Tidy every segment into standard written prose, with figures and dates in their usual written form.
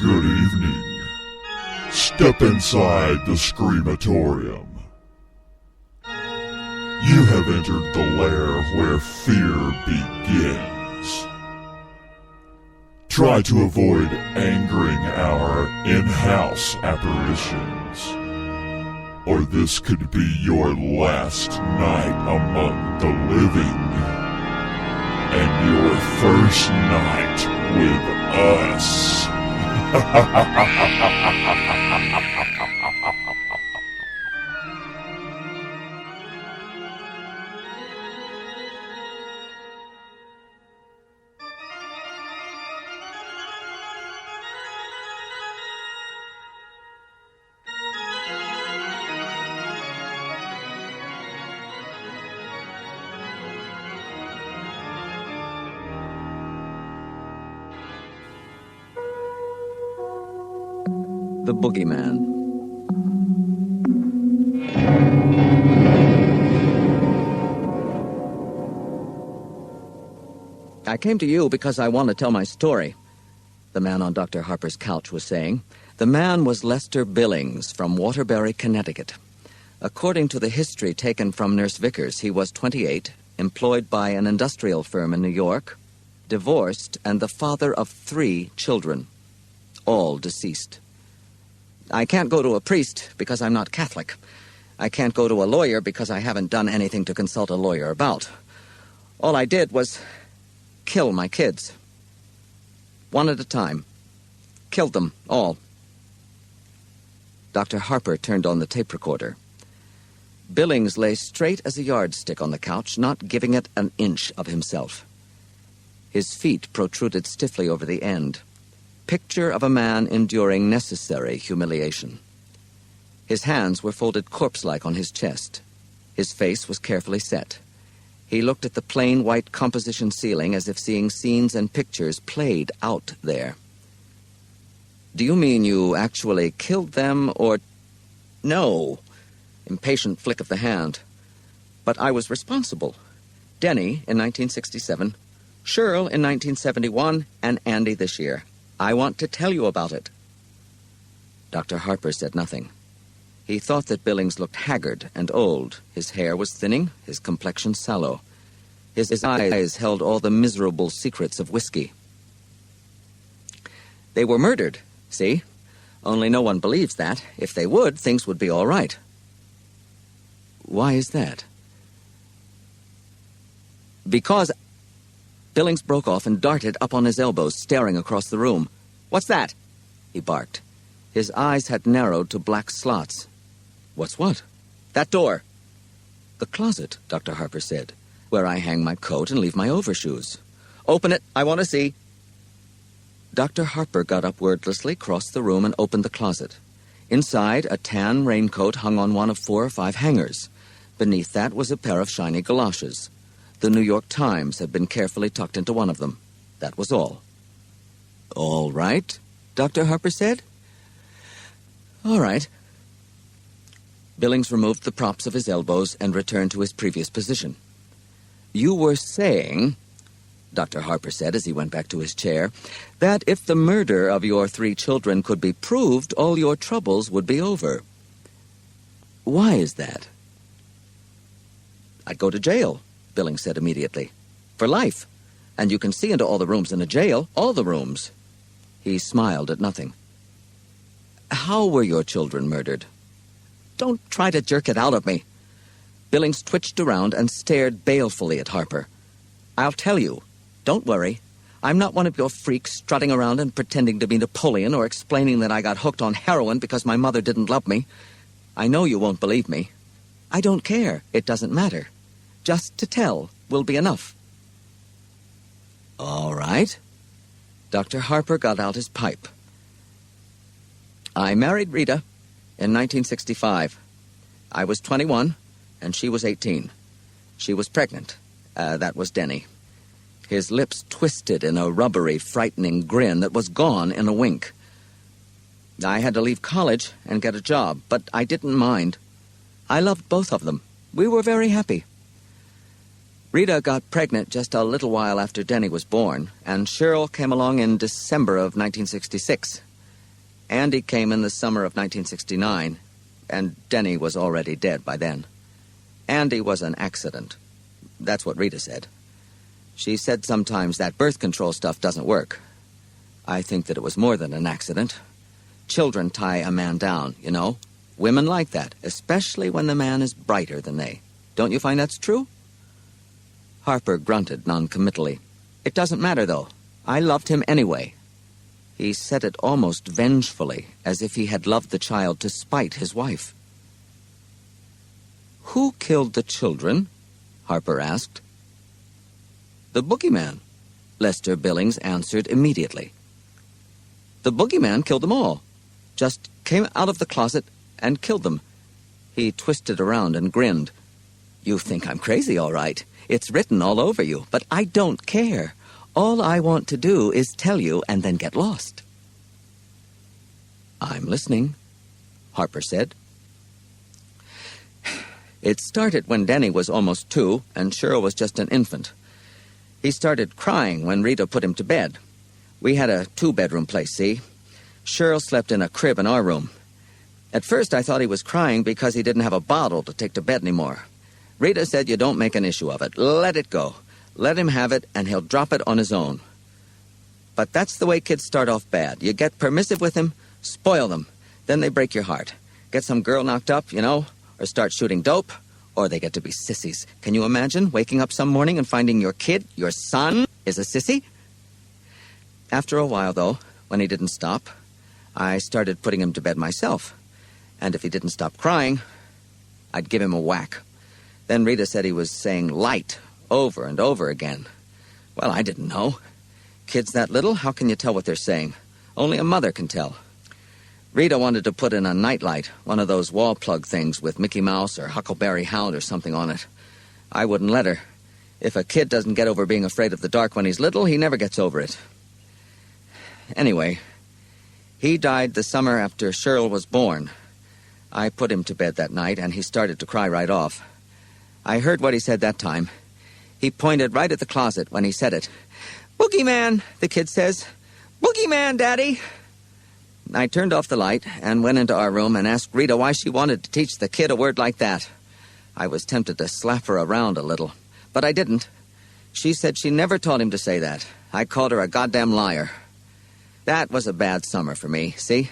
Good evening. Step inside the Screamatorium. You have entered the lair where fear begins. Try to avoid angering our in-house apparitions, or this could be your last night among the living, and your first night with us. The Boogeyman. I came to you because I want to tell my story, the man on Dr. Harper's couch was saying. The man was Lester Billings from Waterbury, Connecticut. According to the history taken from Nurse Vickers, he was 28, employed by an industrial firm in New York, divorced, and the father of 3 children, all deceased. I can't go to a priest because I'm not Catholic. I can't go to a lawyer because I haven't done anything to consult a lawyer about. All I did was kill my kids. One at a time. Killed them all. Dr. Harper turned on the tape recorder. Billings lay straight as a yardstick on the couch, not giving it an inch of himself. His feet protruded stiffly over the end. Picture of a man enduring necessary humiliation. His hands were folded corpse-like on his chest. His face was carefully set. He looked at the plain white composition ceiling as if seeing scenes and pictures played out there. Do you mean you actually killed them, or... No. Impatient flick of the hand. But I was responsible. Denny in 1967, Cheryl in 1971, and Andy this year. I want to tell you about it. Dr. Harper said nothing. He thought that Billings looked haggard and old. His hair was thinning, his complexion sallow. His eyes held all the miserable secrets of whiskey. They were murdered, see? Only no one believes that. If they would, things would be all right. Why is that? Because... Billings broke off and darted up on his elbows, staring across the room. What's that? He barked. His eyes had narrowed to black slots. What's what? That door. The closet, Dr. Harper said, where I hang my coat and leave my overshoes. Open it. I want to see. Dr. Harper got up wordlessly, crossed the room, and opened the closet. Inside, a tan raincoat hung on one of 4 or 5 hangers. Beneath that was a pair of shiny galoshes. The New York Times had been carefully tucked into one of them. That was all. All right, Dr. Harper said. All right. Billings removed the props of his elbows and returned to his previous position. You were saying, Dr. Harper said as he went back to his chair, that if the murder of your 3 children could be proved, all your troubles would be over. Why is that? I'd go to jail, Billings said immediately. For life. And you can see into all the rooms in a jail, all the rooms. He smiled at nothing. How were your children murdered? Don't try to jerk it out of me. Billings twitched around and stared balefully at Harper. I'll tell you. Don't worry. I'm not one of your freaks strutting around and pretending to be Napoleon or explaining that I got hooked on heroin because my mother didn't love me. I know you won't believe me. I don't care. It doesn't matter. Just to tell will be enough. All right. Dr. Harper got out his pipe. I married Rita in 1965. I was 21, and she was 18. She was pregnant. That was Denny. His lips twisted in a rubbery, frightening grin that was gone in a wink. I had to leave college and get a job, but I didn't mind. I loved both of them. We were very happy. Rita got pregnant just a little while after Denny was born, and Cheryl came along in December of 1966. Andy came in the summer of 1969, and Denny was already dead by then. Andy was an accident. That's what Rita said. She said sometimes that birth control stuff doesn't work. I think that it was more than an accident. Children tie a man down, you know. Women like that, especially when the man is brighter than they. Don't you find that's true? Harper grunted noncommittally. It doesn't matter, though. I loved him anyway. He said it almost vengefully, as if he had loved the child to spite his wife. Who killed the children? Harper asked. The boogeyman, Lester Billings answered immediately. The boogeyman killed them all. Just came out of the closet and killed them. He twisted around and grinned. You think I'm crazy, all right. It's written all over you, but I don't care. All I want to do is tell you and then get lost. I'm listening, Harper said. It started when Denny was almost 2 and Cheryl was just an infant. He started crying when Rita put him to bed. We had a 2-bedroom place, see? Cheryl slept in a crib in our room. At first I thought he was crying because he didn't have a bottle to take to bed anymore. Rita said you don't make an issue of it. Let it go. Let him have it and he'll drop it on his own. But that's the way kids start off bad. You get permissive with them, spoil them. Then they break your heart. Get some girl knocked up, you know, or start shooting dope, or they get to be sissies. Can you imagine waking up some morning and finding your kid, your son, is a sissy? After a while, though, when he didn't stop, I started putting him to bed myself. And if he didn't stop crying, I'd give him a whack. Then Rita said he was saying light over and over again. Well, I didn't know. Kids that little, how can you tell what they're saying? Only a mother can tell. Rita wanted to put in a nightlight, one of those wall plug things with Mickey Mouse or Huckleberry Hound or something on it. I wouldn't let her. If a kid doesn't get over being afraid of the dark when he's little, he never gets over it. Anyway, he died the summer after Cheryl was born. I put him to bed that night, and he started to cry right off. I heard what he said that time. He pointed right at the closet when he said it. Boogeyman, the kid says. Boogeyman, Daddy. I turned off the light and went into our room and asked Rita why she wanted to teach the kid a word like that. I was tempted to slap her around a little, but I didn't. She said she never taught him to say that. I called her a goddamn liar. That was a bad summer for me, see?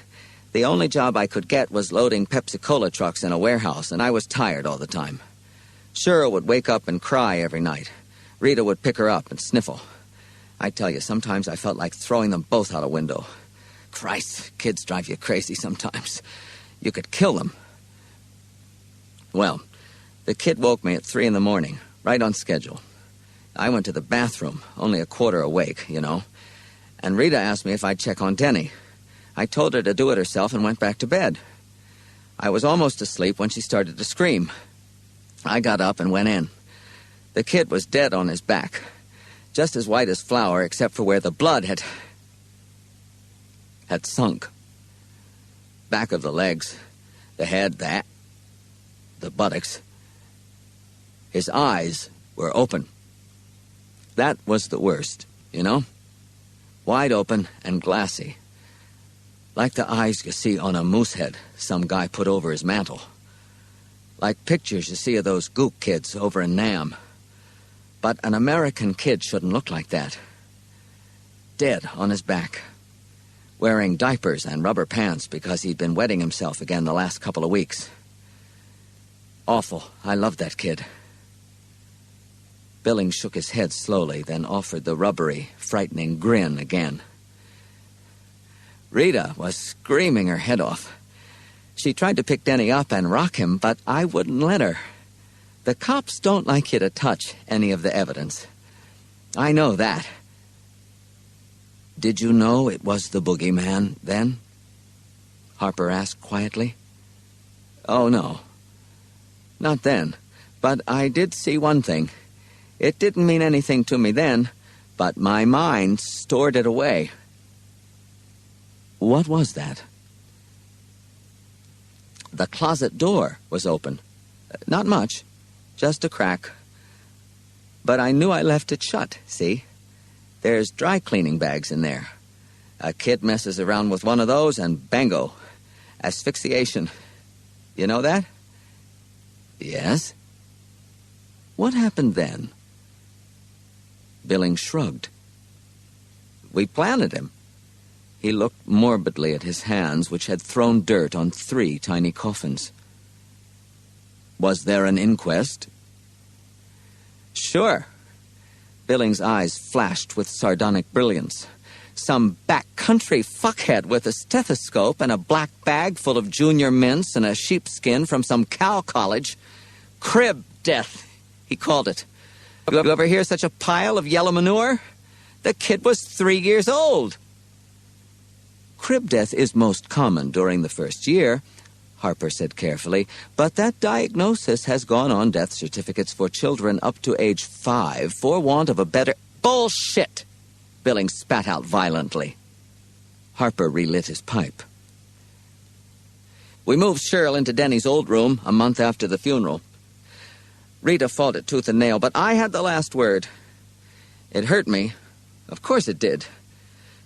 The only job I could get was loading Pepsi-Cola trucks in a warehouse, and I was tired all the time. Cheryl would wake up and cry every night. Rita would pick her up and sniffle. I tell you, sometimes I felt like throwing them both out a window. Christ, kids drive you crazy sometimes. You could kill them. Well, the kid woke me at 3 a.m, right on schedule. I went to the bathroom, only a quarter awake, you know. And Rita asked me if I'd check on Denny. I told her to do it herself and went back to bed. I was almost asleep when she started to scream. I got up and went in. The kid was dead on his back, just as white as flour, except for where the blood had sunk. Back of the legs, the head, the buttocks. His eyes were open. That was the worst, you know? Wide open and glassy. Like the eyes you see on a moose head some guy put over his mantle. Like pictures you see of those gook kids over in Nam. But an American kid shouldn't look like that. Dead on his back. Wearing diapers and rubber pants because he'd been wetting himself again the last couple of weeks. Awful. I loved that kid. Billings shook his head slowly, then offered the rubbery, frightening grin again. Rita was screaming her head off. She tried to pick Denny up and rock him, but I wouldn't let her. The cops don't like you to touch any of the evidence. I know that. Did you know it was the boogeyman then? Harper asked quietly. Oh, no. Not then. But I did see one thing. It didn't mean anything to me then, but my mind stored it away. What was that? The closet door was open. Not much, just a crack. But I knew I left it shut, see? There's dry cleaning bags in there. A kid messes around with one of those and bango. Asphyxiation. You know that? Yes? What happened then? Billings shrugged. We planted him. He looked morbidly at his hands, which had thrown dirt on 3 tiny coffins. Was there an inquest? Sure. Billings' eyes flashed with sardonic brilliance. Some backcountry fuckhead with a stethoscope and a black bag full of junior mints and a sheepskin from some cow college. Crib death, he called it. You ever hear such a pile of yellow manure? The kid was 3 years old. Crib death is most common during the first year, Harper said carefully, but that diagnosis has gone on death certificates for children up to age 5 for want of a better... Bullshit! Billings spat out violently. Harper relit his pipe. We moved Cheryl into Denny's old room a month after the funeral. Rita fought it tooth and nail, but I had the last word. It hurt me. Of course it did.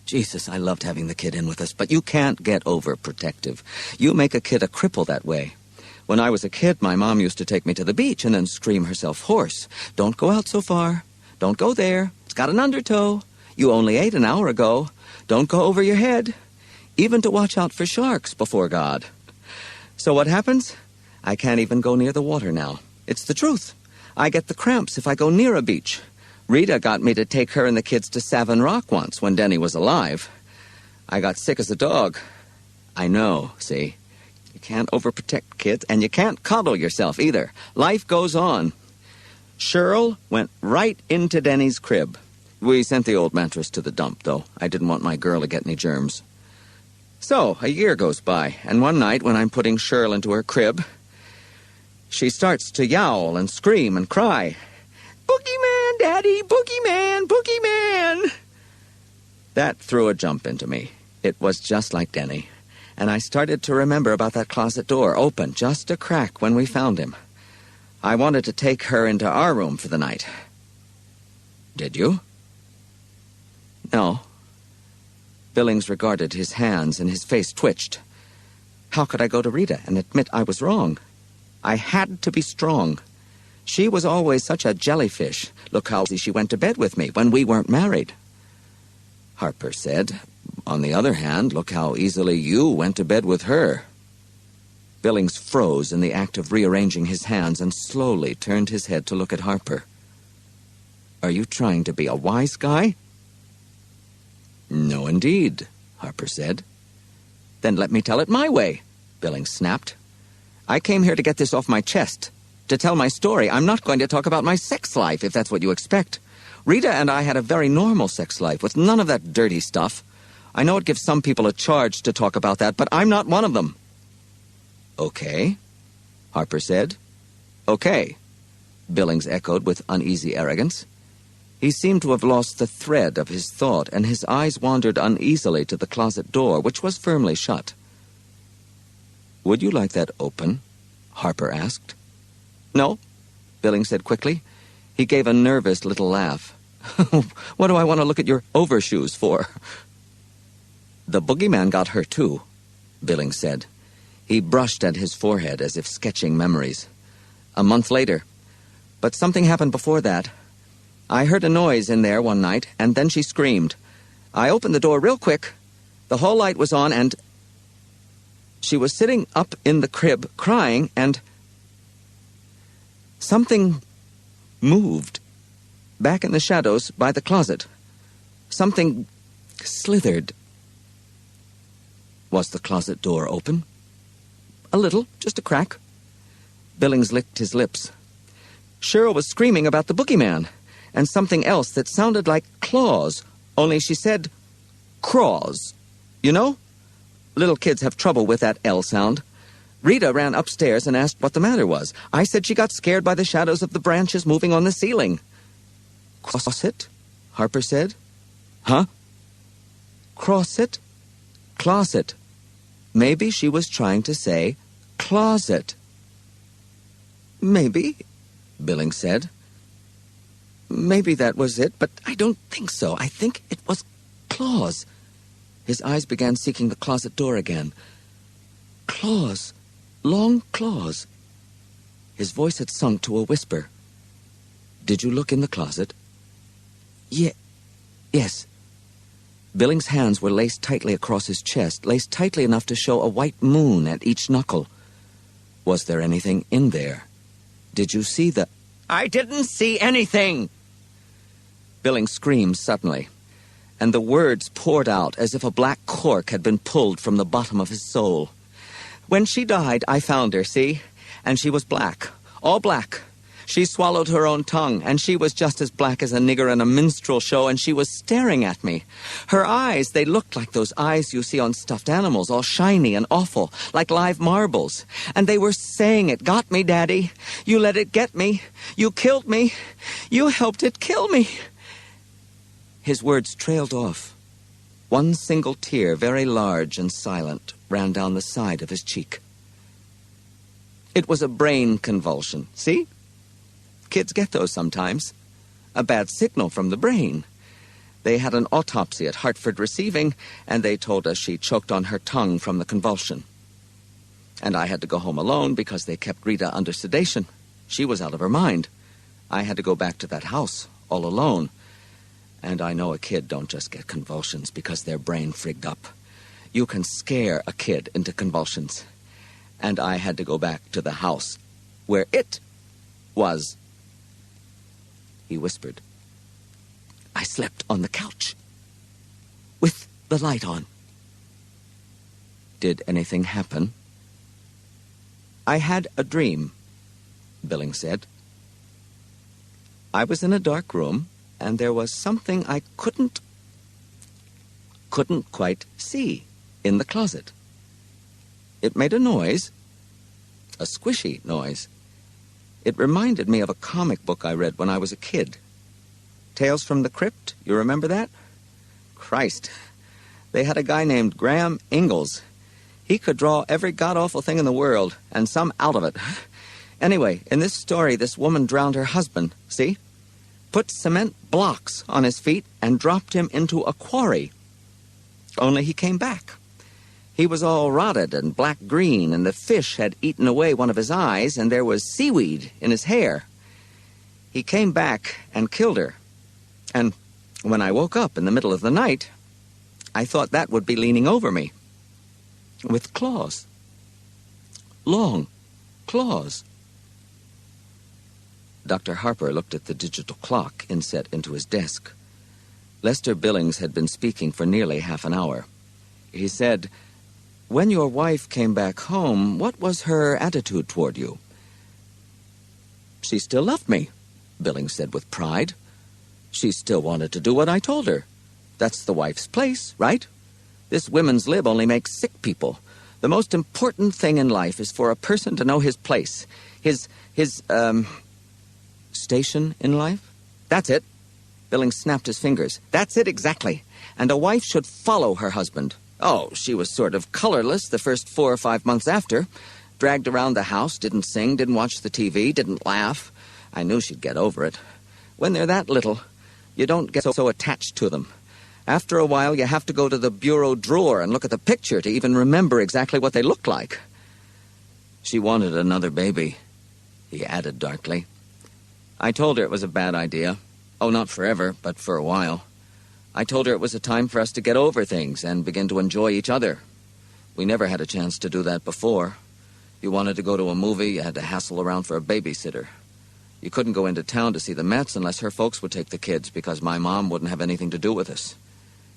Jesus, I loved having the kid in with us, but you can't get overprotective. You make a kid a cripple that way. When I was a kid, my mom used to take me to the beach and then scream herself hoarse. Don't go out so far. Don't go there. It's got an undertow. You only ate an hour ago. Don't go over your head. Even to watch out for sharks before God. So what happens? I can't even go near the water now. It's the truth. I get the cramps if I go near a beach. Rita got me to take her and the kids to Savin Rock once when Denny was alive. I got sick as a dog. I know, see? You can't overprotect kids, and you can't coddle yourself either. Life goes on. Cheryl went right into Denny's crib. We sent the old mattress to the dump, though. I didn't want my girl to get any germs. So, a year goes by, and one night when I'm putting Cheryl into her crib, she starts to yowl and scream and cry. Boogeyman, Daddy! Boogeyman! Boogeyman! That threw a jump into me. It was just like Denny. And I started to remember about that closet door, open just a crack when we found him. I wanted to take her into our room for the night. Did you? No. Billings regarded his hands and his face twitched. How could I go to Rita and admit I was wrong? I had to be strong. She was always such a jellyfish. Look how easy she went to bed with me when we weren't married. Harper said, on the other hand, look how easily you went to bed with her. Billings froze in the act of rearranging his hands and slowly turned his head to look at Harper. Are you trying to be a wise guy? No, indeed, Harper said. Then let me tell it my way, Billings snapped. I came here to get this off my chest. To tell my story, I'm not going to talk about my sex life, if that's what you expect. Rita and I had a very normal sex life, with none of that dirty stuff. I know it gives some people a charge to talk about that, but I'm not one of them. Okay, Harper said. Okay, Billings echoed with uneasy arrogance. He seemed to have lost the thread of his thought, and his eyes wandered uneasily to the closet door, which was firmly shut. Would you like that open? Harper asked. No, Billings said quickly. He gave a nervous little laugh. What do I want to look at your overshoes for? The boogeyman got her too, Billings said. He brushed at his forehead as if sketching memories. A month later. But something happened before that. I heard a noise in there one night, and then she screamed. I opened the door real quick. The hall light was on, and she was sitting up in the crib crying, and something moved back in the shadows by the closet. Something slithered. Was the closet door open? A little, just a crack. Billings licked his lips. Cheryl was screaming about the boogeyman and something else that sounded like claws, only she said craws. You know? Little kids have trouble with that L sound. Rita ran upstairs and asked what the matter was. I said she got scared by the shadows of the branches moving on the ceiling. Closet? Harper said. Huh? Crosset? Closet. Maybe she was trying to say closet. Maybe, Billings said. Maybe that was it, but I don't think so. I think it was claws. His eyes began seeking the closet door again. Claws. Long claws. His voice had sunk to a whisper. "Did you look in the closet?" Yes. Billings' hands were laced tightly across his chest, laced tightly enough to show a white moon at each knuckle. Was there anything in there? Did you see the... "I didn't see anything!" Billings screamed suddenly, and the words poured out as if a black cork had been pulled from the bottom of his soul. "When she died, I found her, see? And she was black, all black. She swallowed her own tongue, and she was just as black as a nigger in a minstrel show, and she was staring at me. Her eyes, they looked like those eyes you see on stuffed animals, all shiny and awful, like live marbles. And they were saying it, 'Got me, Daddy. You let it get me. You killed me. You helped it kill me.'" His words trailed off. One single tear, very large and silent, ran down the side of his cheek. It was a brain convulsion, see? Kids get those sometimes. A bad signal from the brain. They had an autopsy at Hartford Receiving, and they told us she choked on her tongue from the convulsion. And I had to go home alone because they kept Rita under sedation. She was out of her mind. I had to go back to that house, all alone. And I know a kid don't just get convulsions because their brain frigged up. You can scare a kid into convulsions. And I had to go back to the house where it was. He whispered. "I slept on the couch with the light on." "Did anything happen?" "I had a dream," Billings said. "I was in a dark room, and there was something I couldn't quite see in the closet. It made a noise, a squishy noise. It reminded me of a comic book I read when I was a kid. Tales from the Crypt, you remember that? Christ, they had a guy named Graham Ingalls. He could draw every god-awful thing in the world, and some out of it. Anyway, in this story, this woman drowned her husband, see? Put cement blocks on his feet and dropped him into a quarry. Only he came back. He was all rotted and black-green, and the fish had eaten away one of his eyes, and there was seaweed in his hair. He came back and killed her. And when I woke up in the middle of the night, I thought that would be leaning over me. With claws. Long claws. Dr. Harper looked at the digital clock inset into his desk. Lester Billings had been speaking for nearly half an hour. He said, "When your wife came back home, what was her attitude toward you?" "She still loved me," Billings said with pride. "She still wanted to do what I told her. That's the wife's place, right? This women's lib only makes sick people. The most important thing in life is for a person to know his place. His station in life? That's it." Billings snapped his fingers. "That's it exactly. And a wife should follow her husband. Oh, she was sort of colorless the first 4 or 5 months after. Dragged around the house, didn't sing, didn't watch the TV, didn't laugh. I knew she'd get over it. When they're that little, you don't get so attached to them. After a while, you have to go to the bureau drawer and look at the picture to even remember exactly what they looked like." "She wanted another baby," he added darkly. "I told her it was a bad idea. Oh, not forever, but for a while. I told her it was a time for us to get over things and begin to enjoy each other. We never had a chance to do that before. You wanted to go to a movie, you had to hassle around for a babysitter. You couldn't go into town to see the Mets unless her folks would take the kids because my mom wouldn't have anything to do with us.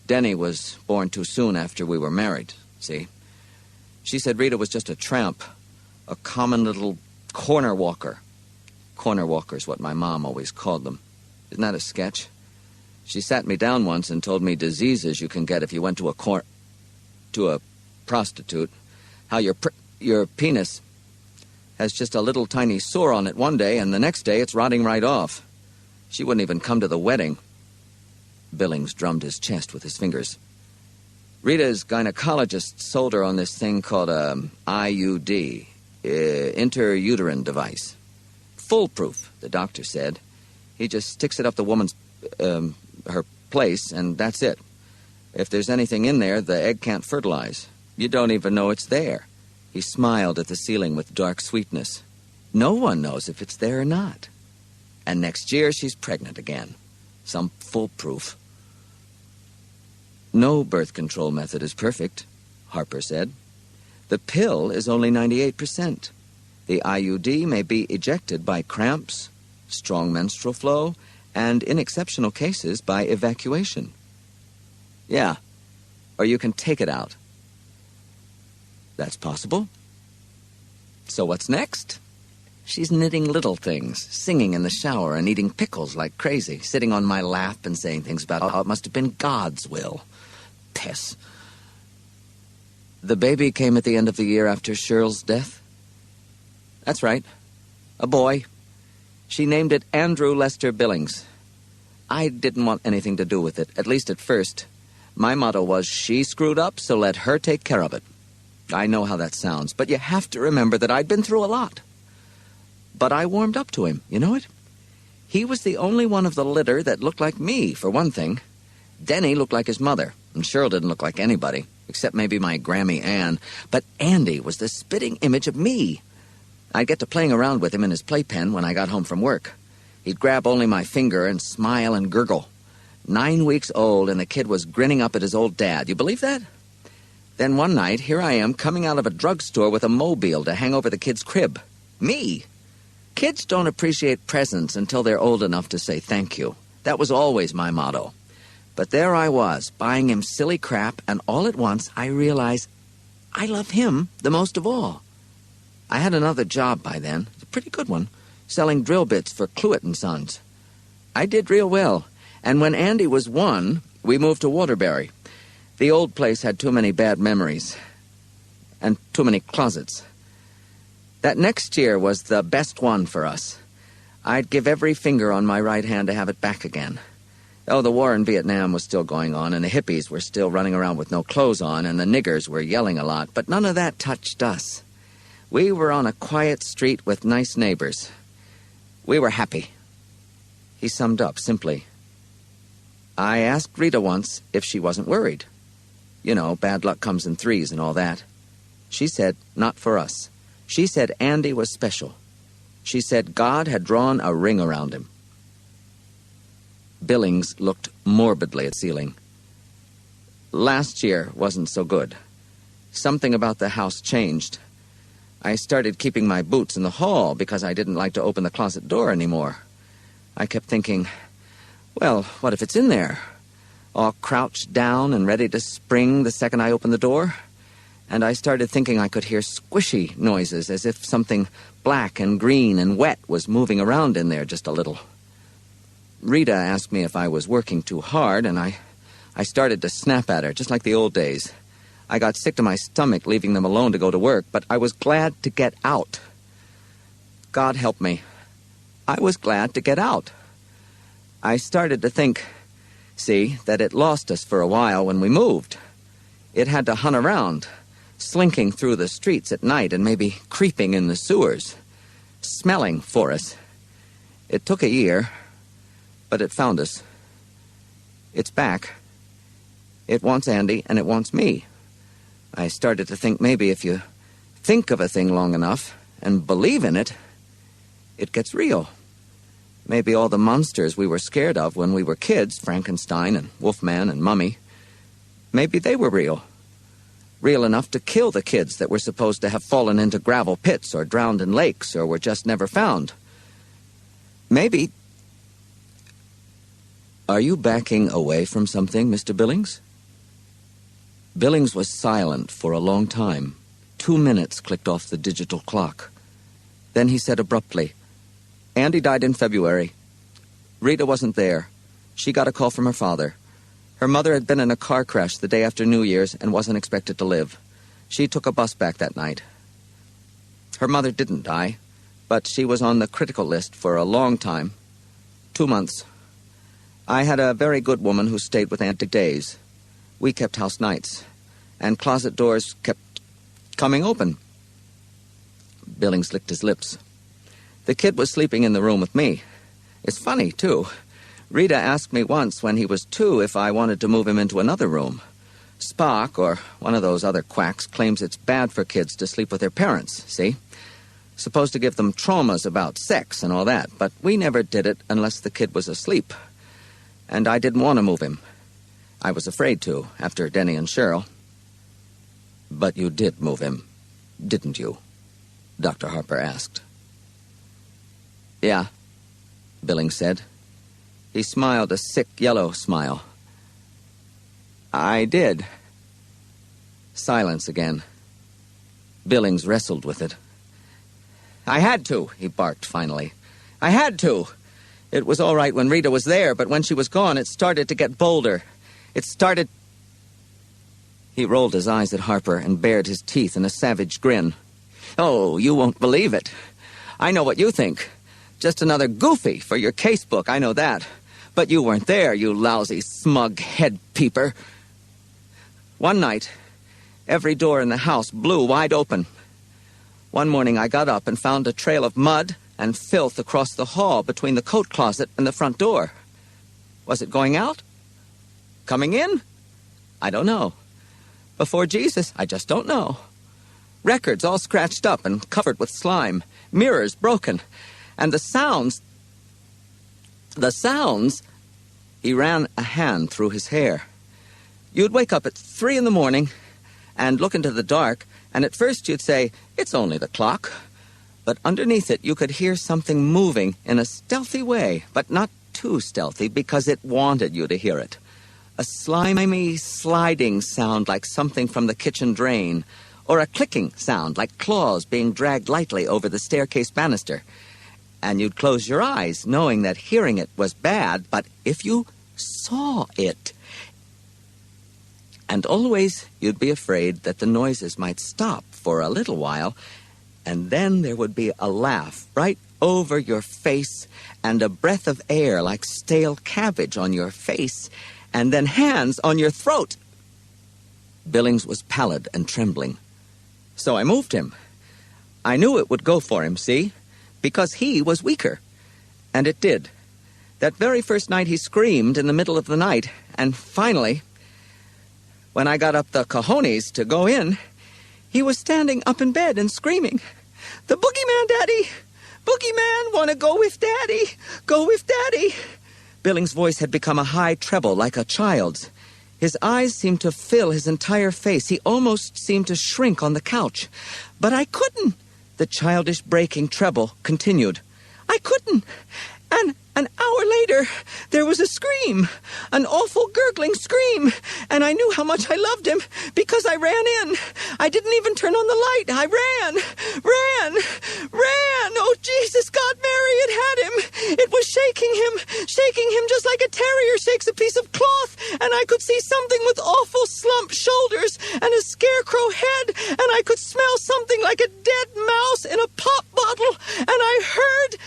Denny was born too soon after we were married, see? She said Rita was just a tramp, a common little corner walker. Corner walker's what my mom always called them. Isn't that a sketch? She sat me down once and told me diseases you can get if you went to a prostitute. How your penis has just a little tiny sore on it one day, and the next day it's rotting right off. She wouldn't even come to the wedding." Billings drummed his chest with his fingers. "Rita's gynecologist sold her on this thing called IUD, interuterine device. Foolproof, the doctor said. He just sticks it up the woman's, her place, and that's it. If there's anything in there, the egg can't fertilize. You don't even know it's there." He smiled at the ceiling with dark sweetness. "No one knows if it's there or not. And next year she's pregnant again. Some foolproof." "No birth control method is perfect," Harper said. "The pill is only 98%. The IUD may be ejected by cramps, strong menstrual flow, and in exceptional cases by evacuation." "Yeah, or you can take it out." "That's possible." "So what's next?" She's knitting little things, singing in the shower and eating pickles like crazy, sitting on my lap and saying things about how it must have been God's will. Piss. "The baby came at the end of the year after Cheryl's death?" "That's right. A boy. She named it Andrew Lester Billings. I didn't want anything to do with it, at least at first. My motto was, she screwed up, so let her take care of it. I know how that sounds, but you have to remember that I'd been through a lot. But I warmed up to him, you know it? He was the only one of the litter that looked like me, for one thing. Denny looked like his mother, and Cheryl didn't look like anybody, except maybe my Grammy Ann. But Andy was the spitting image of me. I'd get to playing around with him in his playpen when I got home from work. He'd grab only my finger and smile and gurgle. 9 weeks old, and the kid was grinning up at his old dad. You believe that? Then one night, here I am coming out of a drugstore with a mobile to hang over the kid's crib. Me! Kids don't appreciate presents until they're old enough to say thank you. That was always my motto. But there I was, buying him silly crap, and all at once I realized I love him the most of all. I had another job by then, a pretty good one, selling drill bits for Cluett & Sons. I did real well, and when Andy was 1, we moved to Waterbury. The old place had too many bad memories, and too many closets. That next year was the best one for us. I'd give every finger on my right hand to have it back again. Oh, the war in Vietnam was still going on, and the hippies were still running around with no clothes on, and the niggers were yelling a lot, but none of that touched us. We were on a quiet street with nice neighbors. We were happy. He summed up simply. I asked Rita once if she wasn't worried. You know, bad luck comes in threes and all that. She said, not for us. She said Andy was special. She said God had drawn a ring around him. Billings looked morbidly at the ceiling. Last year wasn't so good. Something about the house changed. I started keeping my boots in the hall because I didn't like to open the closet door anymore. I kept thinking, well, what if it's in there? All crouched down and ready to spring the second I opened the door. And I started thinking I could hear squishy noises, as if something black and green and wet was moving around in there just a little. Rita asked me if I was working too hard, and I started to snap at her, just like the old days. I got sick to my stomach leaving them alone to go to work, but I was glad to get out. God help me. I was glad to get out. I started to think, see, that it lost us for a while when we moved. It had to hunt around, slinking through the streets at night and maybe creeping in the sewers, smelling for us. It took a year, but it found us. It's back. It wants Andy, and it wants me. I started to think maybe if you think of a thing long enough and believe in it, it gets real. Maybe all the monsters we were scared of when we were kids, Frankenstein and Wolfman and Mummy, maybe they were real. Real enough to kill the kids that were supposed to have fallen into gravel pits or drowned in lakes or were just never found. Maybe... Are you backing away from something, Mr. Billings? Billings was silent for a long time. 2 minutes clicked off the digital clock. Then he said abruptly, Andy died in February. Rita wasn't there. She got a call from her father. Her mother had been in a car crash the day after New Year's and wasn't expected to live. She took a bus back that night. Her mother didn't die, but she was on the critical list for a long time. 2 months. I had a very good woman who stayed with Aunt days. We kept house nights, and closet doors kept coming open. Billings licked his lips. The kid was sleeping in the room with me. It's funny, too. Rita asked me once when he was 2 if I wanted to move him into another room. Spock, or one of those other quacks, claims it's bad for kids to sleep with their parents, see? Supposed to give them traumas about sex and all that, but we never did it unless the kid was asleep. And I didn't want to move him. I was afraid to, after Denny and Cheryl. But you did move him, didn't you? Dr. Harper asked. Yeah, Billings said. He smiled a sick yellow smile. I did. Silence again. Billings wrestled with it. I had to, he barked finally. I had to. It was all right when Rita was there, but when she was gone, it started to get bolder. It started... He rolled his eyes at Harper and bared his teeth in a savage grin. Oh, you won't believe it. I know what you think. Just another goofy for your casebook, I know that. But you weren't there, you lousy, smug head peeper. One night, every door in the house blew wide open. One morning I got up and found a trail of mud and filth across the hall between the coat closet and the front door. Was it going out? Coming in? I don't know. Before Jesus? I just don't know. Records all scratched up and covered with slime. Mirrors broken. And the sounds... He ran a hand through his hair. You'd wake up at 3 in the morning and look into the dark, and at first you'd say, it's only the clock. But underneath it, you could hear something moving in a stealthy way, but not too stealthy because it wanted you to hear it. A slimy, sliding sound like something from the kitchen drain, or a clicking sound like claws being dragged lightly over the staircase banister. And you'd close your eyes, knowing that hearing it was bad, but if you saw it... And always you'd be afraid that the noises might stop for a little while, and then there would be a laugh right over your face, and a breath of air like stale cabbage on your face, and then hands on your throat. Billings was pallid and trembling. So I moved him. I knew it would go for him, see? Because he was weaker. And it did. That very first night he screamed in the middle of the night, and finally, when I got up the cojones to go in, he was standing up in bed and screaming, "The boogeyman, Daddy! Boogeyman, wanna go with Daddy! Go with Daddy!" Billings' voice had become a high treble like a child's. His eyes seemed to fill his entire face. He almost seemed to shrink on the couch. But I couldn't. The childish breaking treble continued. I couldn't. And an hour later, there was a scream, an awful gurgling scream, and I knew how much I loved him because I ran in. I didn't even turn on the light. I ran. Oh, Jesus, God, Mary, it had him. It was shaking him just like a terrier shakes a piece of cloth, and I could see something with awful slumped shoulders and a scarecrow head, and I could smell something like a dead mouse in a pop bottle, and I heard...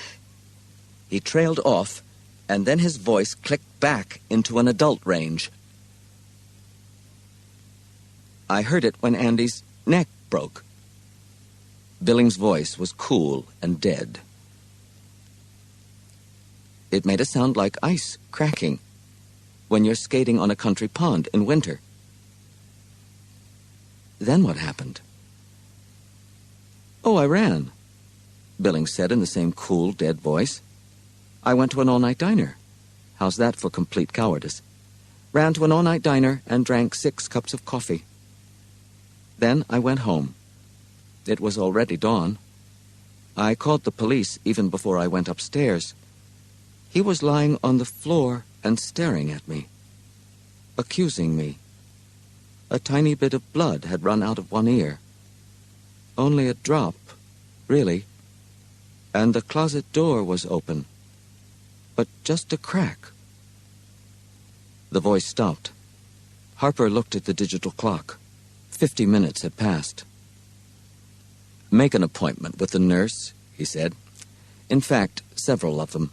He trailed off, and then his voice clicked back into an adult range. I heard it when Andy's neck broke. Billings' voice was cool and dead. It made a sound like ice cracking when you're skating on a country pond in winter. Then what happened? Oh, I ran, Billings said in the same cool, dead voice. I went to an all-night diner. How's that for complete cowardice? Ran to an all-night diner and drank 6 cups of coffee. Then I went home. It was already dawn. I called the police even before I went upstairs. He was lying on the floor and staring at me, accusing me. A tiny bit of blood had run out of one ear. Only a drop, really. And the closet door was open. But just a crack. The voice stopped. Harper looked at the digital clock. 50 minutes had passed. Make an appointment with the nurse, he said. In fact, several of them.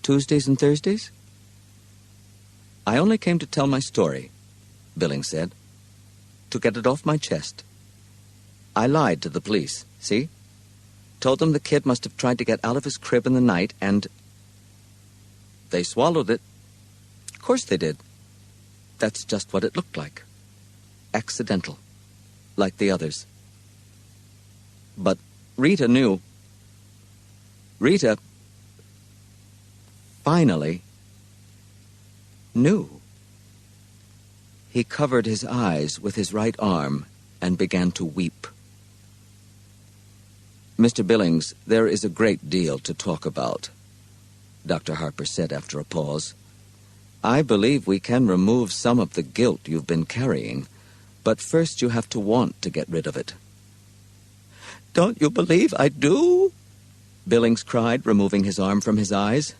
Tuesdays and Thursdays? I only came to tell my story, Billings said. To get it off my chest. I lied to the police, see? Told them the kid must have tried to get out of his crib in the night and... They swallowed it, course they did. That's just what it looked like. Accidental. Like the others. But Rita knew. Rita finally knew. He covered his eyes with his right arm and began to weep. Mr. Billings, there is a great deal to talk about, Dr. Harper said after a pause. I believe we can remove some of the guilt you've been carrying, but first you have to want to get rid of it. Don't you believe I do? Billings cried, removing his arm from his eyes.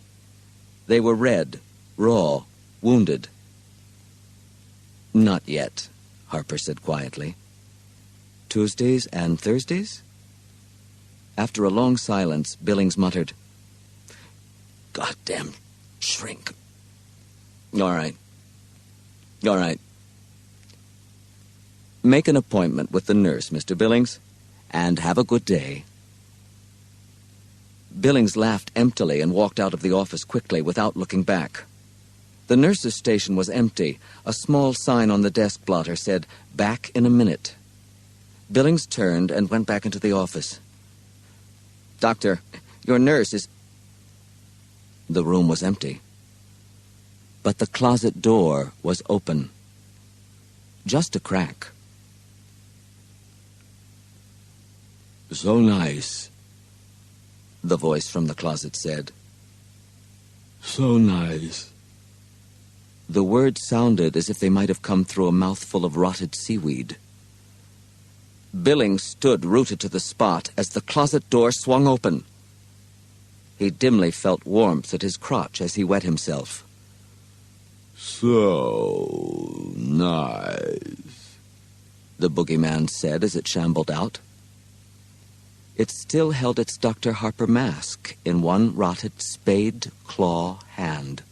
They were red, raw, wounded. Not yet, Harper said quietly. Tuesdays and Thursdays? After a long silence, Billings muttered, Goddamn shrink. All right. Make an appointment with the nurse, Mr. Billings, and have a good day. Billings laughed emptily and walked out of the office quickly without looking back. The nurse's station was empty. A small sign on the desk blotter said, Back in a minute. Billings turned and went back into the office. Doctor, your nurse is... The room was empty. But the closet door was open. Just a crack. So nice, the voice from the closet said. So nice. The words sounded as if they might have come through a mouthful of rotted seaweed. Billings stood rooted to the spot as the closet door swung open. He dimly felt warmth at his crotch as he wet himself. So nice, the boogeyman said as it shambled out. It still held its Dr. Harper mask in one rotted spade claw hand.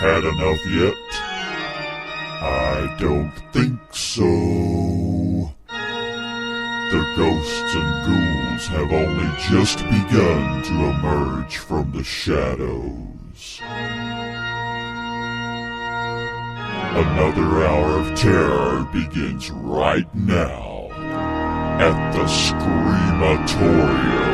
had enough yet? I don't think so. The ghosts and ghouls have only just begun to emerge from the shadows. Another hour of terror begins right now at the SCREAMATORIUM.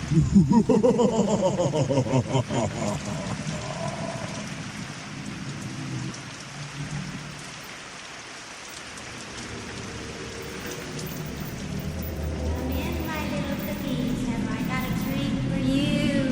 Come in, my little cookies. Have I got a treat for you?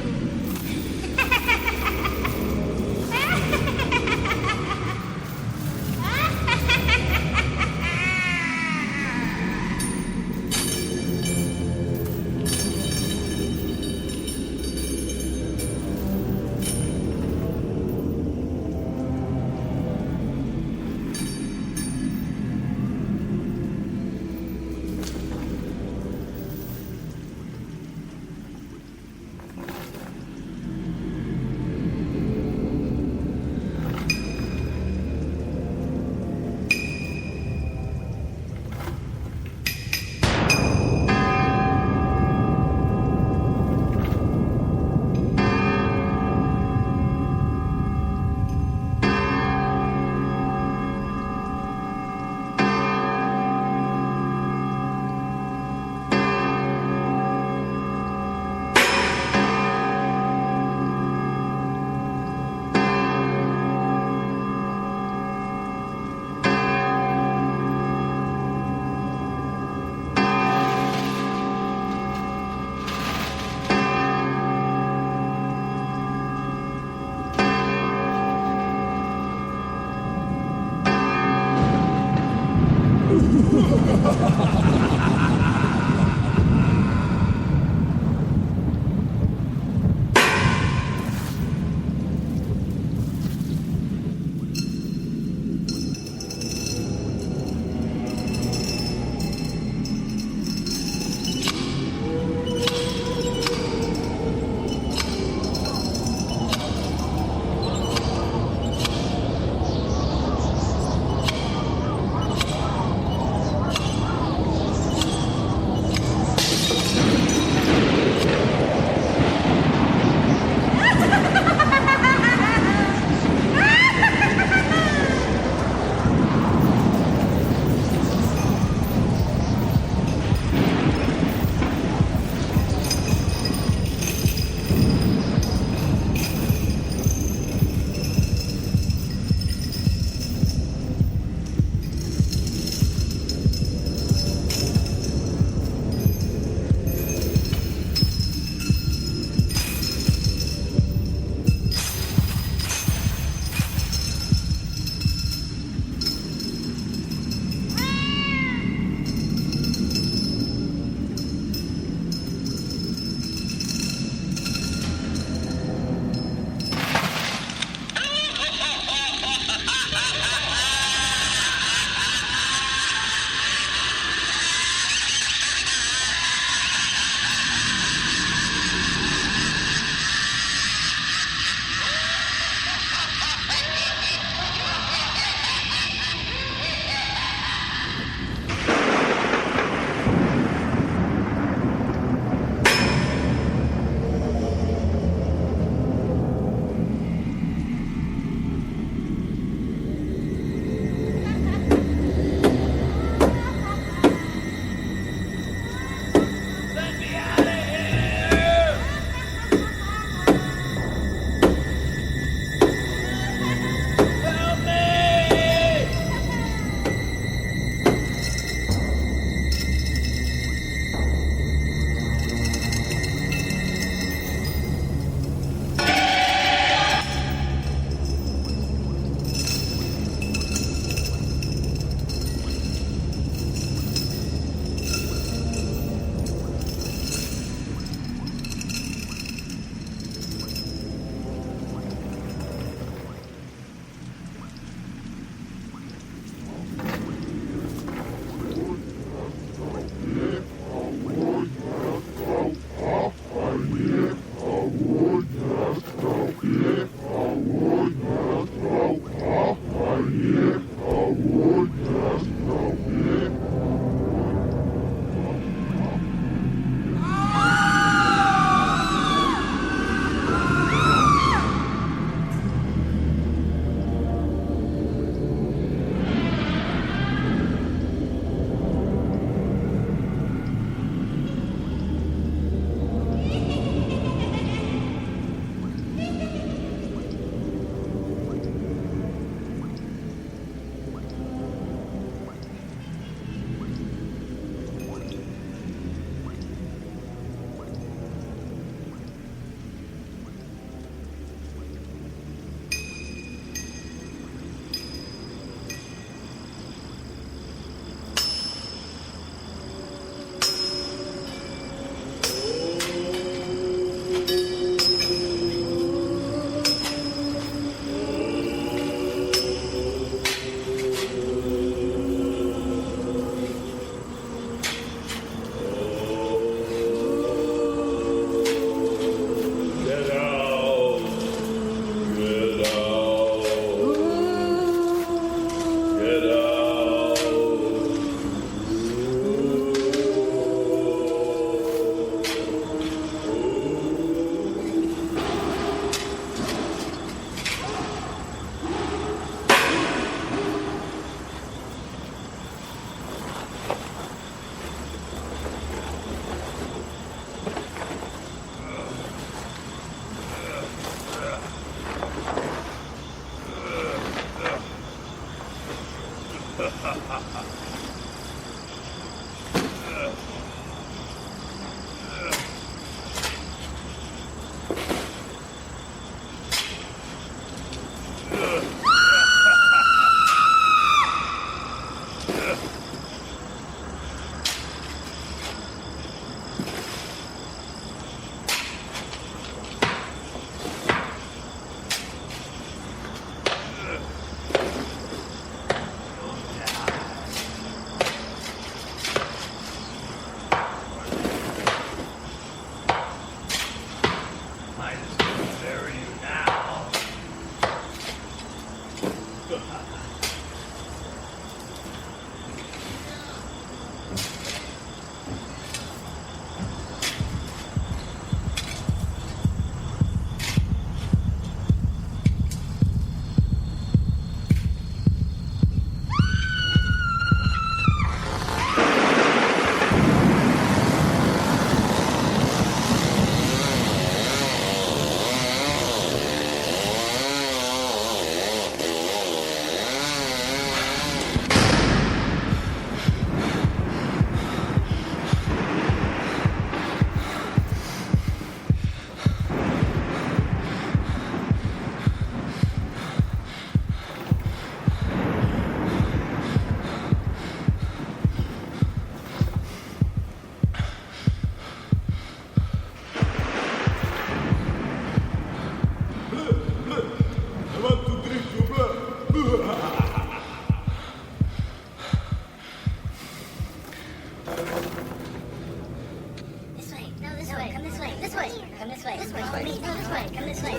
Come this way. Follow me. No, this way. Come this way.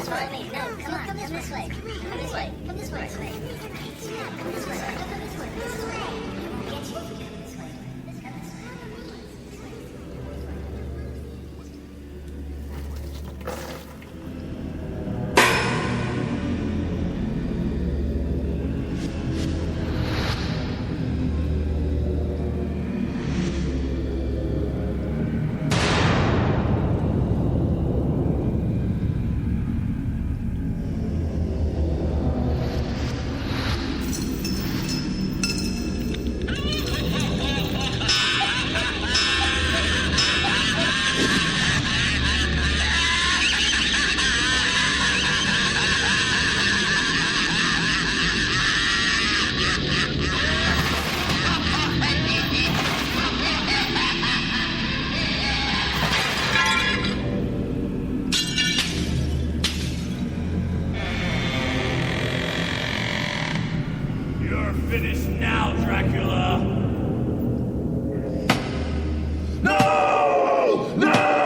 Follow me. No, come on. Come this way. Come this way. Come this way. Come this way. Come this way. Come this way. This way. I won't get you. Come this way. Come this way. You're finished now, Dracula! No! No!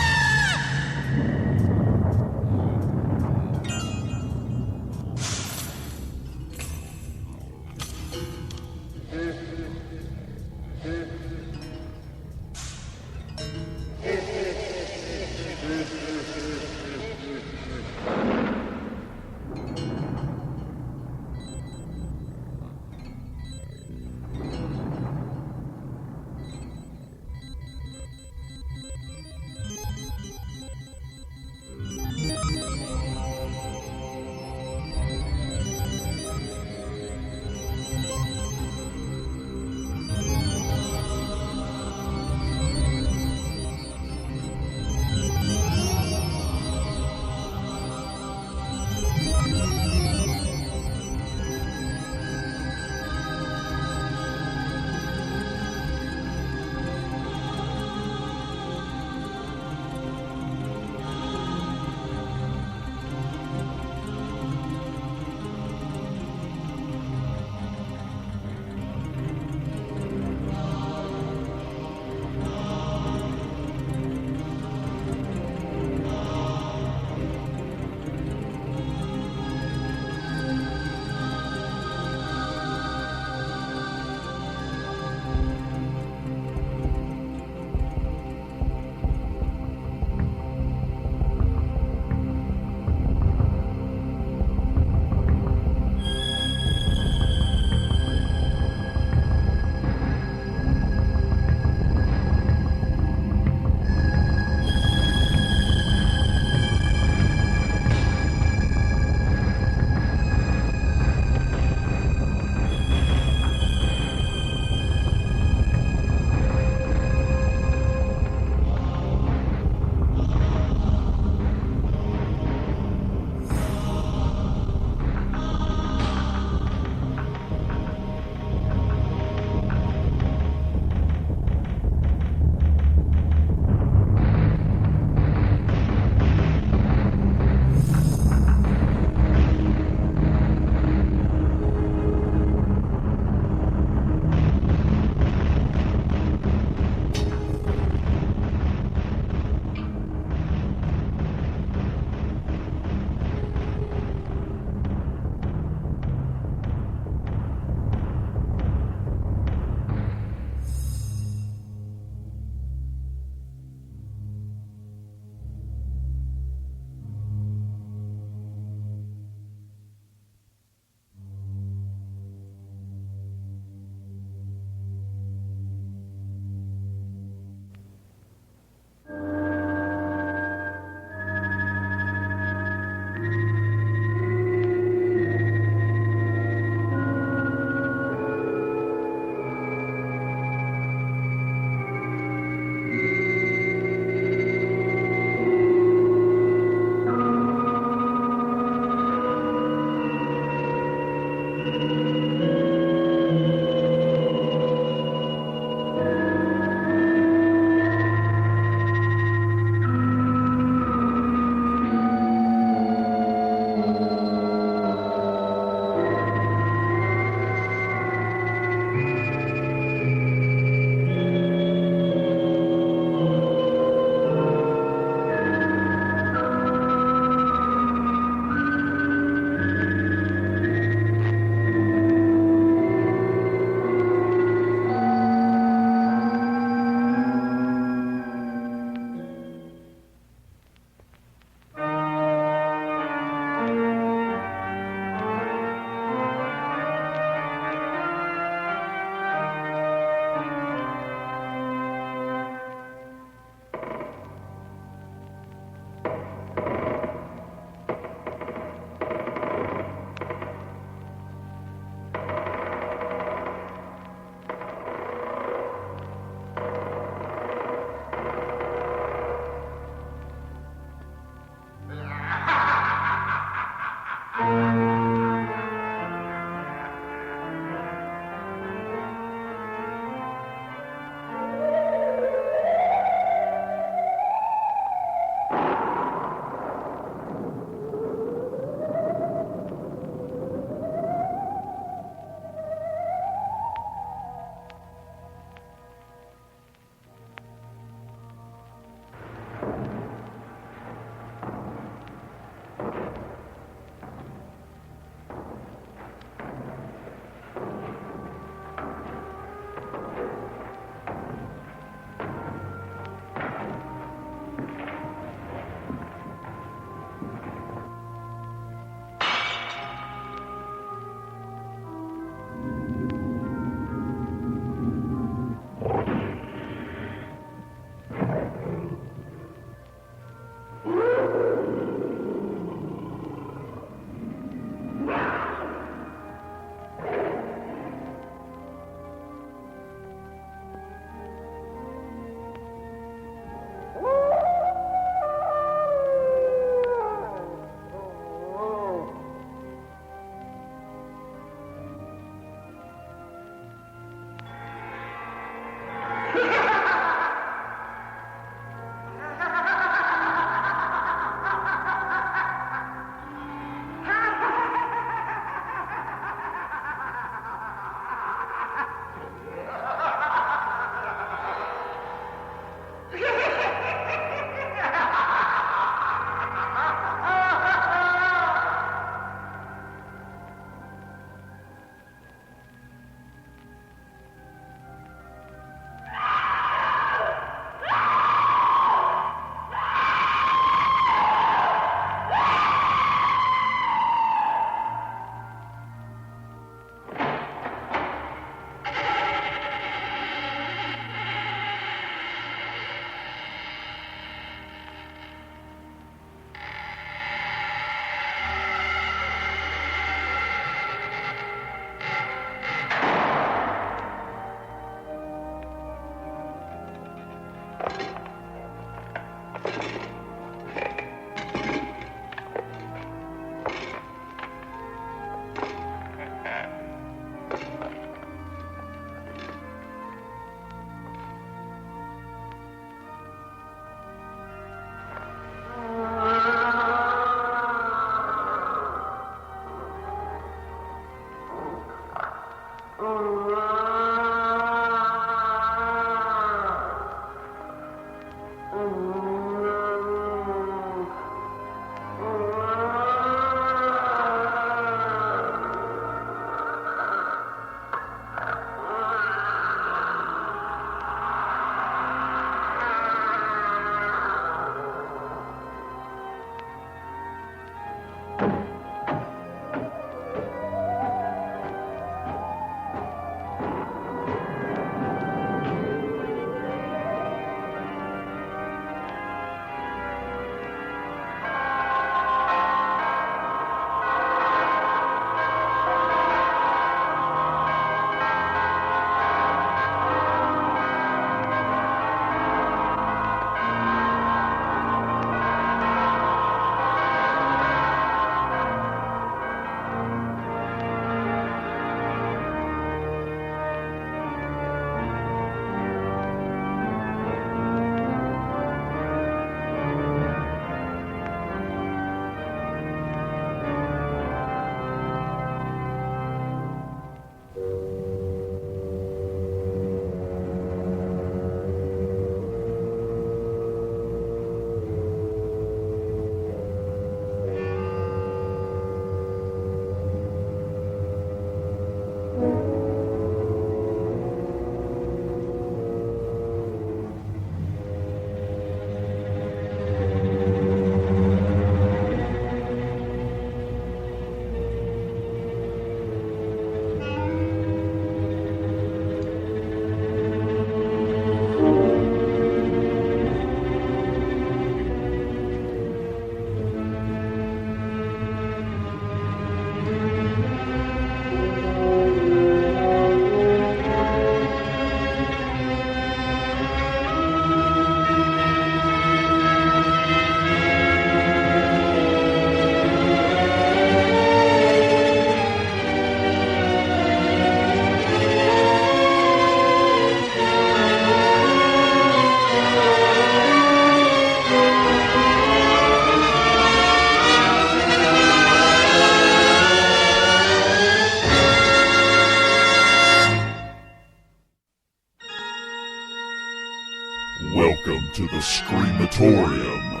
Welcome to the SCREAMATORIUM.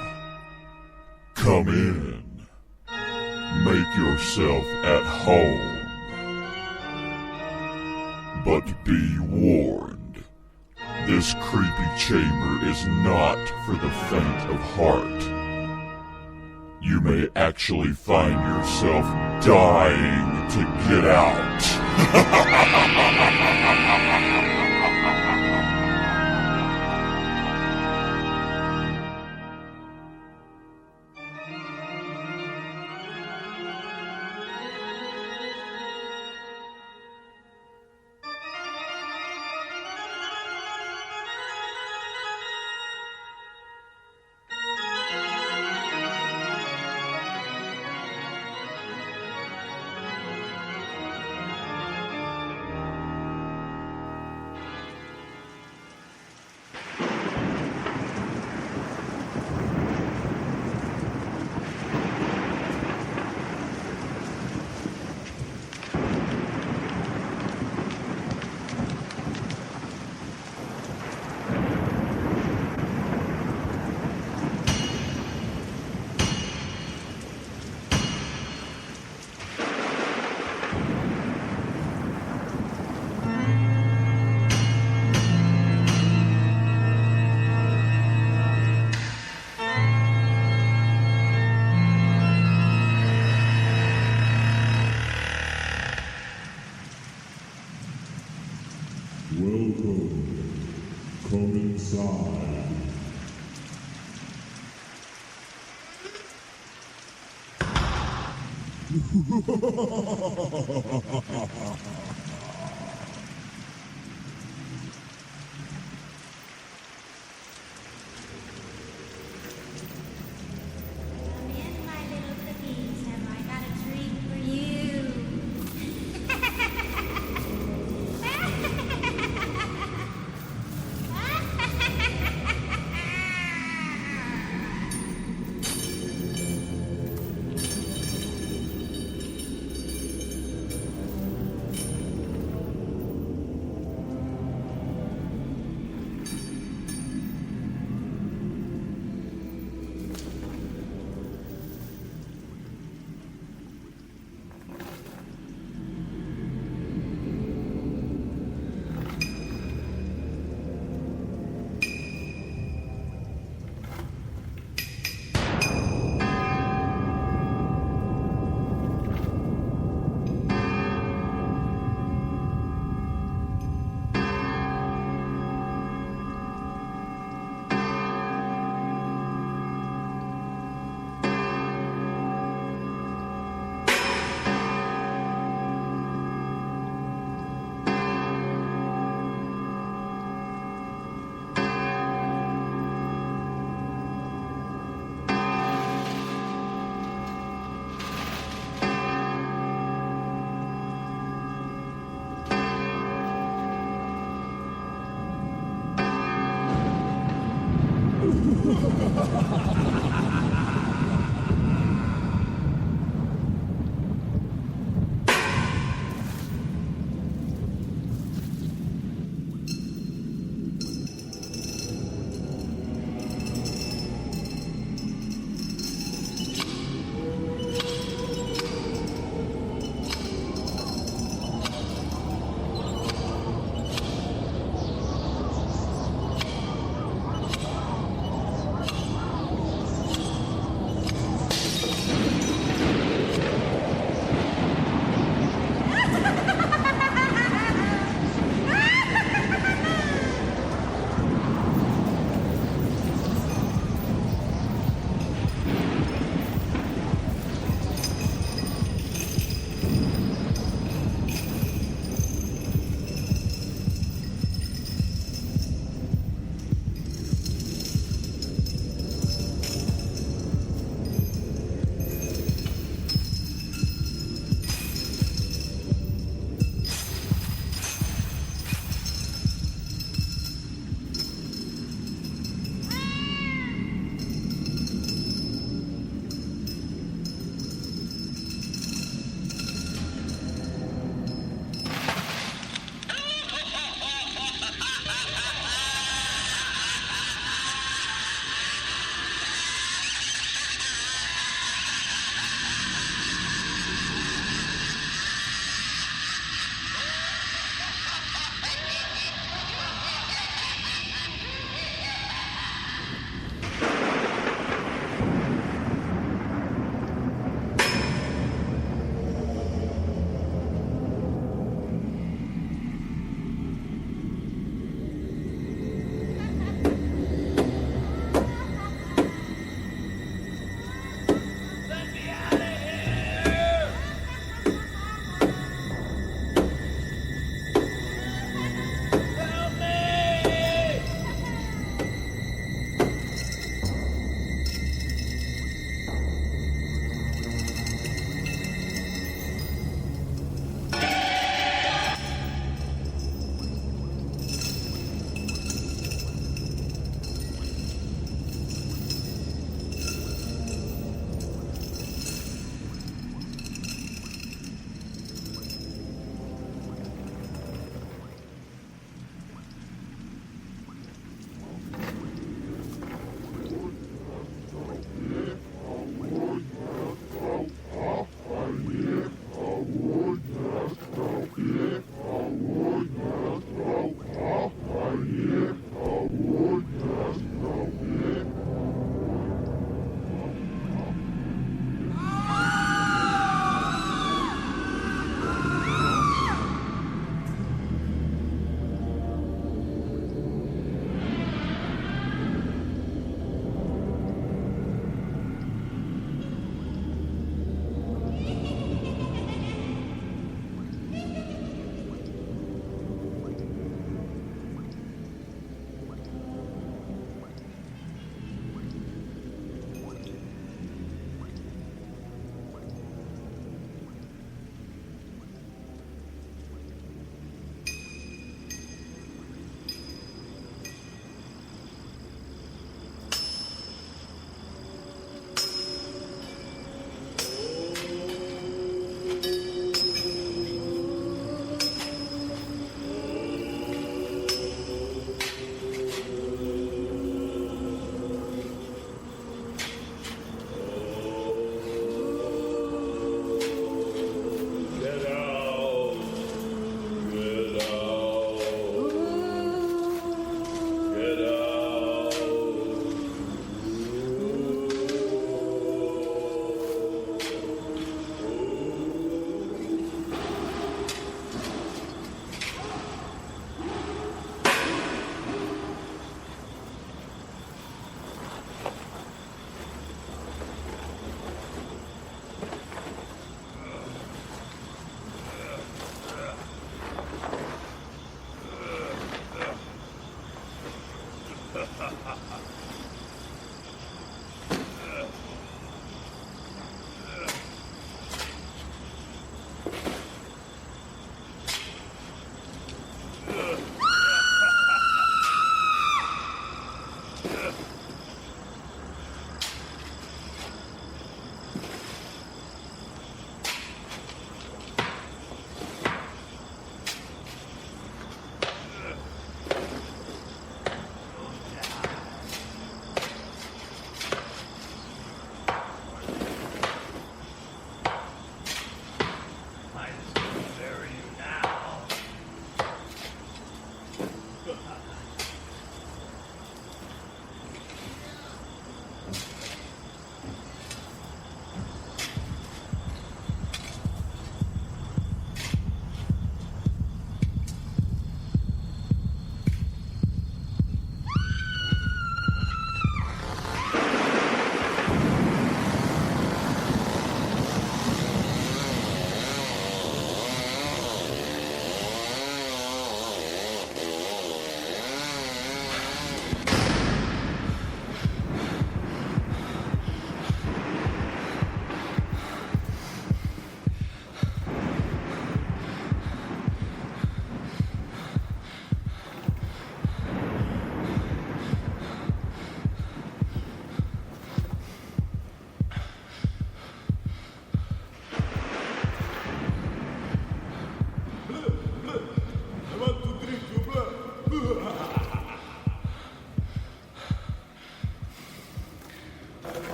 Come in. Make yourself at home. But be warned, this creepy chamber is not for the faint of heart. You may actually find yourself dying to get out. Welcome. Come inside. Come in, my little cookies. Have I got a treat for you?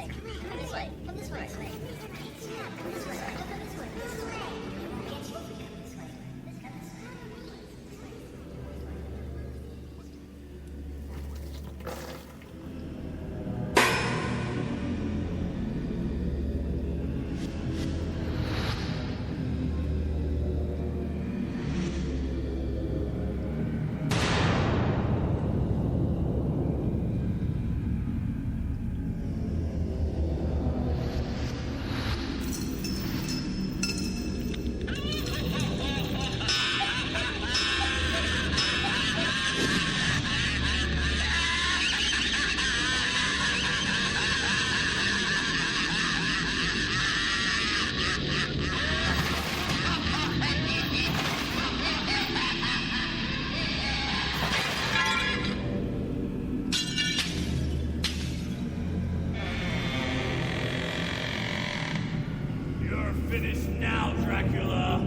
way. Come this way. Come this way. Come this way. Come this way. Come this way. This way. I won't get you if you come this way. Come this way. You're finished now, Dracula!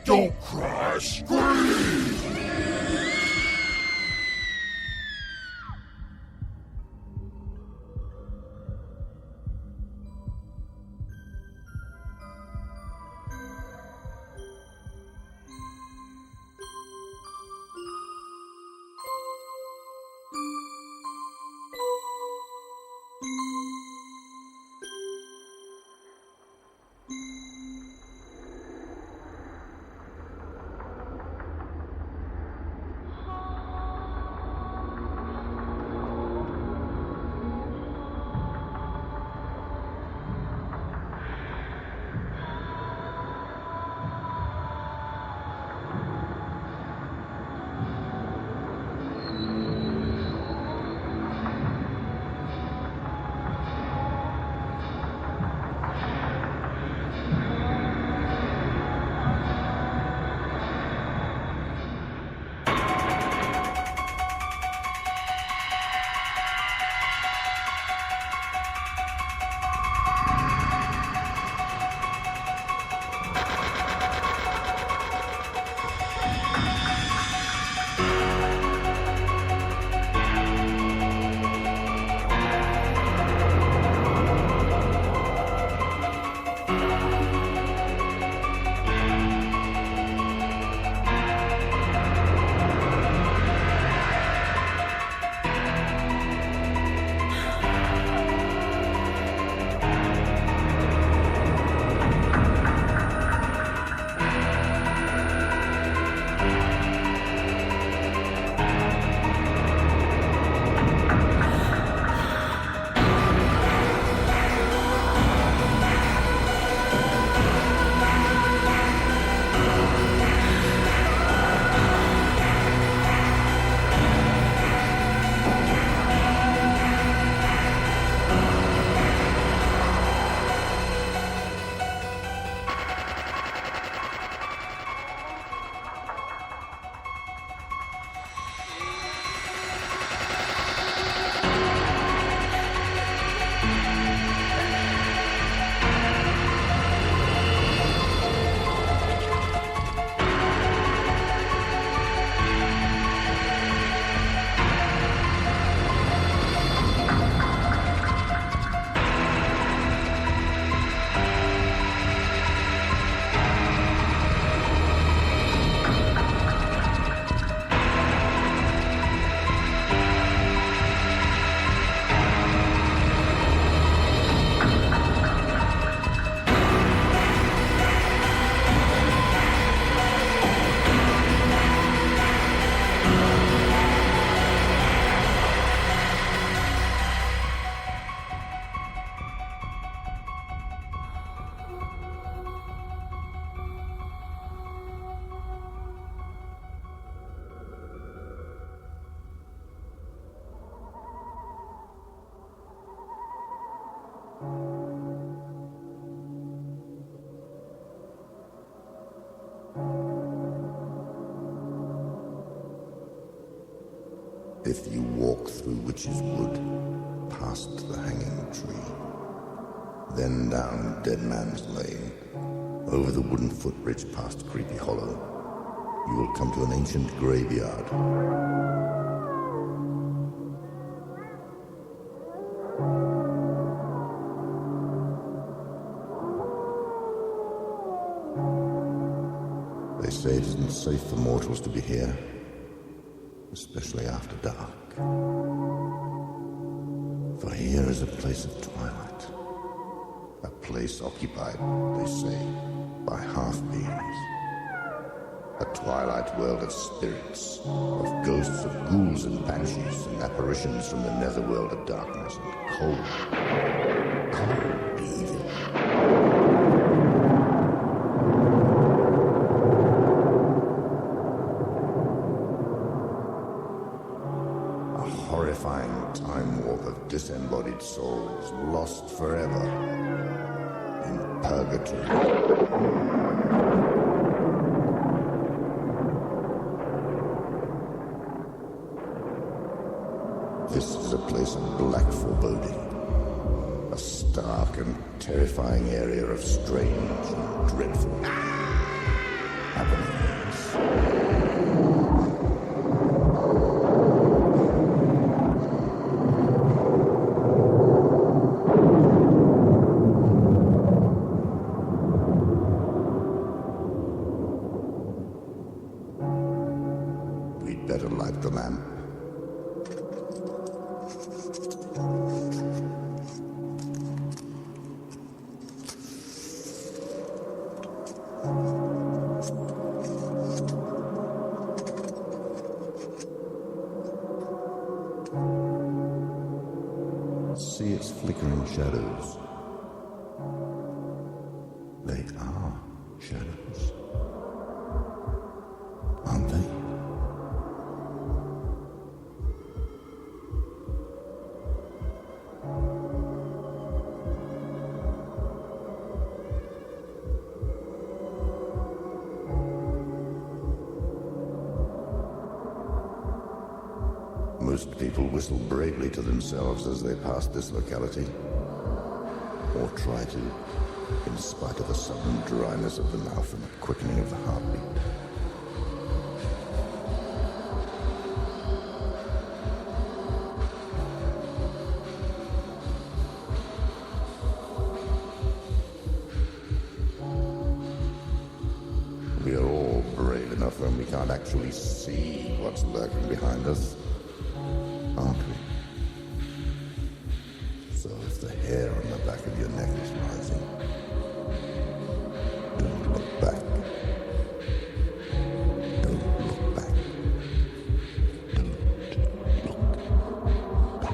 Don't cry, scream! Forthwith you walk through Witch's Wood, past the hanging tree, then down Dead Man's Lane, over the wooden footbridge past Creepy Hollow. You will come to an ancient graveyard. They say it isn't safe for mortals to be here, especially after dark. For here is a place of twilight, a place occupied, they say, by half-beings. A twilight world of spirits, of ghosts of ghouls and banshees and apparitions from the netherworld of darkness and cold evil. A horrifying time warp of disembodied souls lost forever in purgatory. This is a place of black foreboding, a stark and terrifying area of strange and dreadful happenings. We'd better light the lamp. See its flickering shadows. They are shadows, aren't they? Most people whistle bravely to themselves as they pass this locality, or try to, in spite of a sudden dryness of the mouth and a quickening of the heartbeat. We are all brave enough when we can't actually see what's lurking behind us, aren't we? So if the hair on the back of your neck is rising, don't look back. Don't look back. Don't look back.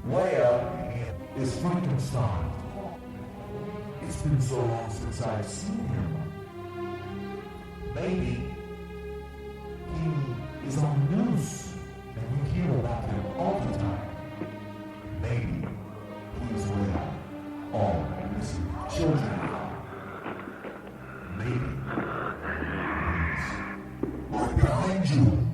Where is Frankenstein? It's been so long since I've seen him. Maybe he is on the news and we hear about him all the time. Maybe he's where all missing children are. Maybe he's right behind you.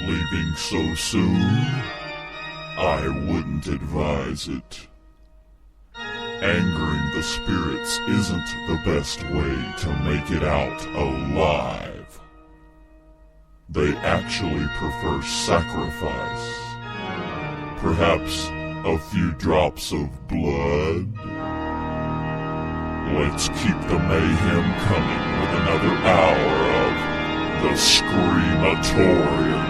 Leaving so soon? I wouldn't advise it. Angering the spirits isn't the best way to make it out alive. They actually prefer sacrifice. Perhaps a few drops of blood? Let's keep the mayhem coming with another hour of the SCREAMATORIUM.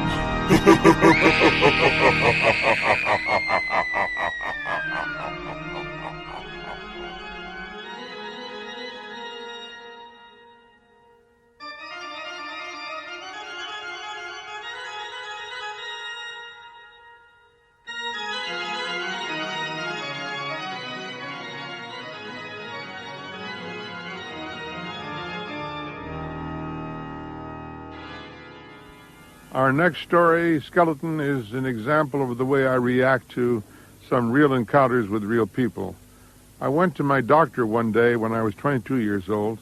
Our next story, Skeleton, is an example of the way I react to some real encounters with real people. I went to my doctor one day when I was 22 years old,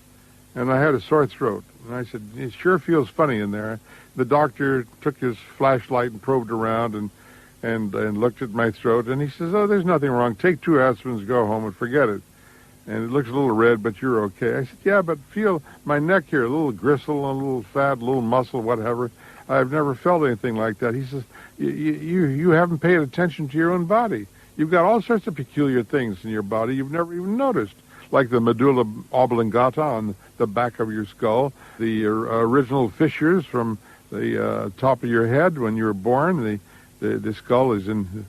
and I had a sore throat. And I said, it sure feels funny in there. The doctor took his flashlight and probed around and looked at my throat, and he says, oh, there's nothing wrong. Take 2 aspirins, go home, and forget it. And it looks a little red, but you're okay. I said, yeah, but feel my neck here, a little gristle, a little fat, a little muscle, whatever. I've never felt anything like that. He says, you haven't paid attention to your own body. You've got all sorts of peculiar things in your body you've never even noticed, like the medulla oblongata on the back of your skull, the original fissures from the top of your head when you were born. The skull is in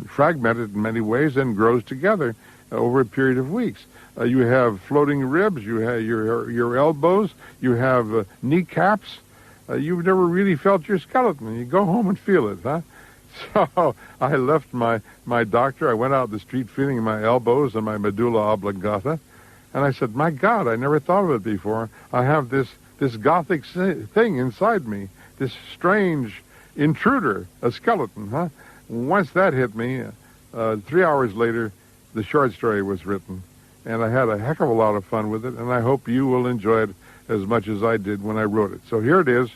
fragmented in many ways and grows together over a period of weeks. You have floating ribs. You have your elbows. You have kneecaps. You've never really felt your skeleton. You go home and feel it, huh? So I left my doctor. I went out the street feeling my elbows and my medulla oblongata. And I said, my God, I never thought of it before. I have this gothic thing inside me, this strange intruder, a skeleton, huh? Once that hit me, 3 hours later, the short story was written. And I had a heck of a lot of fun with it, and I hope you will enjoy it as much as I did when I wrote it. So here it is,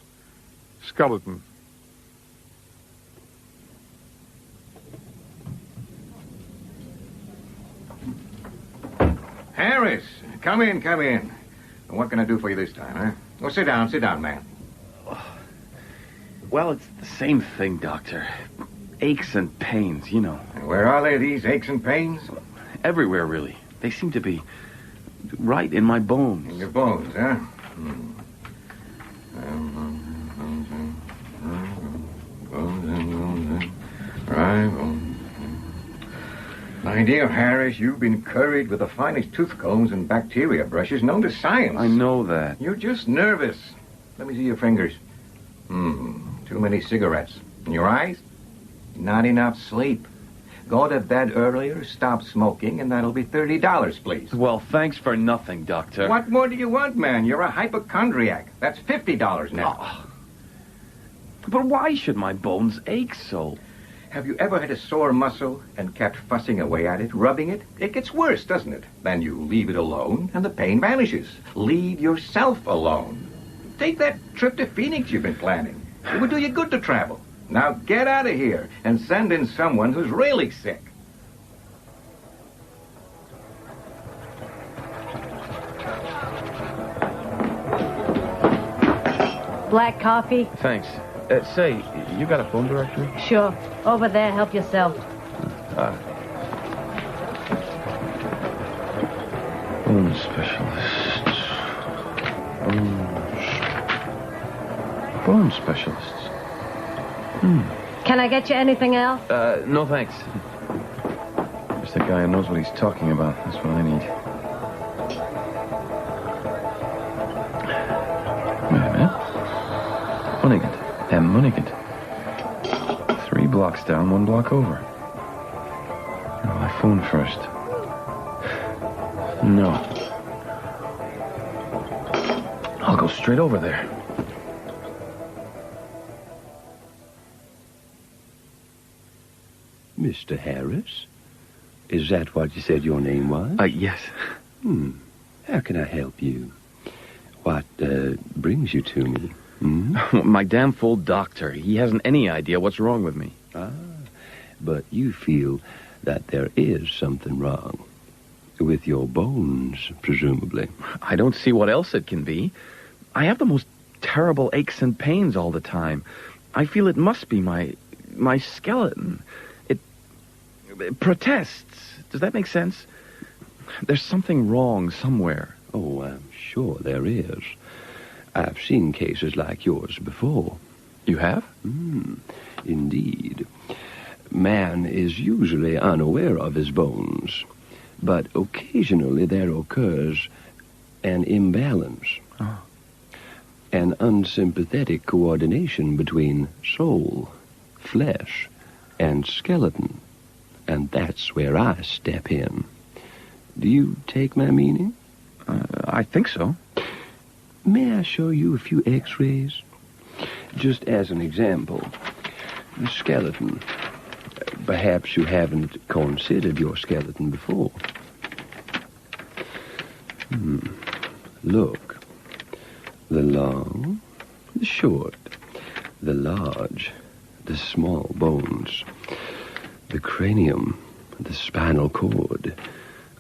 Skeleton. Harris, come in. What can I do for you this time, huh? Well, sit down, man. Well, it's the same thing, Doctor. Aches and pains, you know. And where are they, these aches and pains? Everywhere, really. They seem to be right in my bones. In your bones, huh? My dear Harris, you've been curried with the finest tooth combs and bacteria brushes known to science. I know that. You're just nervous. Let me see your fingers. Too many cigarettes. And your eyes? Not enough sleep. Go to bed earlier, stop smoking, and that'll be $30, please. Well, thanks for nothing, Doctor. What more do you want, man? You're a hypochondriac. That's $50 now. Oh. But why should my bones ache so? Have you ever had a sore muscle and kept fussing away at it, rubbing it? It gets worse, doesn't it? Then you leave it alone, and the pain vanishes. Leave yourself alone. Take that trip to Phoenix you've been planning. It would do you good to travel. Now get out of here and send in someone who's really sick. Black coffee? Thanks. Say, you got a phone directory? Sure. Over there, help yourself. Bone specialists. Bone specialists. Can I get you anything else? No thanks. Just a guy who knows what he's talking about. That's what I need. Wait a minute. Monigant. M. Monigant. 3 blocks down, 1 block over. Oh, my phone first. No. I'll go straight over there. Mr. Harris? Is that what you said your name was? Yes. How can I help you? What brings you to me? My damn fool doctor. He hasn't any idea what's wrong with me. But you feel that there is something wrong. With your bones, presumably. I don't see what else it can be. I have the most terrible aches and pains all the time. I feel it must be my skeleton. It protests. Does that make sense? There's something wrong somewhere. Oh, I'm sure there is. I've seen cases like yours before. You have? Indeed. Man is usually unaware of his bones, but occasionally there occurs an imbalance. An unsympathetic coordination between soul, flesh, and skeleton. And that's where I step in. Do you take my meaning? I think so. May I show you a few x-rays? Just as an example, the skeleton. Perhaps you haven't considered your skeleton before. Look. The long, the short, the large, the small bones, the cranium, the spinal cord,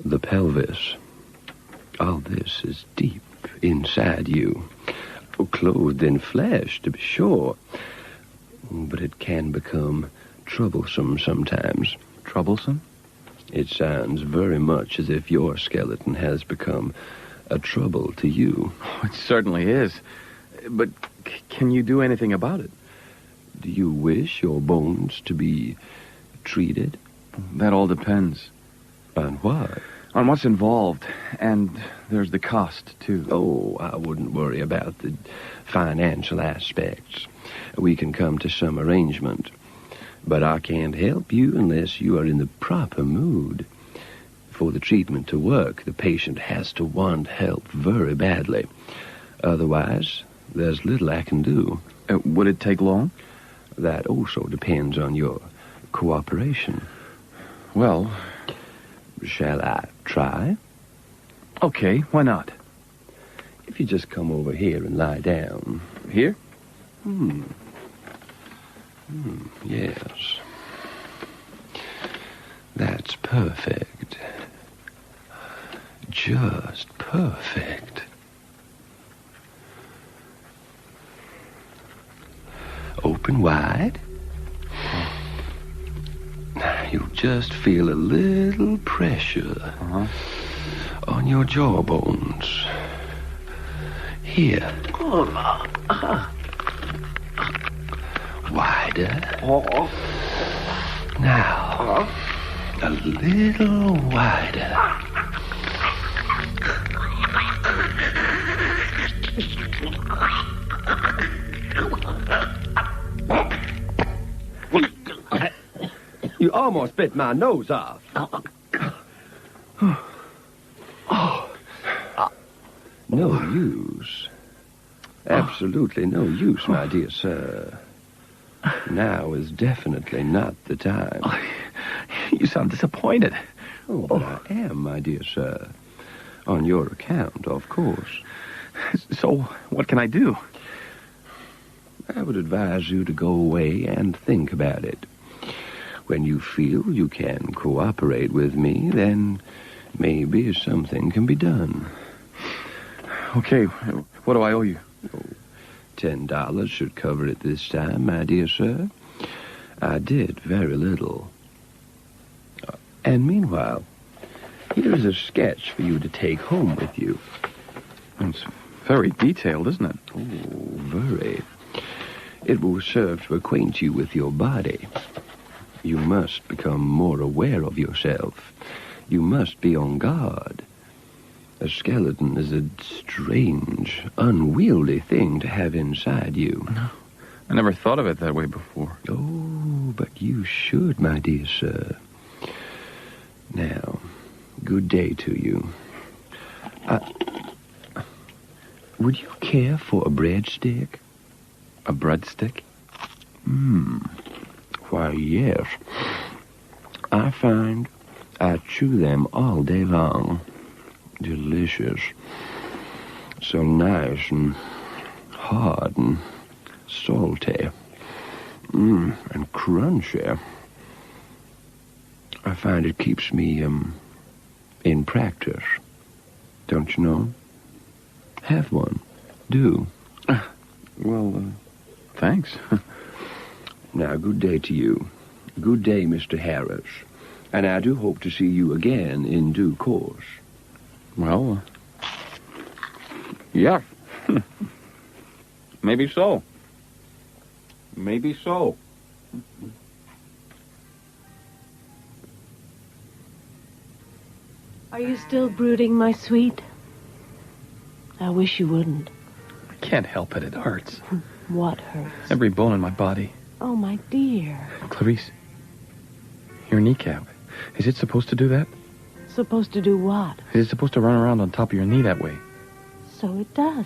the pelvis. All this is deep inside you, clothed in flesh, to be sure. But it can become troublesome sometimes. Troublesome? It sounds very much as if your skeleton has become a trouble to you. It certainly is. But can you do anything about it? Do you wish your bones to be treated? That all depends. On what? On what's involved. And there's the cost, too. Oh, I wouldn't worry about the financial aspects. We can come to some arrangement. But I can't help you unless you are in the proper mood. For the treatment to work, the patient has to want help very badly. Otherwise, there's little I can do. Would it take long? That also depends on your cooperation. Well, shall I try? Okay, why not? If you just come over here and lie down. Here? Yes. That's perfect. Just perfect. Open wide. You'll just feel a little pressure on your jawbones. Here. Wider. Now, a little wider. Almost bit my nose off. No use. Absolutely no use, my dear sir. Now is definitely not the time. You sound disappointed. Oh, but I am, my dear sir. On your account, of course. So, what can I do? I would advise you to go away and think about it. When you feel you can cooperate with me, then maybe something can be done. Okay, what do I owe you? $10 should cover it this time, my dear sir. I did very little. And meanwhile, here's a sketch for you to take home with you. It's very detailed, isn't it? Oh, very. It will serve to acquaint you with your body. You must become more aware of yourself. You must be on guard. A skeleton is a strange, unwieldy thing to have inside you. No, I never thought of it that way before. Oh, but you should, my dear sir. Now, good day to you. Would you care for a breadstick? A breadstick? Why, yes. I find I chew them all day long. Delicious. So nice and hard and salty. And crunchy. I find it keeps me, in practice. Don't you know? Have one. Do. Well, thanks. Now, good day to you. Good day, Mr. Harris. And I do hope to see you again in due course. Well, yeah. Maybe so. Maybe so. Are you still brooding, my sweet? I wish you wouldn't. I can't help it. It hurts. What hurts? Every bone in my body. Oh, my dear. Clarice, your kneecap. Is it supposed to do that? Supposed to do what? Is it supposed to run around on top of your knee that way? So it does.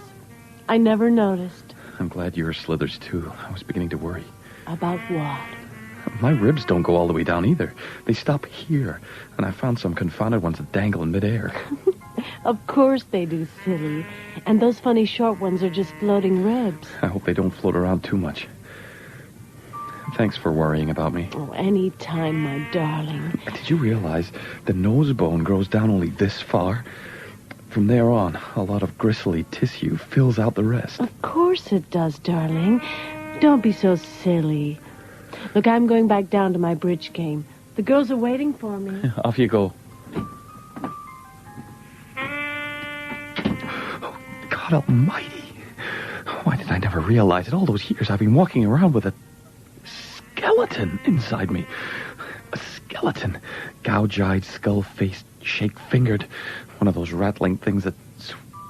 I never noticed. I'm glad yours slithers, too. I was beginning to worry. About what? My ribs don't go all the way down either. They stop here, and I found some confounded ones that dangle in midair. Of course they do, silly. And those funny short ones are just floating ribs. I hope they don't float around too much. Thanks for worrying about me. Oh, any time, my darling. Did you realize the nose bone grows down only this far? From there on, a lot of gristly tissue fills out the rest. Of course it does, darling. Don't be so silly. Look, I'm going back down to my bridge game. The girls are waiting for me. Off you go. Oh, God almighty. Why did I never realize it? All those years I've been walking around with a skeleton inside me. A skeleton. Gouge-eyed, skull-faced, shake-fingered. One of those rattling things that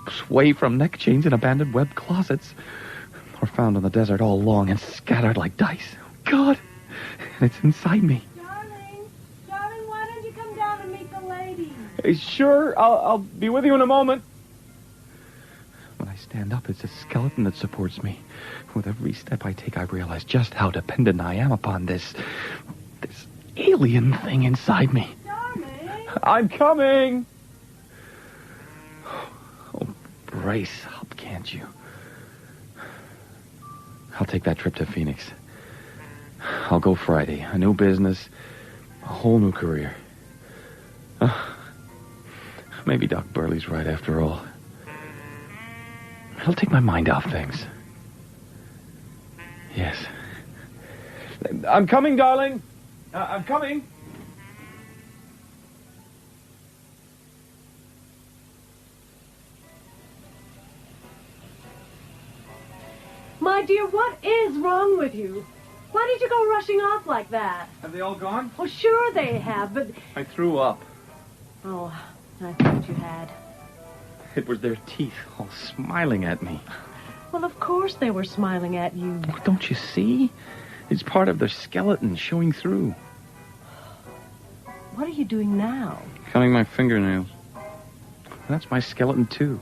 sway from neck chains in abandoned web closets. Or found in the desert all along and scattered like dice. God! And it's inside me. Darling, why don't you come down and meet the lady? Sure, I'll be with you in a moment. When I stand up, it's a skeleton that supports me. With every step I take, I realize just how dependent I am upon this alien thing inside me. Darling! I'm coming! Oh, brace up, can't you? I'll take that trip to Phoenix. I'll go Friday. A new business, a whole new career. Maybe Doc Burley's right after all. It'll take my mind off things. Yes. I'm coming, darling. I'm coming. My dear, what is wrong with you? Why did you go rushing off like that? Have they all gone? Oh, sure they have, but... I threw up. Oh, I thought you had. It was their teeth all smiling at me. Well, of course they were smiling at you. Don't you see? It's part of their skeleton showing through. What are you doing now? Cutting my fingernails. That's my skeleton, too.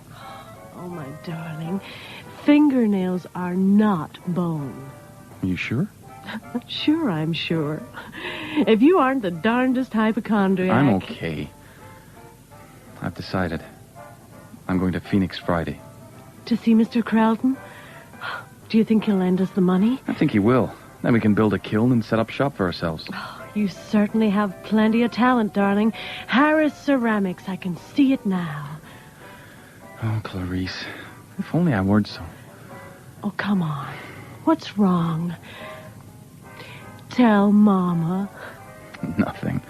Oh, my darling. Fingernails are not bone. Are you sure? Sure, I'm sure. If you aren't the darndest hypochondriac... I'm okay. I've decided. I'm going to Phoenix Friday. To see Mr. Crelton? Do you think he'll lend us the money? I think he will. Then we can build a kiln and set up shop for ourselves. You certainly have plenty of talent, darling. Harris Ceramics, I can see it now. Oh, Clarice. If only I weren't so... Oh, come on. What's wrong? Tell Mama. Nothing.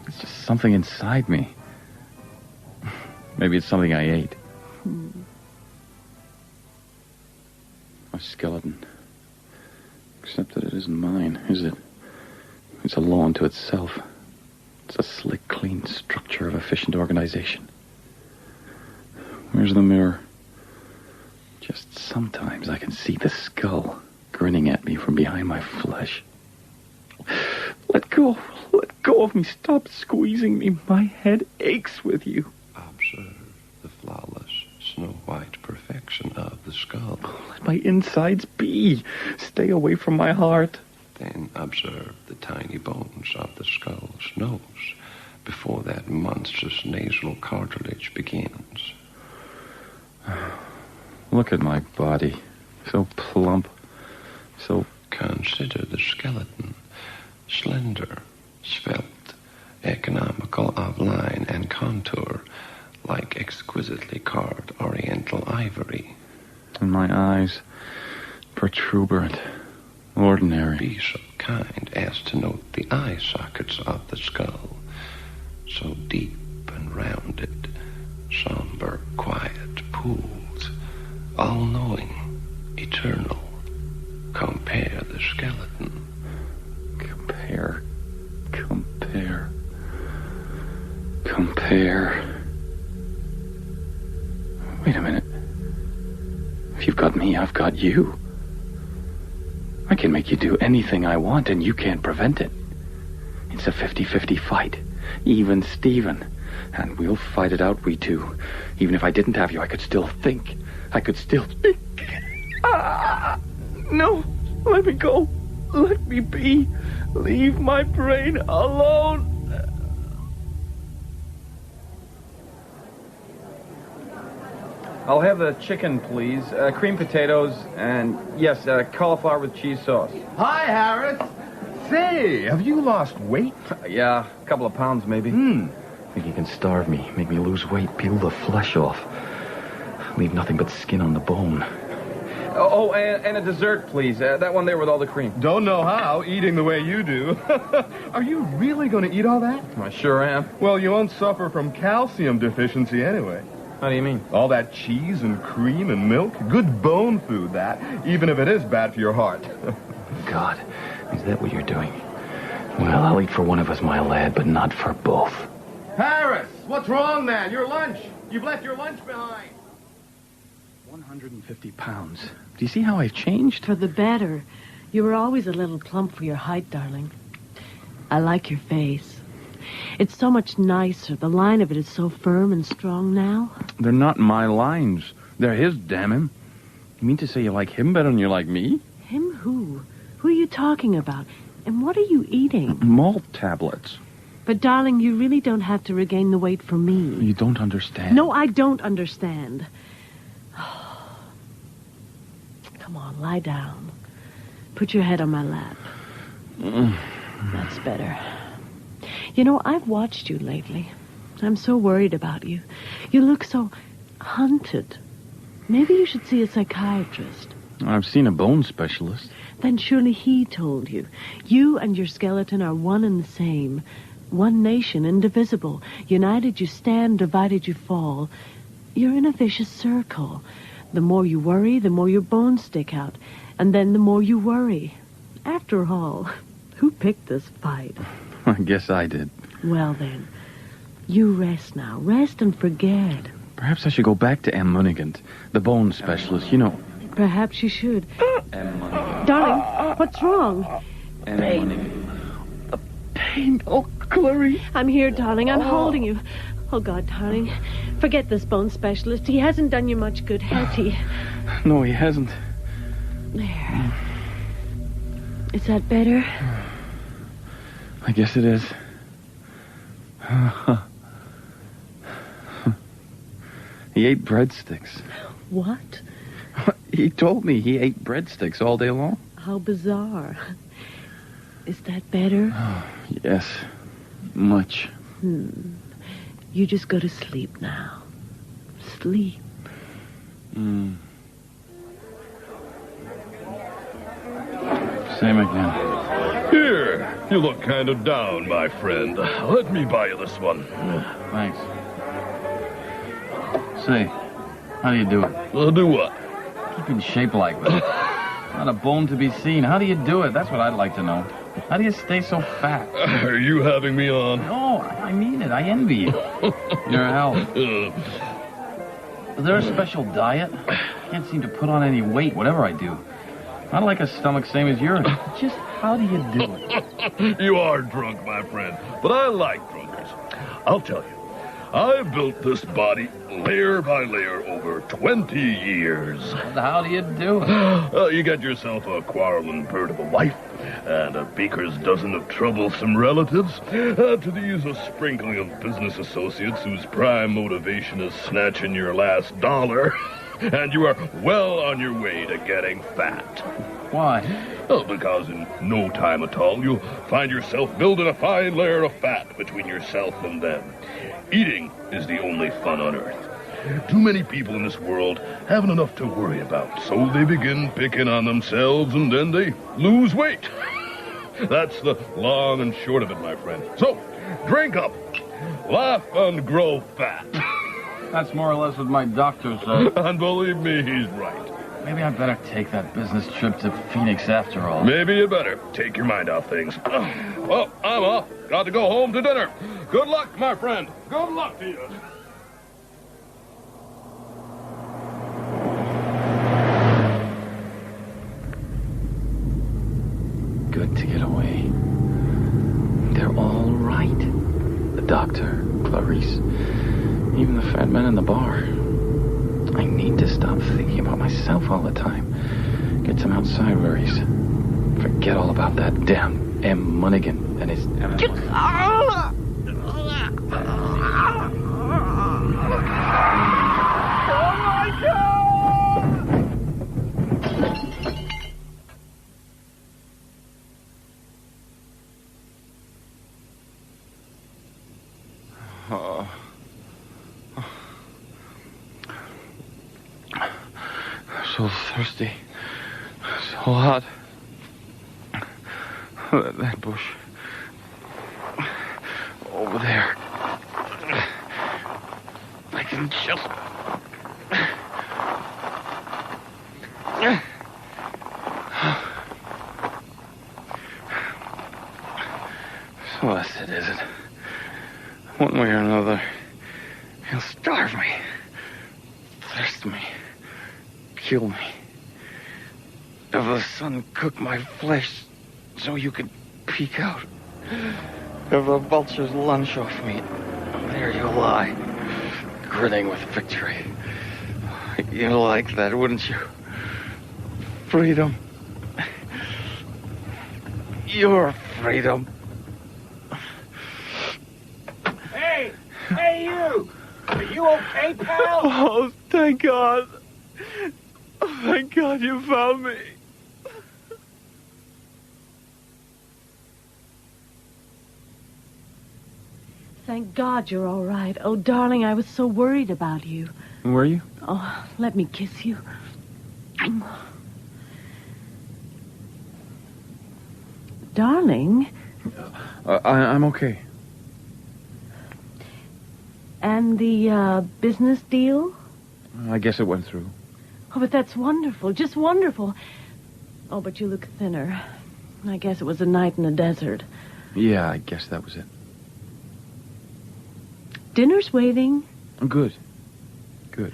It's just something inside me. Maybe it's something I ate. A skeleton. Except that it isn't mine, is it? It's a law unto itself. It's a slick, clean structure of efficient organization. Where's the mirror? Just sometimes I can see the skull grinning at me from behind my flesh. Let go of me. Stop squeezing me. My head aches with you. Observe the flawless, snow-white perfection of the skull. Let my insides be. Stay away from my heart. Then observe the tiny bones of the skull's nose before that monstrous nasal cartilage begins. Look at my body. So plump. So... Consider the skeleton. Slender, svelte, economical of line and contour, like exquisitely carved oriental ivory. And my eyes, protuberant, ordinary. Be so kind as to note the eye sockets of the skull, so deep and rounded, somber, quiet pools, all-knowing, eternal. Compare the skeleton. Compare. Wait a minute. If you've got me, I've got you. I can make you do anything I want, and you can't prevent it. It's a 50-50 fight. Even Steven. And we'll fight it out, we two. Even if I didn't have you, I could still think. No, let me go. Let me be. Leave my brain alone. I'll have the chicken, please. Creamed potatoes, and yes, cauliflower with cheese sauce. Hi, Harris. Say, have you lost weight? Yeah, a couple of pounds, maybe. Think you can starve me, make me lose weight, peel the flesh off. Leave nothing but skin on the bone. Oh, and a dessert, please. That one there with all the cream. Don't know how, eating the way you do. Are you really going to eat all that? I sure am. Well, you won't suffer from calcium deficiency anyway. How do you mean? All that cheese and cream and milk. Good bone food, that. Even if it is bad for your heart. God, is that what you're doing? Well, I'll eat for one of us, my lad, but not for both. Harris, what's wrong, man? Your lunch. You've left your lunch behind. 150 pounds. Do you see how I've changed? For the better. You were always a little plump for your height, darling. I like your face. It's so much nicer. The line of it is so firm and strong now. They're not my lines. They're his, damn him. You mean to say you like him better than you like me? Him who? Who are you talking about? And what are you eating? Malt tablets. But, darling, you really don't have to regain the weight for me. You don't understand. No, I don't understand. Come on, lie down. Put your head on my lap. That's better. You know, I've watched you lately. I'm so worried about you. You look so hunted. Maybe you should see a psychiatrist. I've seen a bone specialist. Then surely he told you. You and your skeleton are one and the same. One nation, indivisible. United you stand, divided you fall. You're in a vicious circle. The more you worry, the more your bones stick out. And then the more you worry. After all, who picked this fight? I guess I did. Well, then, you rest now. Rest and forget. Perhaps I should go back to M. Munigant, the bone specialist, you know. Perhaps you should. M. Munigant. Darling, what's wrong? M. Munigant. Pain. Oh, Clarice. I'm here, darling. I'm holding you. Oh, God, darling. Forget this bone specialist. He hasn't done you much good, has he? No, he hasn't. There. Is that better? I guess it is. He ate breadsticks. What? He told me he ate breadsticks all day long. How bizarre. Is that better? Yes, much. You just go to sleep now. Sleep. Same again. Here, you look kind of down, my friend. Let me buy you this one. Thanks. Say, how do you do it? Do what? Keep in shape like that. Not a bone to be seen. How do you do it? That's what I'd like to know. How do you stay so fat? Are you having me on? No, I mean it. I envy you. Your health. Is there a special diet? I can't seem to put on any weight, whatever I do. Not like a stomach same as yours. Just how do you do it? You are drunk, my friend, but I like drunkards. I'll tell you. I've built this body layer by layer over 20 years. How do you do it? You get yourself a quarreling bird of a wife and a baker's dozen of troublesome relatives. To these, a sprinkling of business associates whose prime motivation is snatching your last dollar. And you are well on your way to getting fat. Why? Well, because in no time at all, you'll find yourself building a fine layer of fat between yourself and them. Eating is the only fun on earth. Too many people in this world haven't enough to worry about, so they begin picking on themselves and then they lose weight. That's the long and short of it, my friend. So, drink up, laugh, and grow fat. That's more or less what my doctor said. And believe me, he's right. Maybe I'd better take that business trip to Phoenix after all. Maybe you better. Take your mind off things. Well, I'm off. Got to go home to dinner. Good luck, my friend. Good luck to you. Good to get away. They're all right. The doctor, Clarice, even the fat man in the bar. I need to stop thinking about myself all the time. Get some outside worries. Forget all about that damn M. Munnigan and his... So thirsty. So hot. That bush. Over there. I can just... So that's it, is it? One way or another, he'll starve me. Thirst me. Kill me. If the sun cooked my flesh so you could peek out. If the vultures lunch off me, there you lie, grinning with victory. You'd like that, wouldn't you? Freedom. Your freedom. Hey! Hey, you! Are you okay, pal? Oh, thank God. Oh, thank God you found me. Thank God you're all right. Oh, darling, I was so worried about you. Were you? Oh, let me kiss you. Darling. I'm okay. And the business deal? I guess it went through. Oh, but that's wonderful. Just wonderful. Oh, but you look thinner. I guess it was a night in the desert. Yeah, I guess that was it. Dinner's waiting. Good. Good.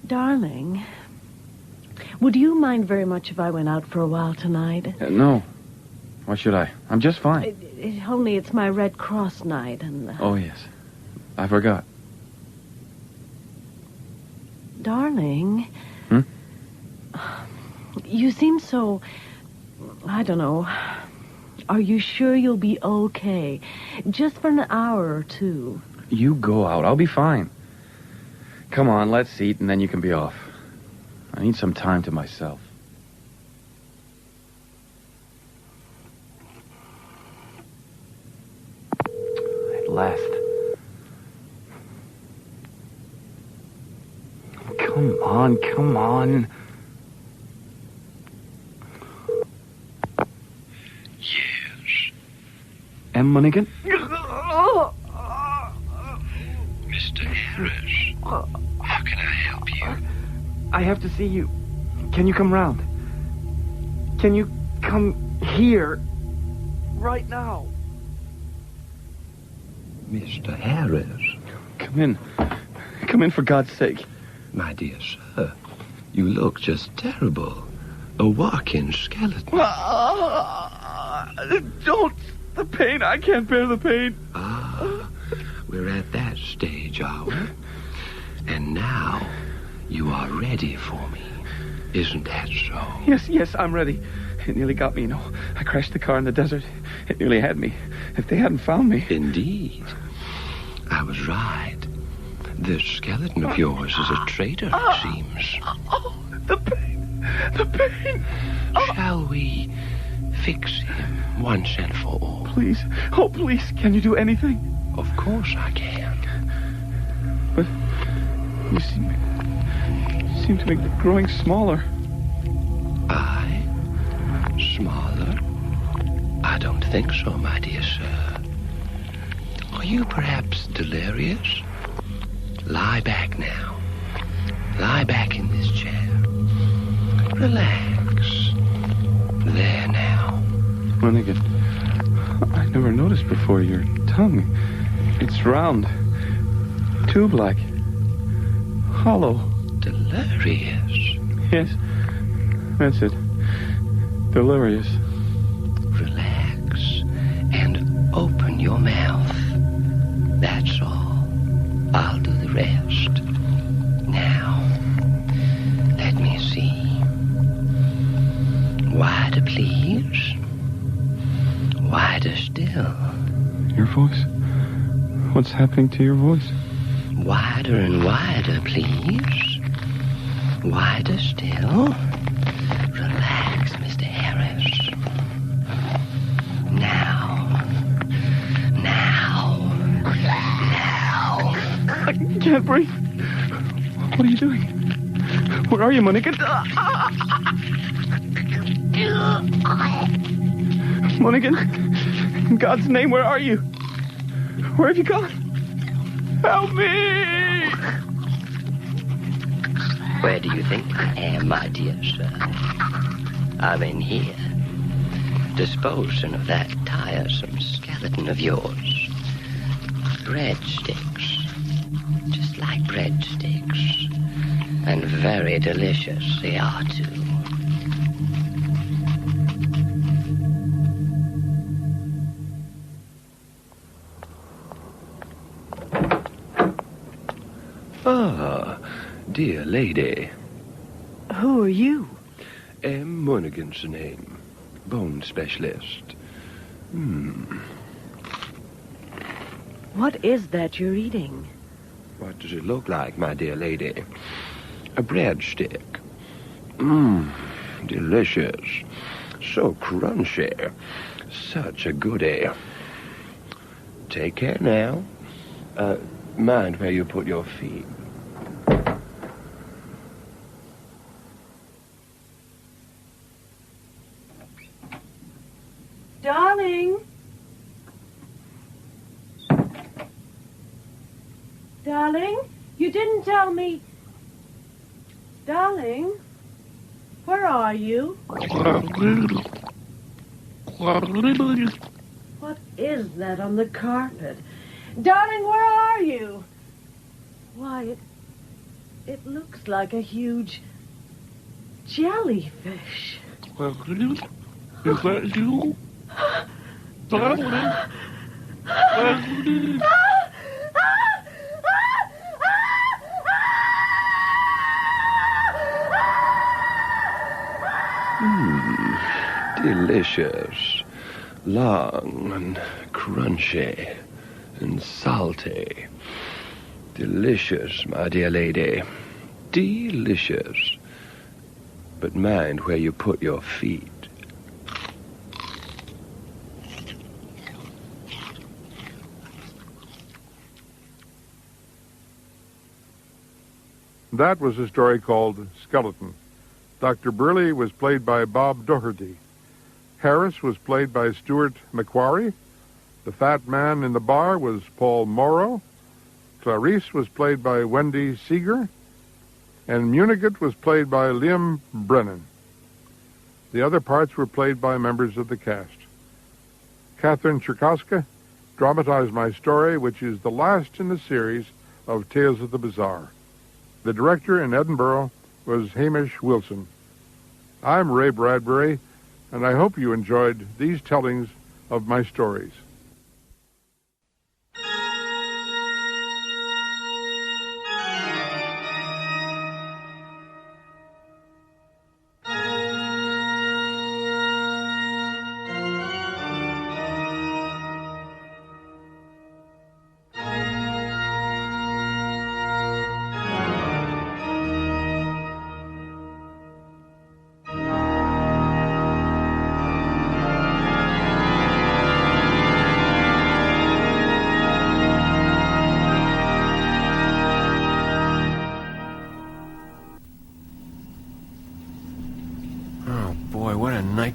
Darling, would you mind very much if I went out for a while tonight? No. Why should I? I'm just fine. Only it's my Red Cross night, and... Oh, yes. I forgot. Darling... You seem so... I don't know. Are you sure you'll be okay? Just for an hour or two. You go out. I'll be fine. Come on, let's eat, and then you can be off. I need some time to myself. At last. Come on, come on. Yes. M. Monaghan? Mr. Harris, how can I help you? I have to see you. Can you come round? Can you come here? Right now. Mr. Harris. Come in. Come in, for God's sake. My dear sir, you look just terrible. A walk-in skeleton. Don't. The pain. I can't bear the pain. Ah, we're at that stage, are we? And now you are ready for me. Isn't that so? Yes, I'm ready. It nearly got me, you know. I crashed the car in the desert. It nearly had me. If they hadn't found me... Indeed. I was right. This skeleton of yours is a traitor, it seems. The pain. The pain. Shall we fix him once and for all? Please. Oh, please. Can you do anything? Of course I can. But you seem to be growing smaller. I? Smaller? I don't think so, my dear sir. Are you perhaps delirious? Lie back now. Lie back in this chair. Relax. There now. Monaghan, I never noticed before your tongue. It's round. Tube-like. Hollow. Delirious? Yes. That's it. Delirious. Relax and open your mouth. That's all. I'll do the rest. Now, let me see. Wider, please. Wider still. Your voice? What's happening to your voice? Wider and wider, please. Wider still. Relax, Mr. Harris. Now. I can't breathe. What are you doing? Where are you, Monaghan? Monaghan, in God's name, where are you? Where have you gone? Help me! Where do you think I am, my dear sir? I'm in here, disposing of that tiresome skeleton of yours. Breadsticks. Just like breadsticks. And very delicious they are, too. Ah, dear lady. Who are you? M. Monaghan's the name. Bone specialist. What is that you're eating? What does it look like, my dear lady? A breadstick. Delicious. So crunchy. Such a goodie. Take care now. Mind where you put your feet. Darling? Darling? You didn't tell me... Darling? Where are you? What is that on the carpet? Darling, where are you? Why, it looks like a huge jellyfish. Is that you? Delicious. Long and crunchy and salty. Delicious, my dear lady. Delicious. But mind where you put your feet. That was a story called Skeleton. Dr. Burley was played by Bob Doherty. Harris was played by Stuart McQuarrie. The fat man in the bar was Paul Morrow. Clarice was played by Wendy Seeger. And Munigat was played by Liam Brennan. The other parts were played by members of the cast. Catherine Cherkowska dramatized my story, which is the last in the series of Tales of the Bizarre. The director in Edinburgh was Hamish Wilson. I'm Ray Bradbury, and I hope you enjoyed these tellings of my stories.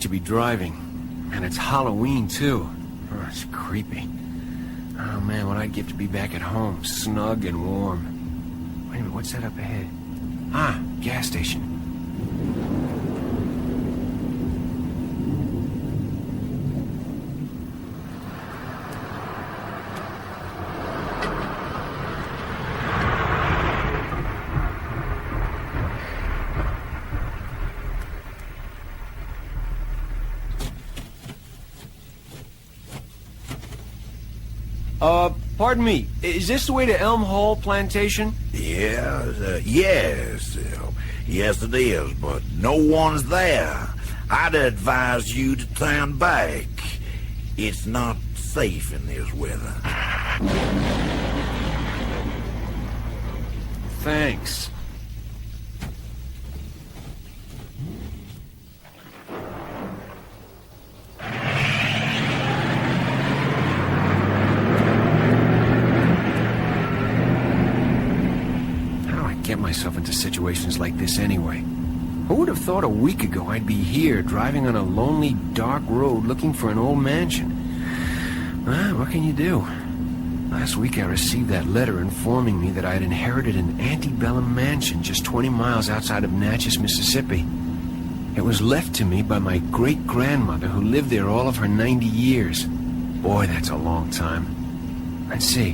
To be driving, and it's Halloween too. Oh, it's creepy. Oh man, what I'd give to be back at home, snug and warm. Wait a minute, what's that up ahead? Ah, gas station. Pardon me, is this the way to Elm Hall Plantation? Yes, yes it is, but no one's there. I'd advise you to turn back. It's not safe in this weather. Thanks. Get myself into situations like this anyway. Who would have thought a week ago I'd be here driving on a lonely, dark road looking for an old mansion? Well, what can you do? Last week I received that letter informing me that I had inherited an antebellum mansion just 20 miles outside of Natchez, Mississippi. It was left to me by my great-grandmother who lived there all of her 90 years. Boy, that's a long time. Let's see.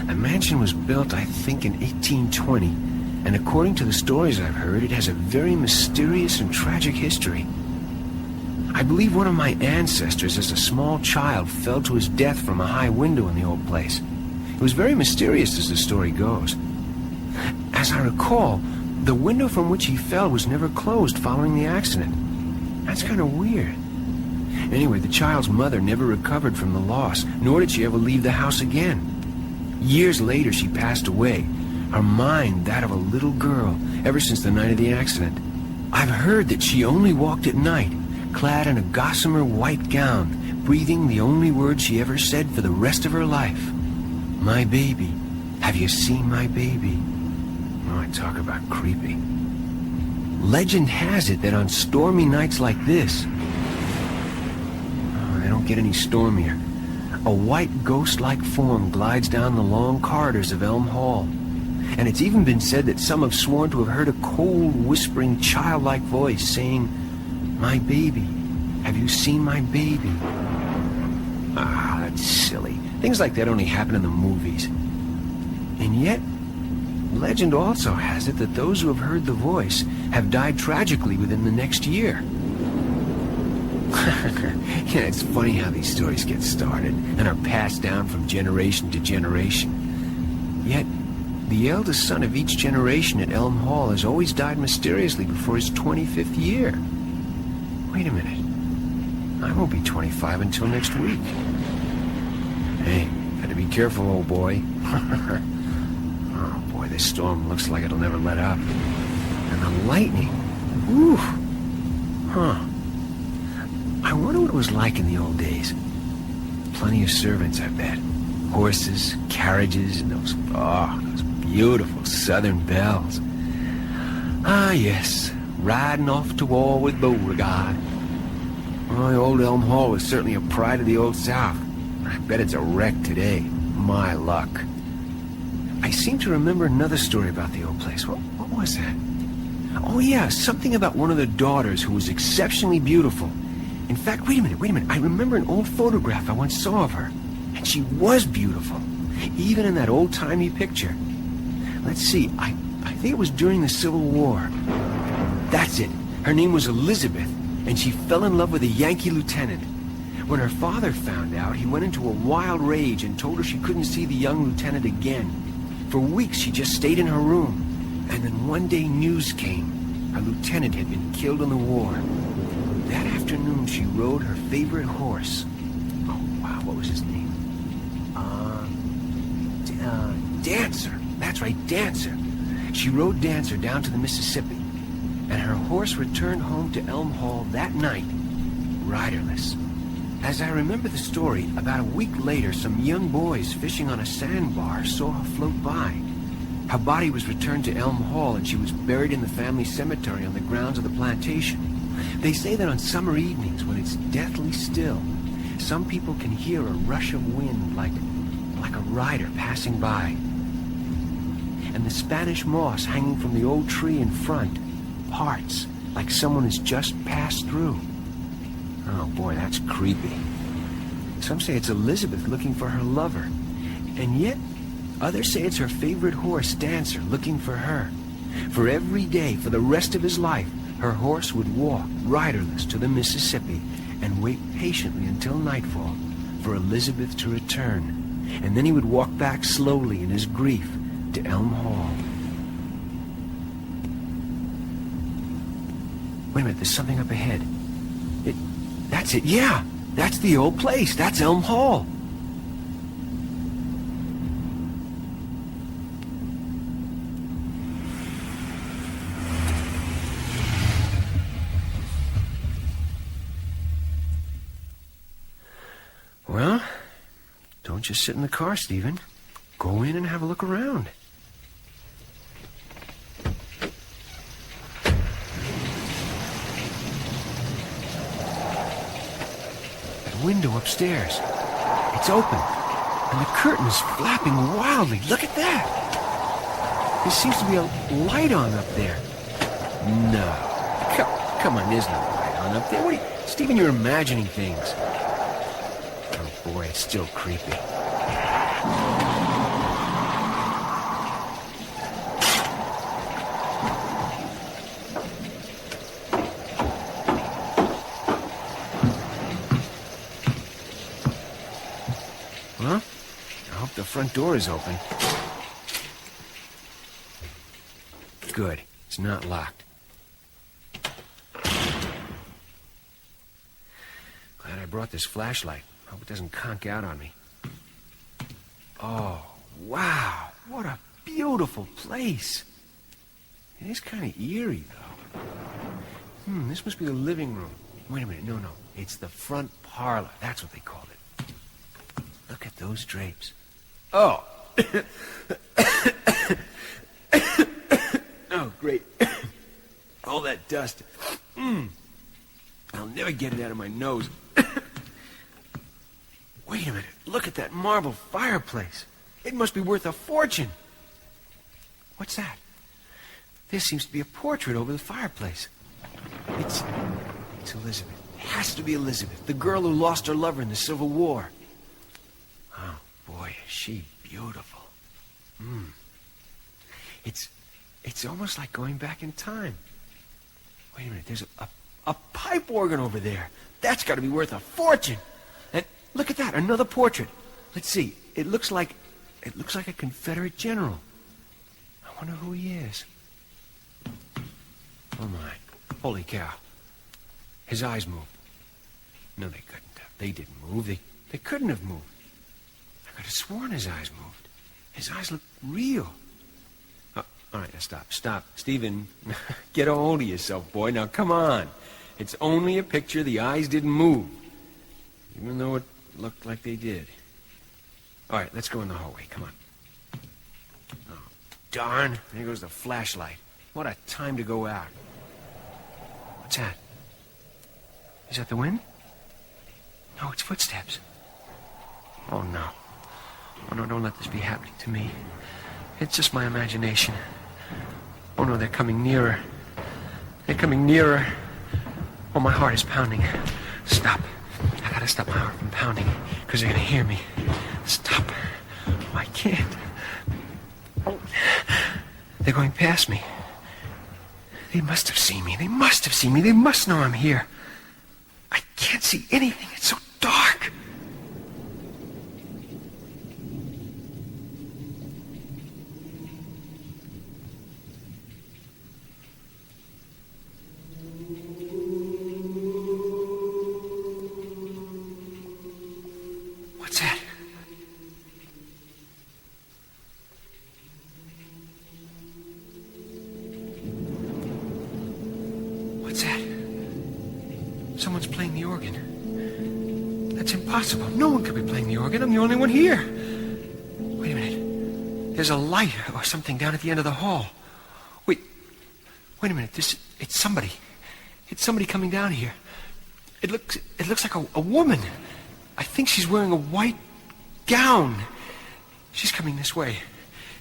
The mansion was built, I think, in 1820. And according to the stories I've heard, it has a very mysterious and tragic history. I believe one of my ancestors as a small child fell to his death from a high window in the old place. It was very mysterious as the story goes. As I recall, the window from which he fell was never closed following the accident. That's kind of weird. Anyway, the child's mother never recovered from the loss, nor did she ever leave the house again. Years later, she passed away. Her mind that of a little girl, ever since the night of the accident. I've heard that she only walked at night, clad in a gossamer white gown, breathing the only word she ever said for the rest of her life. My baby. Have you seen my baby? Oh, I talk about creepy. Legend has it that on stormy nights like this, they don't get any stormier, a white ghost-like form glides down the long corridors of Elm Hall. And it's even been said that some have sworn to have heard a cold, whispering, childlike voice saying, "My baby, have you seen my baby?" Ah, that's silly. Things like that only happen in the movies. And yet, legend also has it that those who have heard the voice have died tragically within the next year. Yeah, it's funny how these stories get started and are passed down from generation to generation. Yet, the eldest son of each generation at Elm Hall has always died mysteriously before his 25th year. Wait a minute. I won't be 25 until next week. Hey, gotta be careful, old boy. Oh, boy, this storm looks like it'll never let up. And the lightning. Ooh. Huh. I wonder what it was like in the old days. Plenty of servants, I bet. Horses, carriages, and those beautiful southern bells. Ah, yes. Riding off to war with Beauregard. Well, the old Elm Hall was certainly a pride of the Old South. I bet it's a wreck today. My luck. I seem to remember another story about the old place. What was that? Oh, yeah, something about one of the daughters who was exceptionally beautiful. In fact, wait a minute. I remember an old photograph I once saw of her. And she was beautiful, even in that old-timey picture. Let's see, I think it was during the Civil War. That's it. Her name was Elizabeth, and she fell in love with a Yankee lieutenant. When her father found out, he went into a wild rage and told her she couldn't see the young lieutenant again. For weeks, she just stayed in her room. And then one day news came. Her lieutenant had been killed in the war. That afternoon, she rode her favorite horse. Oh, wow, what was his name? Dancer. That's right, Dancer. She rode Dancer down to the Mississippi. And her horse returned home to Elm Hall that night, riderless. As I remember the story, about a week later, some young boys fishing on a sandbar saw her float by. Her body was returned to Elm Hall, and she was buried in the family cemetery on the grounds of the plantation. They say that on summer evenings, when it's deathly still, some people can hear a rush of wind like a rider passing by. And the Spanish moss hanging from the old tree in front parts like someone has just passed through. Oh boy, that's creepy. Some say it's Elizabeth looking for her lover. And yet, others say it's her favorite horse, Dancer, looking for her. For every day, for the rest of his life, her horse would walk, riderless, to the Mississippi and wait patiently until nightfall for Elizabeth to return. And then he would walk back slowly in his grief to Elm Hall. Wait a minute, there's something up ahead. That's it, yeah! That's the old place. That's Elm Hall. Well, don't just sit in the car, Stephen. Go in and have a look around. That window upstairs. It's open. And the curtain's flapping wildly. Look at that. There seems to be a light on up there. No. Come on, there's no light on up there. Stephen, you're imagining things. Oh, boy, it's still creepy. Well, I hope the front door is open. Good. It's not locked. Glad I brought this flashlight. Hope it doesn't conk out on me. Oh, wow. What a beautiful place. It is kind of eerie, though. This must be the living room. Wait a minute. No. It's the front parlor. That's what they called it. Look at those drapes. Oh. Oh, great. All that dust. I'll never get it out of my nose. Wait a minute. Look at that marble fireplace. It must be worth a fortune. What's that? There seems to be a portrait over the fireplace. It's Elizabeth. It has to be Elizabeth, the girl who lost her lover in the Civil War. Oh, boy, is she beautiful. It's almost like going back in time. Wait a minute. There's a A pipe organ over there. That's got to be worth a fortune. And look at that, another portrait. Let's see. It looks like a Confederate general. I wonder who he is. Oh my. Holy cow. His eyes moved. No, they couldn't have. They didn't move. They couldn't have moved. I could have sworn his eyes moved. His eyes look real. Oh, all right, now stop. Stephen, get a hold of yourself, boy. Now, come on. It's only a picture. The eyes didn't move. Even though it looked like they did. All right, let's go in the hallway. Come on. Oh, darn. There goes the flashlight. What a time to go out. What's that? Is that the wind? No, it's footsteps. Oh, no. Oh, no, don't let this be happening to me. It's just my imagination. Oh, no, they're coming nearer. They're coming nearer. Oh, my heart is pounding. Stop. I gotta stop my heart from pounding, because they're gonna hear me. Stop. Oh, I can't. Oh. They're going past me. They must have seen me. They must have seen me. They must know I'm here. I can't see anything. It's so dark. What's that? What's that? Someone's playing the organ. That's impossible. No one could be playing the organ. I'm the only one here. Wait a minute. There's a light or something down at the end of the hall. Wait a minute. It's somebody. It's somebody coming down here. It looks like a woman. I think she's wearing a white gown. She's coming this way.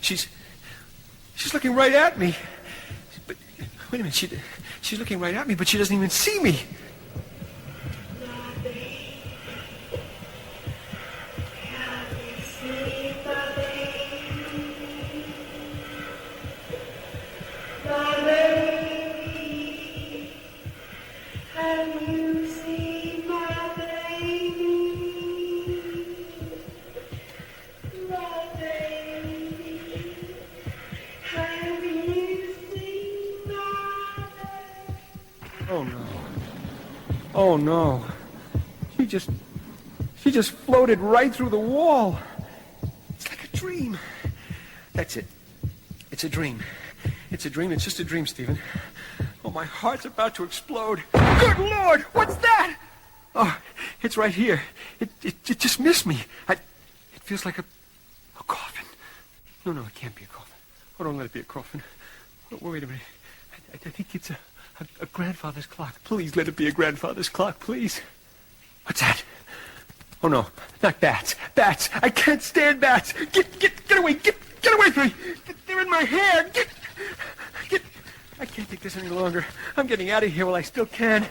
She's looking right at me. But wait a minute. She's looking right at me, but she doesn't even see me. Oh no. She just floated right through the wall. It's like a dream. That's it. It's a dream. It's a dream. It's just a dream, Stephen. Oh, my heart's about to explode. Good Lord! What's that? Oh, it's right here. It just missed me. It feels like a coffin. No, it can't be a coffin. Oh, don't let it be a coffin. Oh, wait a minute. I think it's a grandfather's clock. Please let it be a grandfather's clock, please. What's that? Oh, no. Not bats. Bats. I can't stand bats. Get away. Get away from me. They're in my hair. Get. I can't take this any longer. I'm getting out of here while I still can.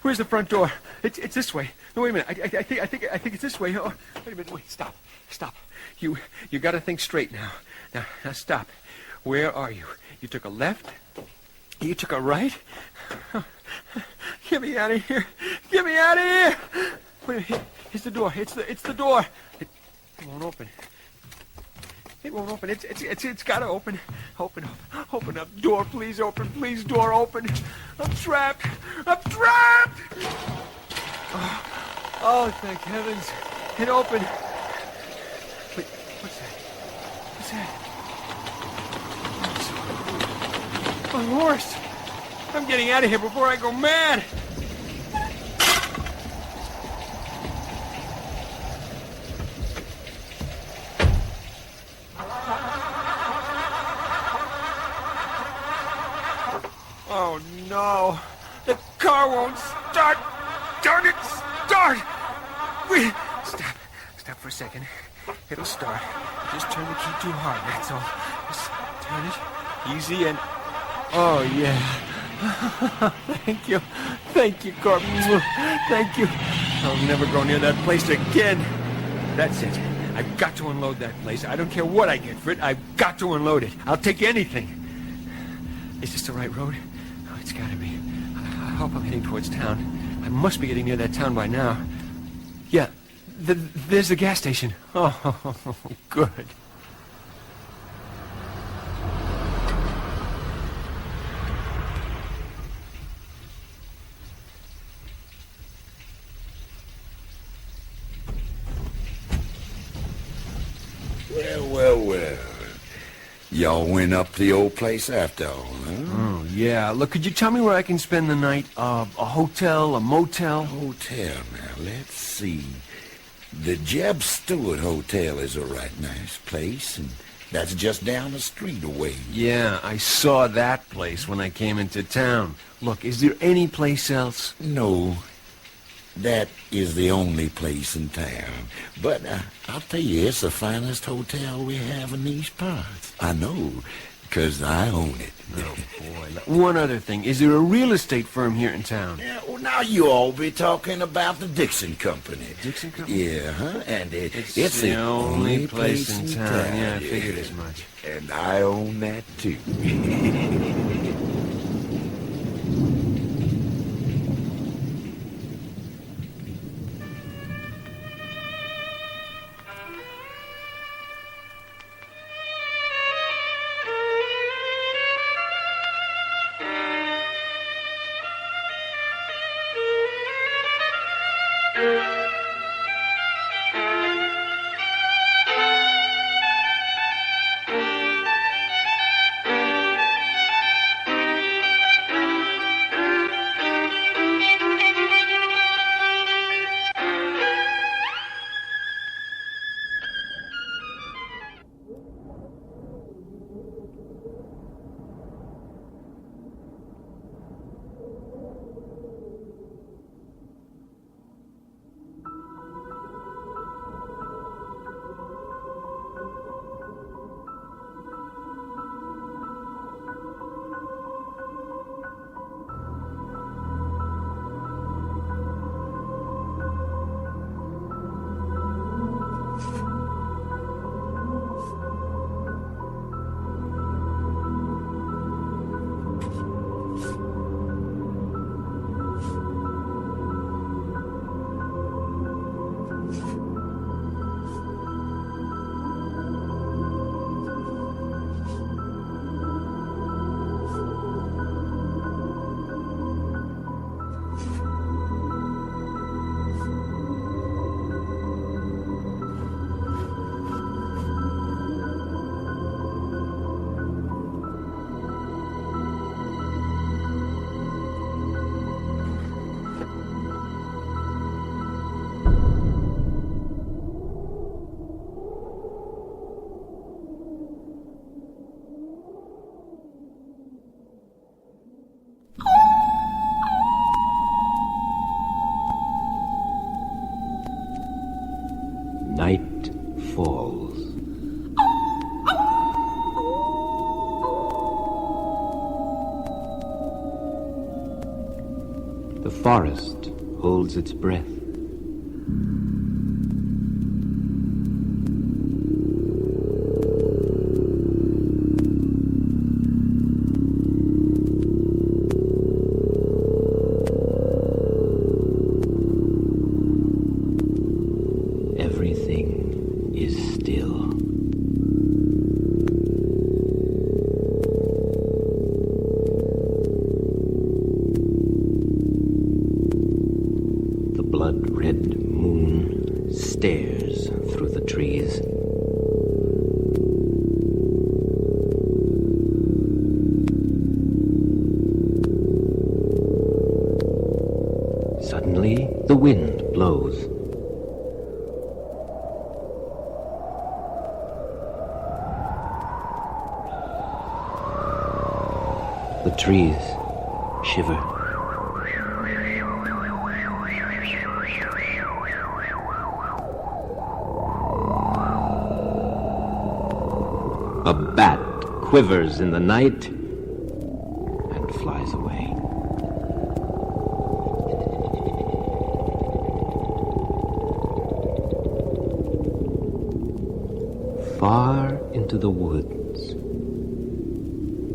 Where's the front door? It's this way. No, wait a minute. I think it's this way. Oh, wait a minute. Wait. Stop. You got to think straight now. Now stop. Where are you? You took a left? You took a right? Get me out of here. Get me out of here. Wait a minute. Here's the door. It's the door. It won't open. It won't open. It's got to open. Open up. Door, please open. Please, door, open. I'm trapped. Oh, thank heavens. It opened. Wait, what's that? My horse. I'm getting out of here before I go mad. Oh, no. The car won't start. Darn it, start. Wait. Stop for a second. It'll start. Just turn the key too hard, that's all. Just turn it easy and... Oh, yeah. Thank you, Corbin. Thank you. I'll never go near that place again. That's it. I've got to unload that place. I don't care what I get for it. I've got to unload it. I'll take anything. Is this the right road? Oh, it's got to be. hope I'm heading towards town. I must be getting near that town by now. Yeah, there's the gas station. Oh, good. Well. Y'all went up to the old place after all, huh? Oh, yeah. Look, could you tell me where I can spend the night? A hotel, a motel? Hotel, now, let's see. The Jeb Stewart Hotel is a right nice place, and that's just down the street away. Yeah, I saw that place when I came into town. Look, is there any place else? No. That is the only place in town. But I'll tell you, it's the finest hotel we have in these parts. I know, because I own it. Oh, boy. One other thing. Is there a real estate firm here in town? Yeah, well, now you all be talking about the Dixon Company. Dixon Company? Yeah, huh? And it's the only place in town. Yeah, I figured as much. And I own that, too. Night falls. The forest holds its breath. Everything is still. The blood-red moon stares through the trees. Suddenly, the wind blows. The trees shiver. A bat quivers in the night and flies away. Far into the woods,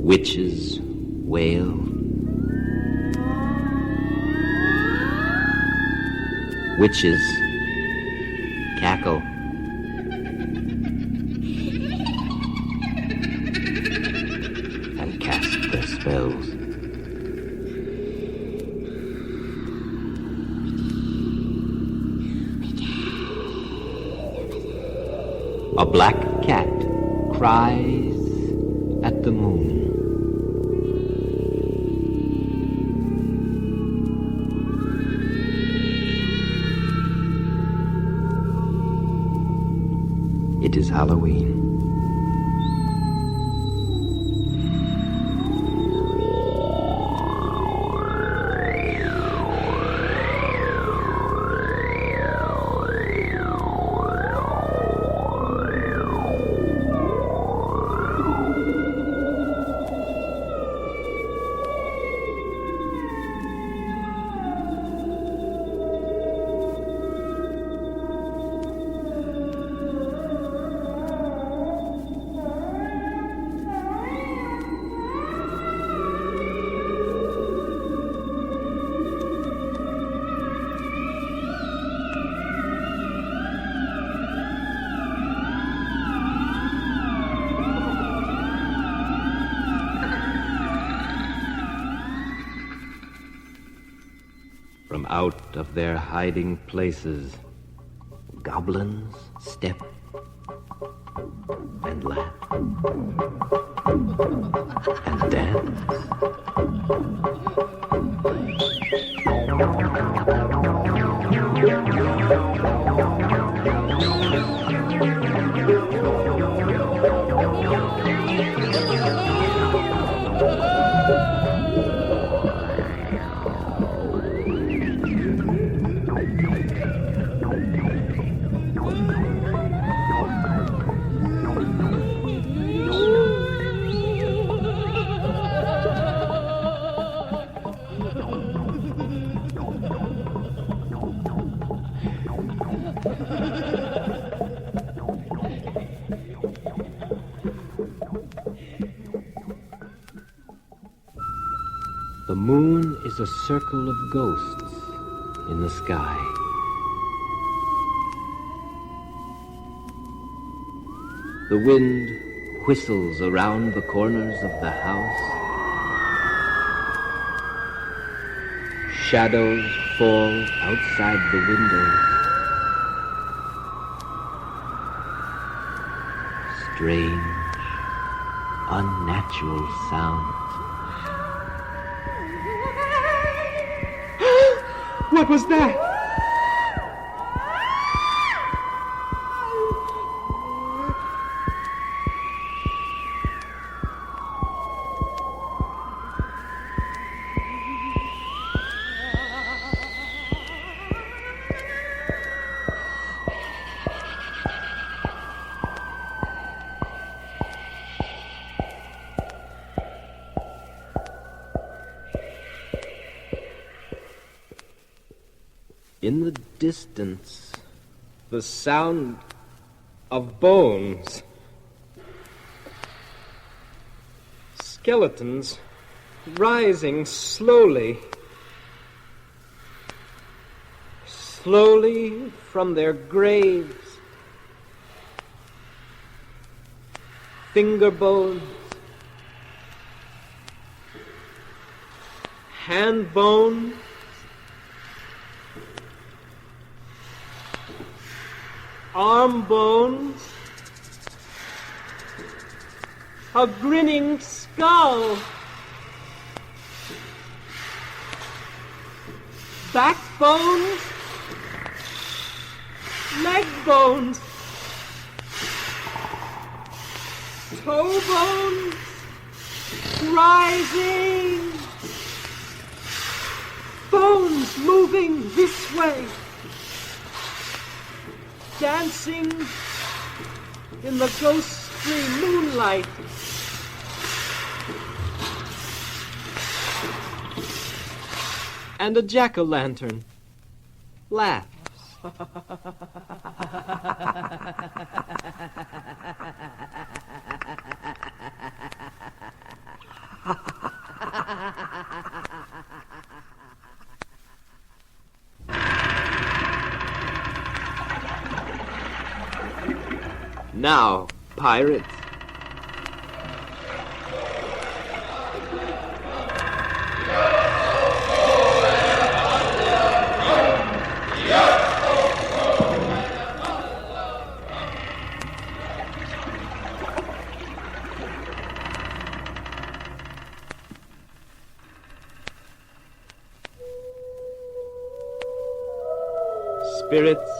witches wail. witches cackle. And cast their spells. A black cat cries at the moon. It is Halloween. From out of their hiding places, goblins step and laugh and dance. The moon is a circle of ghosts in the sky. The wind whistles around the corners of the house. Shadows fall outside the window. Strange, unnatural sounds. What was that? In the distance, the sound of bones. Skeletons rising slowly. Slowly from their graves. Finger bones. Hand bones. Arm bones, a grinning skull, backbones, leg bones, toe bones, rising, bones moving this way. Dancing in the ghostly moonlight. And a jack-o'-lantern laughs. Now, pirates. Spirits.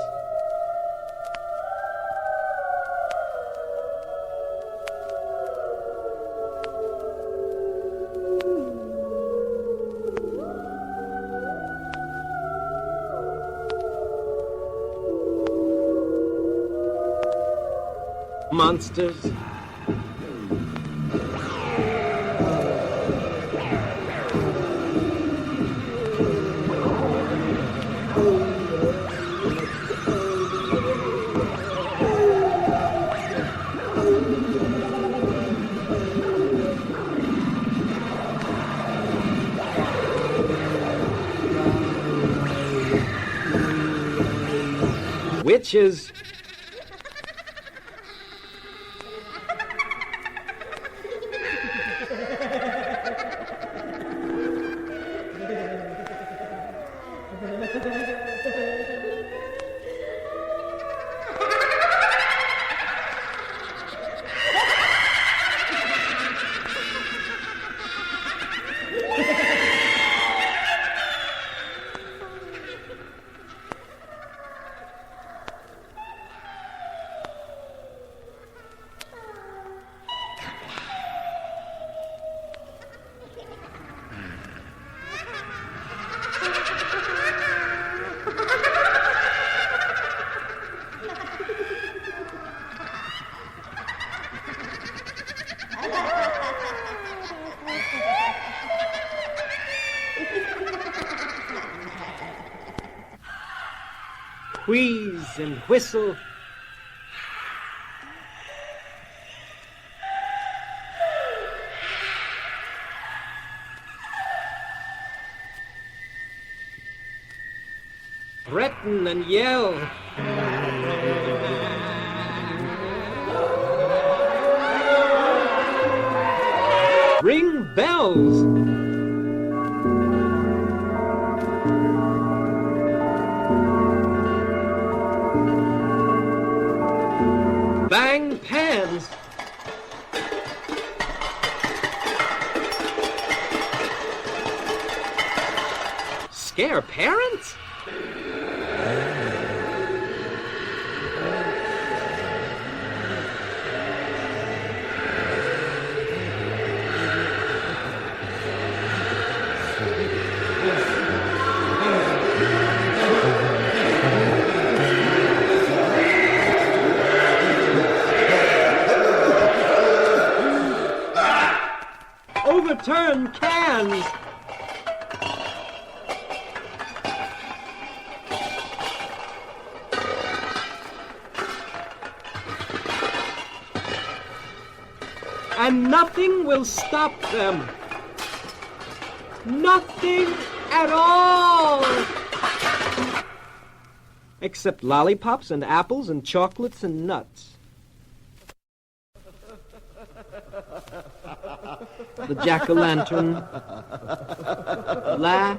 Monsters. Witches. Wheeze and whistle. Threaten and yell. Ring bells. Bang pans. Scare parents? Overturn cans. And nothing will stop them. Nothing at all. Except lollipops and apples and chocolates and nuts. The jack-o'-lantern laugh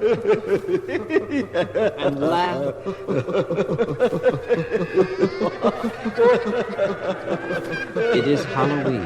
and laugh. It is Halloween.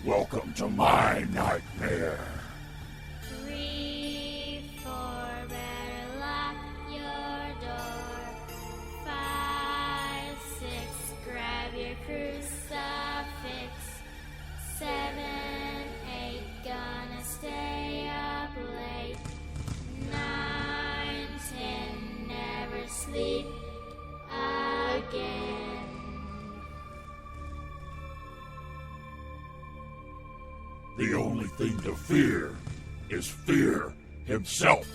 Welcome to my nightmare. 3, 4, better lock your door. 5. The only thing to fear is fear himself.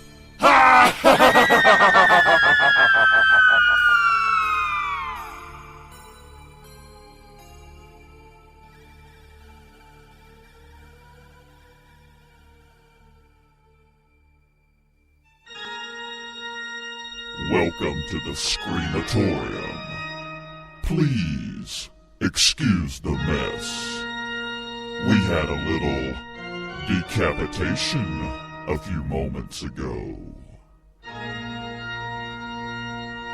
Welcome to the SCREAMATORIUM. Please excuse the mess. We had a little decapitation a few moments ago.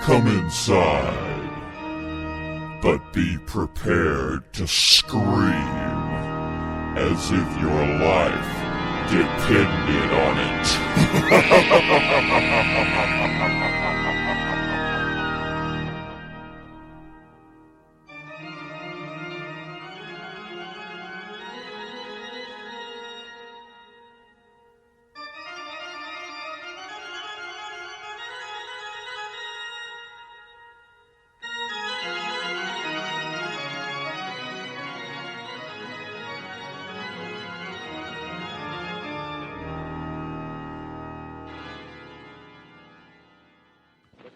Come inside, but be prepared to scream as if your life depended on it.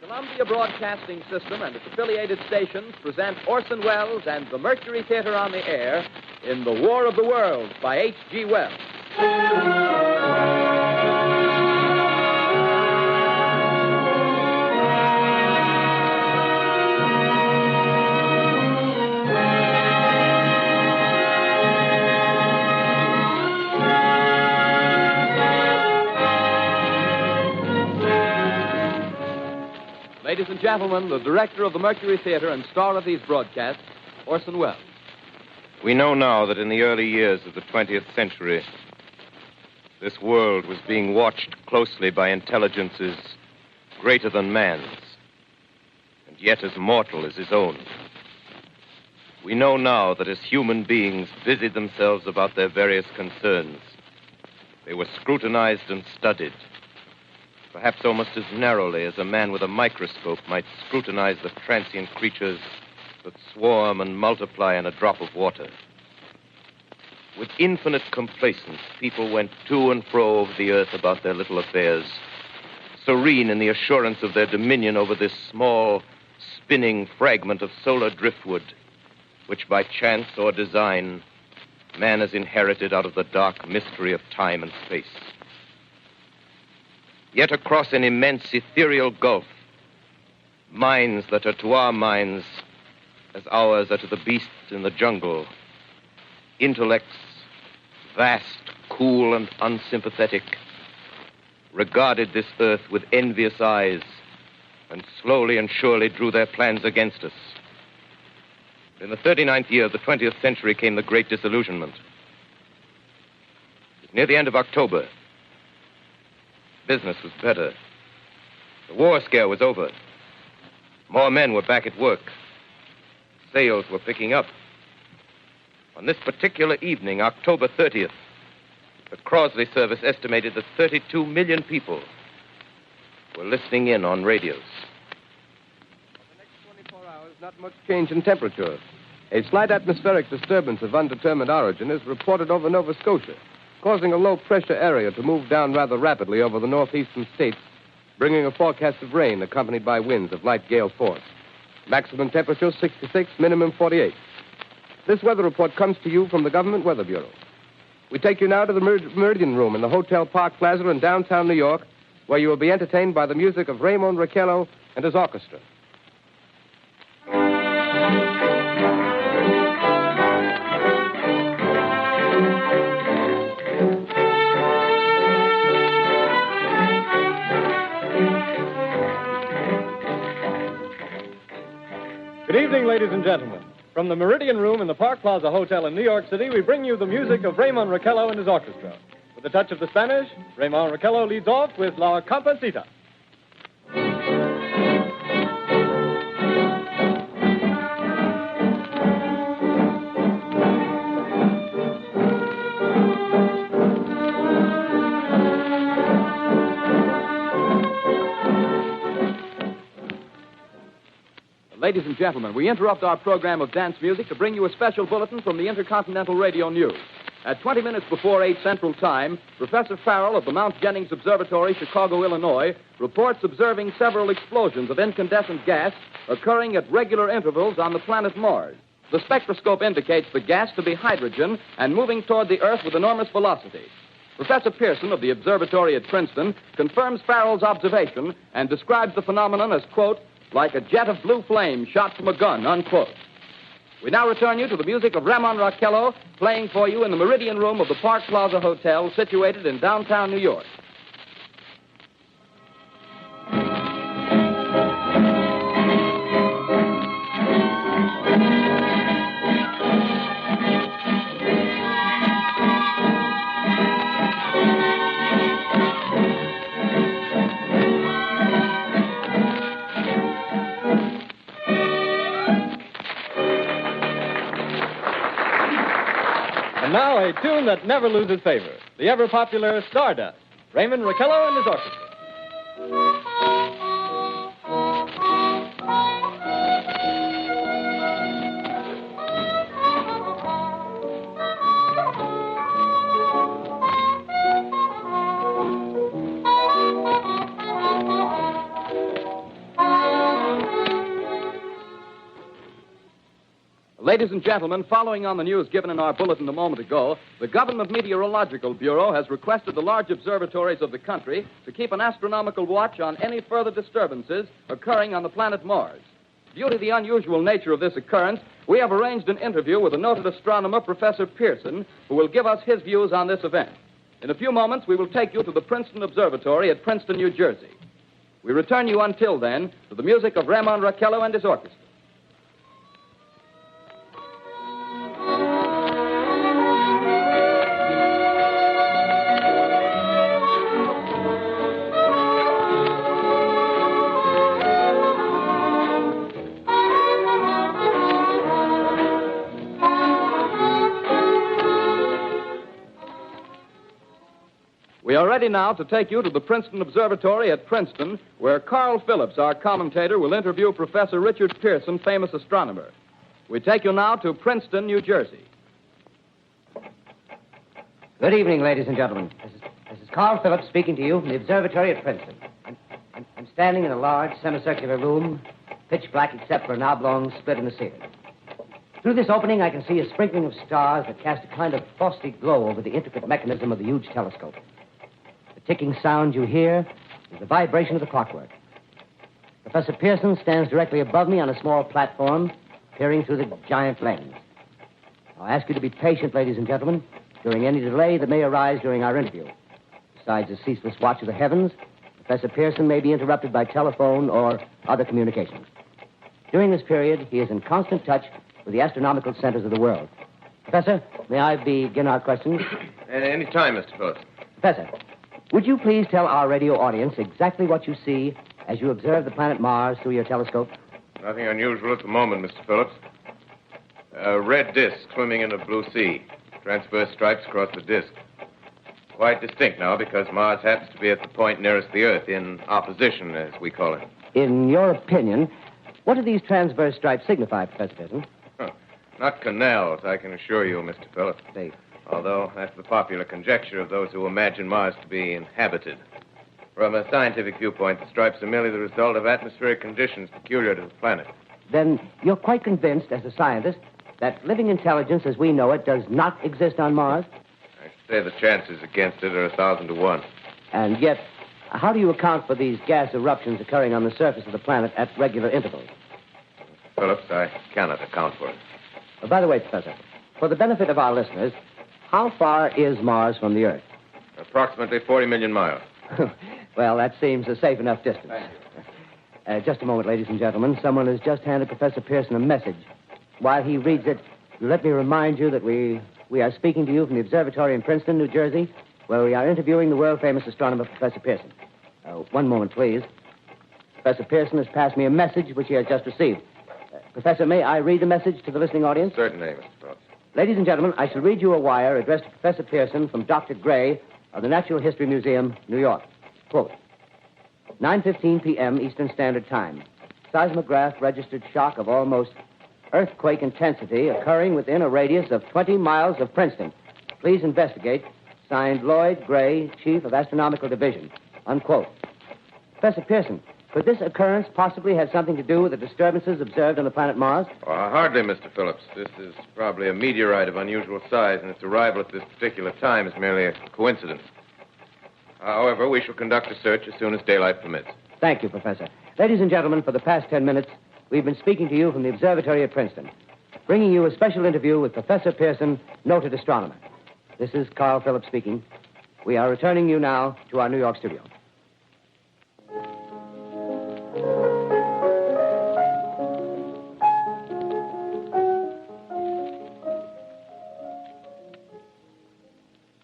Columbia Broadcasting System and its affiliated stations present Orson Welles and the Mercury Theater on the air in The War of the Worlds by H.G. Wells. Ladies and gentlemen, the director of the Mercury Theater and star of these broadcasts, Orson Welles. We know now that in the early years of the 20th century, this world was being watched closely by intelligences greater than man's, and yet as mortal as his own. We know now that as human beings busied themselves about their various concerns, they were scrutinized and studied, perhaps almost as narrowly as a man with a microscope might scrutinize the transient creatures that swarm and multiply in a drop of water. With infinite complacence, people went to and fro over the earth about their little affairs, serene in the assurance of their dominion over this small, spinning fragment of solar driftwood, which by chance or design, man has inherited out of the dark mystery of time and space. Yet across an immense ethereal gulf, minds that are to our minds as ours are to the beasts in the jungle, intellects vast, cool, and unsympathetic, regarded this earth with envious eyes and slowly and surely drew their plans against us. In the 39th year of the 20th century came the Great Disillusionment. It was near the end of October. Business was better. The war scare was over. More men were back at work. Sales were picking up. On this particular evening, October 30th, the Crosley service estimated that 32 million people were listening in on radios. For the next 24 hours, not much change in temperature. A slight atmospheric disturbance of undetermined origin is reported over Nova Scotia, causing a low-pressure area to move down rather rapidly over the northeastern states, bringing a forecast of rain accompanied by winds of light gale force. Maximum temperature 66, minimum 48. This weather report comes to you from the Government Weather Bureau. We take you now to the Meridian Room in the Hotel Park Plaza in downtown New York, where you will be entertained by the music of Raymond Raquello and his orchestra. Good evening, ladies and gentlemen. From the Meridian Room in the Park Plaza Hotel in New York City, we bring you the music of Raymond Raquello and his orchestra. With a touch of the Spanish, Raymond Raquello leads off with La Comparsita. Ladies and gentlemen, we interrupt our program of dance music to bring you a special bulletin from the Intercontinental Radio News. At 20 minutes before 8 Central Time, Professor Farrell of the Mount Jennings Observatory, Chicago, Illinois, reports observing several explosions of incandescent gas occurring at regular intervals on the planet Mars. The spectroscope indicates the gas to be hydrogen and moving toward the Earth with enormous velocity. Professor Pearson of the observatory at Princeton confirms Farrell's observation and describes the phenomenon as, quote, like a jet of blue flame shot from a gun, unquote. We now return you to the music of Ramon Raquello, playing for you in the Meridian Room of the Park Plaza Hotel, situated in downtown New York. Now, a tune that never loses favor, the ever-popular Stardust, Raymond Raquello and his orchestra. Ladies and gentlemen, following on the news given in our bulletin a moment ago, the Government Meteorological Bureau has requested the large observatories of the country to keep an astronomical watch on any further disturbances occurring on the planet Mars. Due to the unusual nature of this occurrence, we have arranged an interview with the noted astronomer, Professor Pearson, who will give us his views on this event. In a few moments, we will take you to the Princeton Observatory at Princeton, New Jersey. We return you until then to the music of Ramon Raquello and his orchestra. We are ready now to take you to the Princeton Observatory at Princeton, where Carl Phillips, our commentator, will interview Professor Richard Pearson, famous astronomer. We take you now to Princeton, New Jersey. Good evening, ladies and gentlemen. This is Carl Phillips speaking to you from the observatory at Princeton. I'm standing in a large semicircular room, pitch black except for an oblong split in the ceiling. Through this opening, I can see a sprinkling of stars that cast a kind of frosty glow over the intricate mechanism of the huge telescope. The ticking sound you hear is the vibration of the clockwork. Professor Pearson stands directly above me on a small platform, peering through the giant lens. I'll ask you to be patient, ladies and gentlemen, during any delay that may arise during our interview. Besides the ceaseless watch of the heavens, Professor Pearson may be interrupted by telephone or other communications. During this period, he is in constant touch with the astronomical centers of the world. Professor, may I begin our questions? Any time, Mr. Phillips. Professor, would you please tell our radio audience exactly what you see as you observe the planet Mars through your telescope? Nothing unusual at the moment, Mr. Phillips. A red disk swimming in a blue sea. Transverse stripes across the disk. Quite distinct now because Mars happens to be at the point nearest the Earth, in opposition, as we call it. In your opinion, what do these transverse stripes signify, Professor Pearson? Not canals, I can assure you, Mr. Phillips. Although that's the popular conjecture of those who imagine Mars to be inhabited. From a scientific viewpoint, the stripes are merely the result of atmospheric conditions peculiar to the planet. Then you're quite convinced, as a scientist, that living intelligence as we know it does not exist on Mars? I should say the chances against it are 1,000 to 1. And yet, how do you account for these gas eruptions occurring on the surface of the planet at regular intervals? Phillips, I cannot account for it. By the way, Professor, for the benefit of our listeners, how far is Mars from the Earth? Approximately 40 million miles. Well, that seems a safe enough distance. Just a moment, ladies and gentlemen. Someone has just handed Professor Pearson a message. While he reads it, let me remind you that we are speaking to you from the observatory in Princeton, New Jersey, where we are interviewing the world-famous astronomer, Professor Pearson. One moment, please. Professor Pearson has passed me a message which he has just received. Professor, may I read the message to the listening audience? Certainly, Mr. Phillips. Ladies and gentlemen, I shall read you a wire addressed to Professor Pearson from Dr. Gray of the Natural History Museum, New York. Quote, 9:15 p.m. Eastern Standard Time. Seismograph registered shock of almost earthquake intensity occurring within a radius of 20 miles of Princeton. Please investigate. Signed Lloyd Gray, Chief of Astronomical Division. Unquote. Professor Pearson, could this occurrence possibly have something to do with the disturbances observed on the planet Mars? Hardly, Mr. Phillips. This is probably a meteorite of unusual size, and its arrival at this particular time is merely a coincidence. However, we shall conduct a search as soon as daylight permits. Thank you, Professor. Ladies and gentlemen, for the past 10 minutes, we've been speaking to you from the observatory at Princeton, bringing you a special interview with Professor Pearson, noted astronomer. This is Carl Phillips speaking. We are returning you now to our New York studio.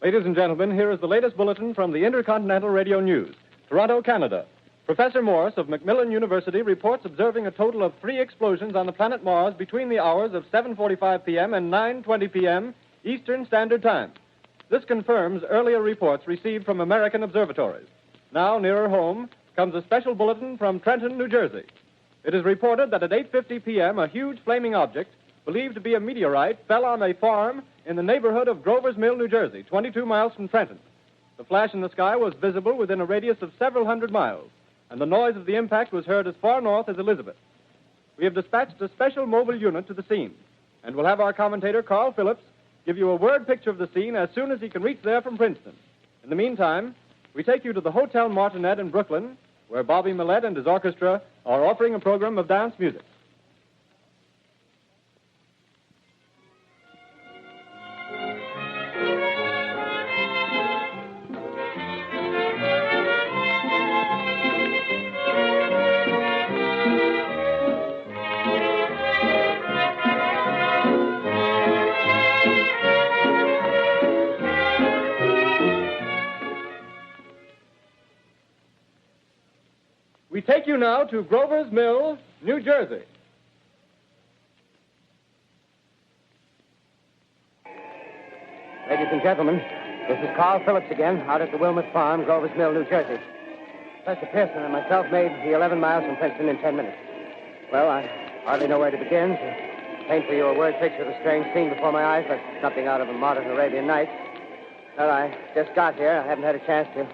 Ladies and gentlemen, here is the latest bulletin from the Intercontinental Radio News. Toronto, Canada. Professor Morse of Macmillan University reports observing a total of 3 explosions on the planet Mars between the hours of 7:45 p.m. and 9:20 p.m. Eastern Standard Time. This confirms earlier reports received from American observatories. Now, nearer home, comes a special bulletin from Trenton, New Jersey. It is reported that at 8:50 p.m., a huge flaming object, believed to be a meteorite, fell on a farm in the neighborhood of Grover's Mill, New Jersey, 22 miles from Trenton. The flash in the sky was visible within a radius of several hundred miles, and the noise of the impact was heard as far north as Elizabeth. We have dispatched a special mobile unit to the scene, and we'll have our commentator, Carl Phillips, give you a word picture of the scene as soon as he can reach there from Princeton. In the meantime, we take you to the Hotel Martinet in Brooklyn, where Bobby Millett and his orchestra are offering a program of dance music. We take you now to Grover's Mill, New Jersey. Ladies and gentlemen, this is Carl Phillips again, out at the Wilmot Farm, Grover's Mill, New Jersey. Professor Pearson and myself made the 11 miles from Princeton in 10 minutes. Well, I hardly know where to begin. To paint for you a word picture of the strange scene before my eyes, like something out of a modern Arabian Nights. Well, I just got here. I haven't had a chance to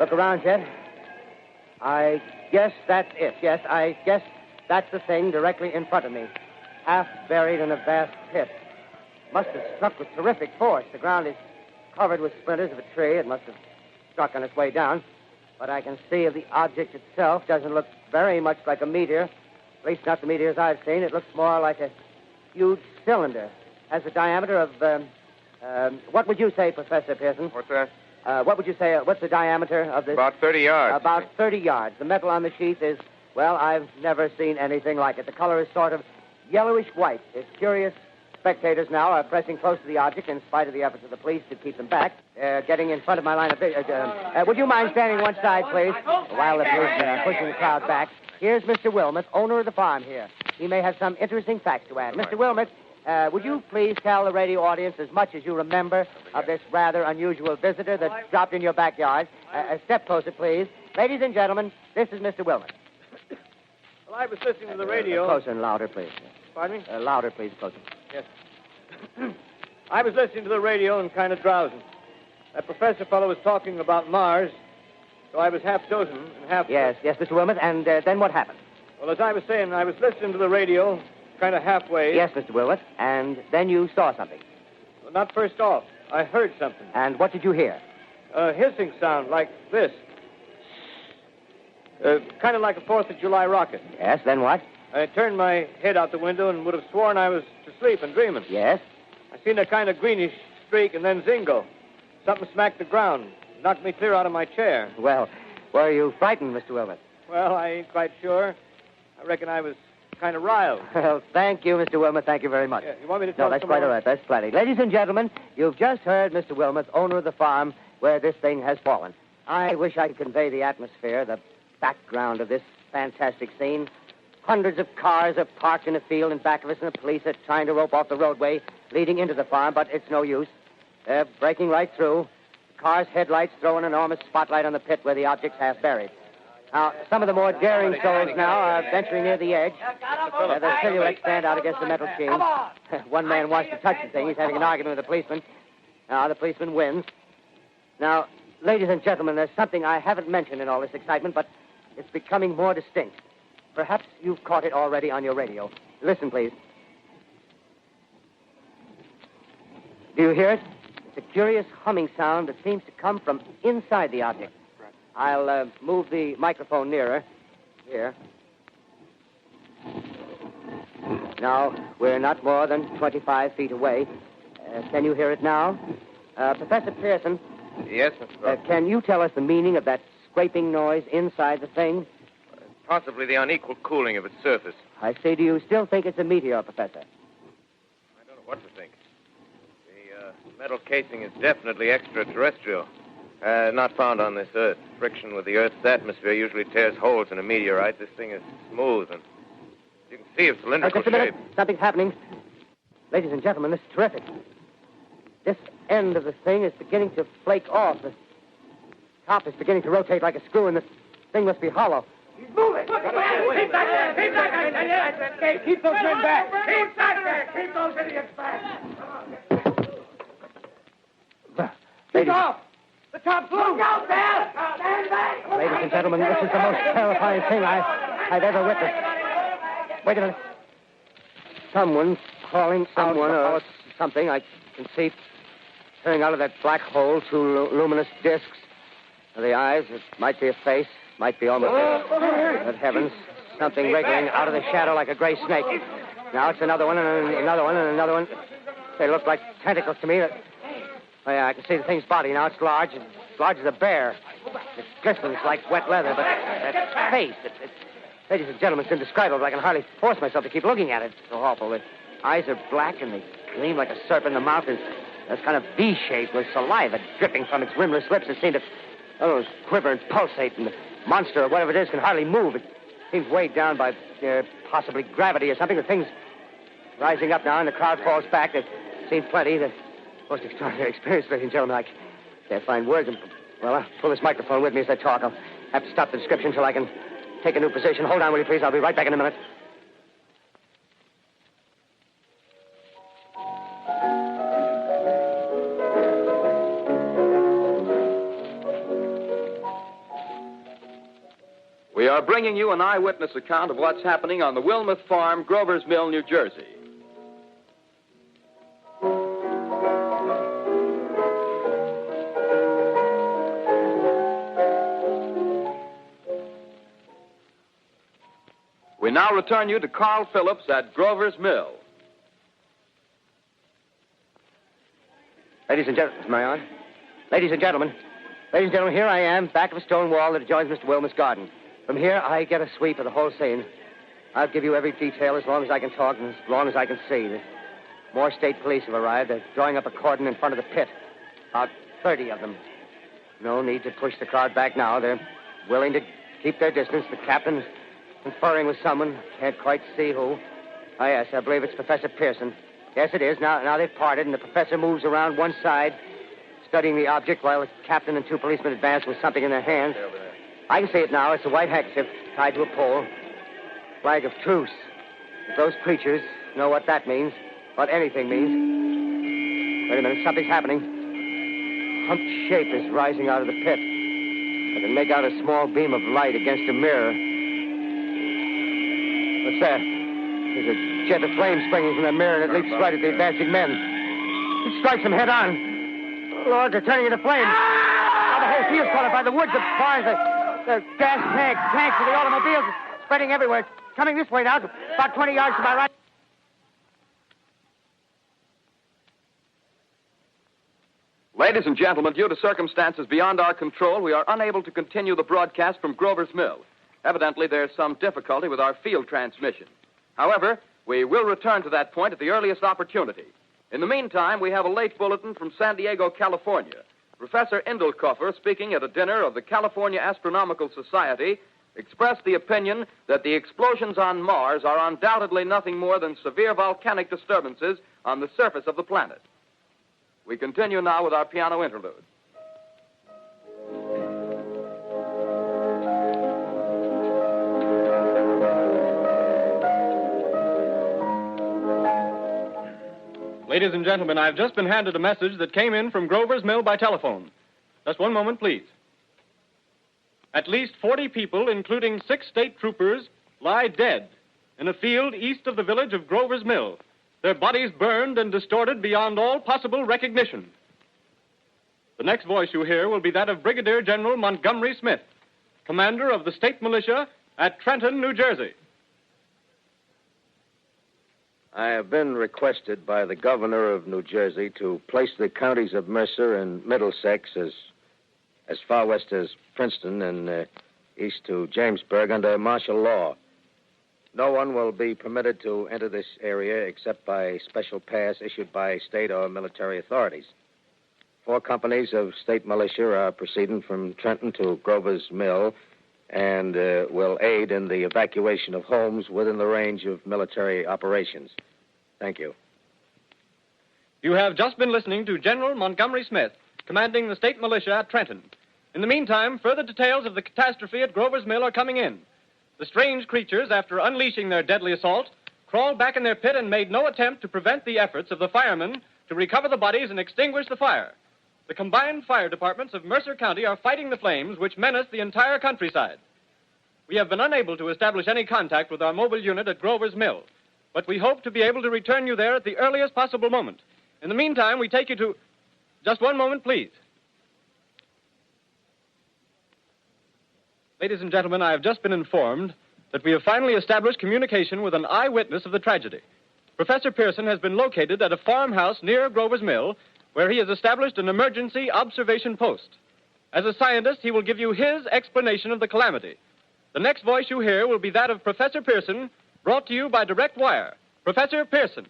look around yet. I guess that's it. Yes, I guess that's the thing directly in front of me. Half buried in a vast pit. Must have struck with terrific force. The ground is covered with splinters of a tree. It must have struck on its way down. But I can see the object itself doesn't look very much like a meteor. At least not the meteors I've seen. It looks more like a huge cylinder. Has a diameter of, what would you say, Professor Pearson? What's that? What would you say, what's the diameter of this? About 30 yards. About 30 yards. The metal on the sheath is, well, I've never seen anything like it. The color is sort of yellowish white. Its curious spectators now are pressing close to the object in spite of the efforts of the police to keep them back. Getting in front of my line of vision. Would you mind standing one side, please? While the police are pushing the crowd back. Here's Mr. Wilmot, owner of the farm here. He may have some interesting facts to add. Mr. Wilmot, would you please tell the radio audience as much as you remember of this rather unusual visitor that dropped in your backyard? A step closer, please. Ladies and gentlemen, this is Mr. Wilmot. Well, I was listening to the radio. Closer and louder, please. Pardon me? Louder, please, closer. Yes. I was listening to the radio and kind of drowsing. That professor fellow was talking about Mars, so I was half dozing and half... Yes, Mr. Wilmot, and then what happened? Well, as I was saying, I was listening to the radio, kind of halfway. Yes, Mr. Wilmot, and then you saw something. Well, not first off. I heard something. And what did you hear? A hissing sound like this. Kind of like a 4th of July rocket. Yes, then what? I turned my head out the window and would have sworn I was to sleep and dreaming. Yes? I seen a kind of greenish streak and then zingo. Something smacked the ground, knocked me clear out of my chair. Well, were you frightened, Mr. Wilmot? Well, I ain't quite sure. I reckon I was kind of riled. Well, thank you, Mr. Wilmot. Thank you very much. Yeah, you want me to tell No, that's some quite more? all right. That's plenty. Ladies and gentlemen, you've just heard Mr. Wilmot, owner of the farm where this thing has fallen. I wish I could convey the atmosphere, the background of this fantastic scene. Hundreds of cars are parked in a field in back of us, and the police are trying to rope off the roadway leading into the farm, but it's no use. They're breaking right through. The car's headlights throw an enormous spotlight on the pit where the object's half buried. Now, some of the more daring souls now are venturing near the edge. The silhouettes stand out against the metal sheen. One man wants to touch the thing. He's having an argument with the policeman. Now, the policeman wins. Now, ladies and gentlemen, there's something I haven't mentioned in all this excitement, but it's becoming more distinct. Perhaps you've caught it already on your radio. Listen, please. Do you hear it? It's a curious humming sound that seems to come from inside the object. I'll move the microphone nearer. Here. Now, we're not more than 25 feet away. Can you hear it now? Professor Pearson? Yes, Mr. Grover. Can you tell us the meaning of that scraping noise inside the thing? Possibly the unequal cooling of its surface. I say, do you still think it's a meteor, Professor? I don't know what to think. The metal casing is definitely extraterrestrial. Not found on this Earth. Friction with the Earth's atmosphere usually tears holes in a meteorite. This thing is smooth, and you can see its cylindrical Just a minute. shape. Something's happening. Ladies and gentlemen, this is terrific. This end of the thing is beginning to flake off. The top is beginning to rotate like a screw, and the thing must be hollow. He's moving. Keep back there. Keep back there. Keep those men back. Keep back there. Keep those idiots back. Ladies, off. The top's loose. Look out there. Stand back. ladies and gentlemen, this is the most terrifying thing I've ever witnessed. Wait a minute. Someone's crawling someone or something. I can see turning out of that black hole two luminous discs. The eyes, it might be a face, might be almost... Good heavens, something wriggling out of the shadow like a gray snake. Now it's another one, and another one, and another one. They look like tentacles to me. Oh, yeah, I can see the thing's body. Now it's large as a bear. It glistens like wet leather, but that face, ladies and gentlemen, it's indescribable. I can hardly force myself to keep looking at it. It's so awful. The eyes are black, and they gleam like a serpent. The mouth is kind of V-shaped with saliva dripping from its rimless lips. It seemed to quiver and pulsate, and the monster, or whatever it is, can hardly move. It seems weighed down by possibly gravity or something. The thing's rising up now, and the crowd falls back. They've seen plenty. The most extraordinary experience, ladies and gentlemen. I can't find words. Well, I'll pull this microphone with me as I talk. I'll have to stop the description until I can take a new position. Hold on, will you, please? I'll be right back in a minute. We are bringing you an eyewitness account of what's happening on the Wilmuth Farm, Grover's Mill, New Jersey. We now return you to Carl Phillips at Grover's Mill. Ladies and gentlemen, am I on? Ladies and gentlemen, here I am, back of a stone wall that adjoins Mr. Wilmuth's garden. From here, I get a sweep of the whole scene. I'll give you every detail as long as I can talk and as long as I can see. There's more state police have arrived. They're drawing up a cordon in front of the pit. About 30 of them. No need to push the crowd back now. They're willing to keep their distance. The captain's conferring with someone. Can't quite see who. Oh, yes, I believe it's Professor Pearson. Yes, it is. Now they've parted, and the professor moves around one side, studying the object while the captain and two policemen advance with something in their hands. I can see it now. It's a white handkerchief tied to a pole. Flag of truce. If those creatures know what that means, what anything means. Wait a minute, something's happening. A humped shape is rising out of the pit. I can make out a small beam of light against a mirror. What's that? There's a jet of flame springing from the mirror, and it leaps right at the advancing men. It strikes them head on. Lord, they're turning into flames. Now the whole field's caught up by the woods, the barns, the gas tanks of the automobiles spreading everywhere. It's coming this way now, about 20 yards to my right. Ladies and gentlemen, due to circumstances beyond our control, we are unable to continue the broadcast from Grover's Mill. Evidently, there's some difficulty with our field transmission. However, we will return to that point at the earliest opportunity. In the meantime, we have a late bulletin from San Diego, California. Professor Indelkoffer, speaking at a dinner of the California Astronomical Society, expressed the opinion that the explosions on Mars are undoubtedly nothing more than severe volcanic disturbances on the surface of the planet. We continue now with our piano interlude. Ladies and gentlemen, I've just been handed a message that came in from Grover's Mill by telephone. Just one moment, please. At least 40 people, including 6 state troopers, lie dead in a field east of the village of Grover's Mill, their bodies burned and distorted beyond all possible recognition. The next voice you hear will be that of Brigadier General Montgomery Smith, commander of the state militia at Trenton, New Jersey. I have been requested by the governor of New Jersey to place the counties of Mercer and Middlesex as far west as Princeton and east to Jamesburg under martial law. No one will be permitted to enter this area except by special pass issued by state or military authorities. 4 companies of state militia are proceeding from Trenton to Grover's Mill and will aid in the evacuation of homes within the range of military operations. Thank you. You have just been listening to General Montgomery Smith, commanding the state militia at Trenton. In the meantime, further details of the catastrophe at Grover's Mill are coming in. The strange creatures, after unleashing their deadly assault, crawled back in their pit and made no attempt to prevent the efforts of the firemen to recover the bodies and extinguish the fire. The combined fire departments of Mercer County are fighting the flames which menace the entire countryside. We have been unable to establish any contact with our mobile unit at Grover's Mill, but we hope to be able to return you there at the earliest possible moment. In the meantime, we take you to... Just one moment, please. Ladies and gentlemen, I have just been informed that we have finally established communication with an eyewitness of the tragedy. Professor Pearson has been located at a farmhouse near Grover's Mill, where he has established an emergency observation post. As a scientist, he will give you his explanation of the calamity. The next voice you hear will be that of Professor Pearson, brought to you by direct wire. Professor Pearson.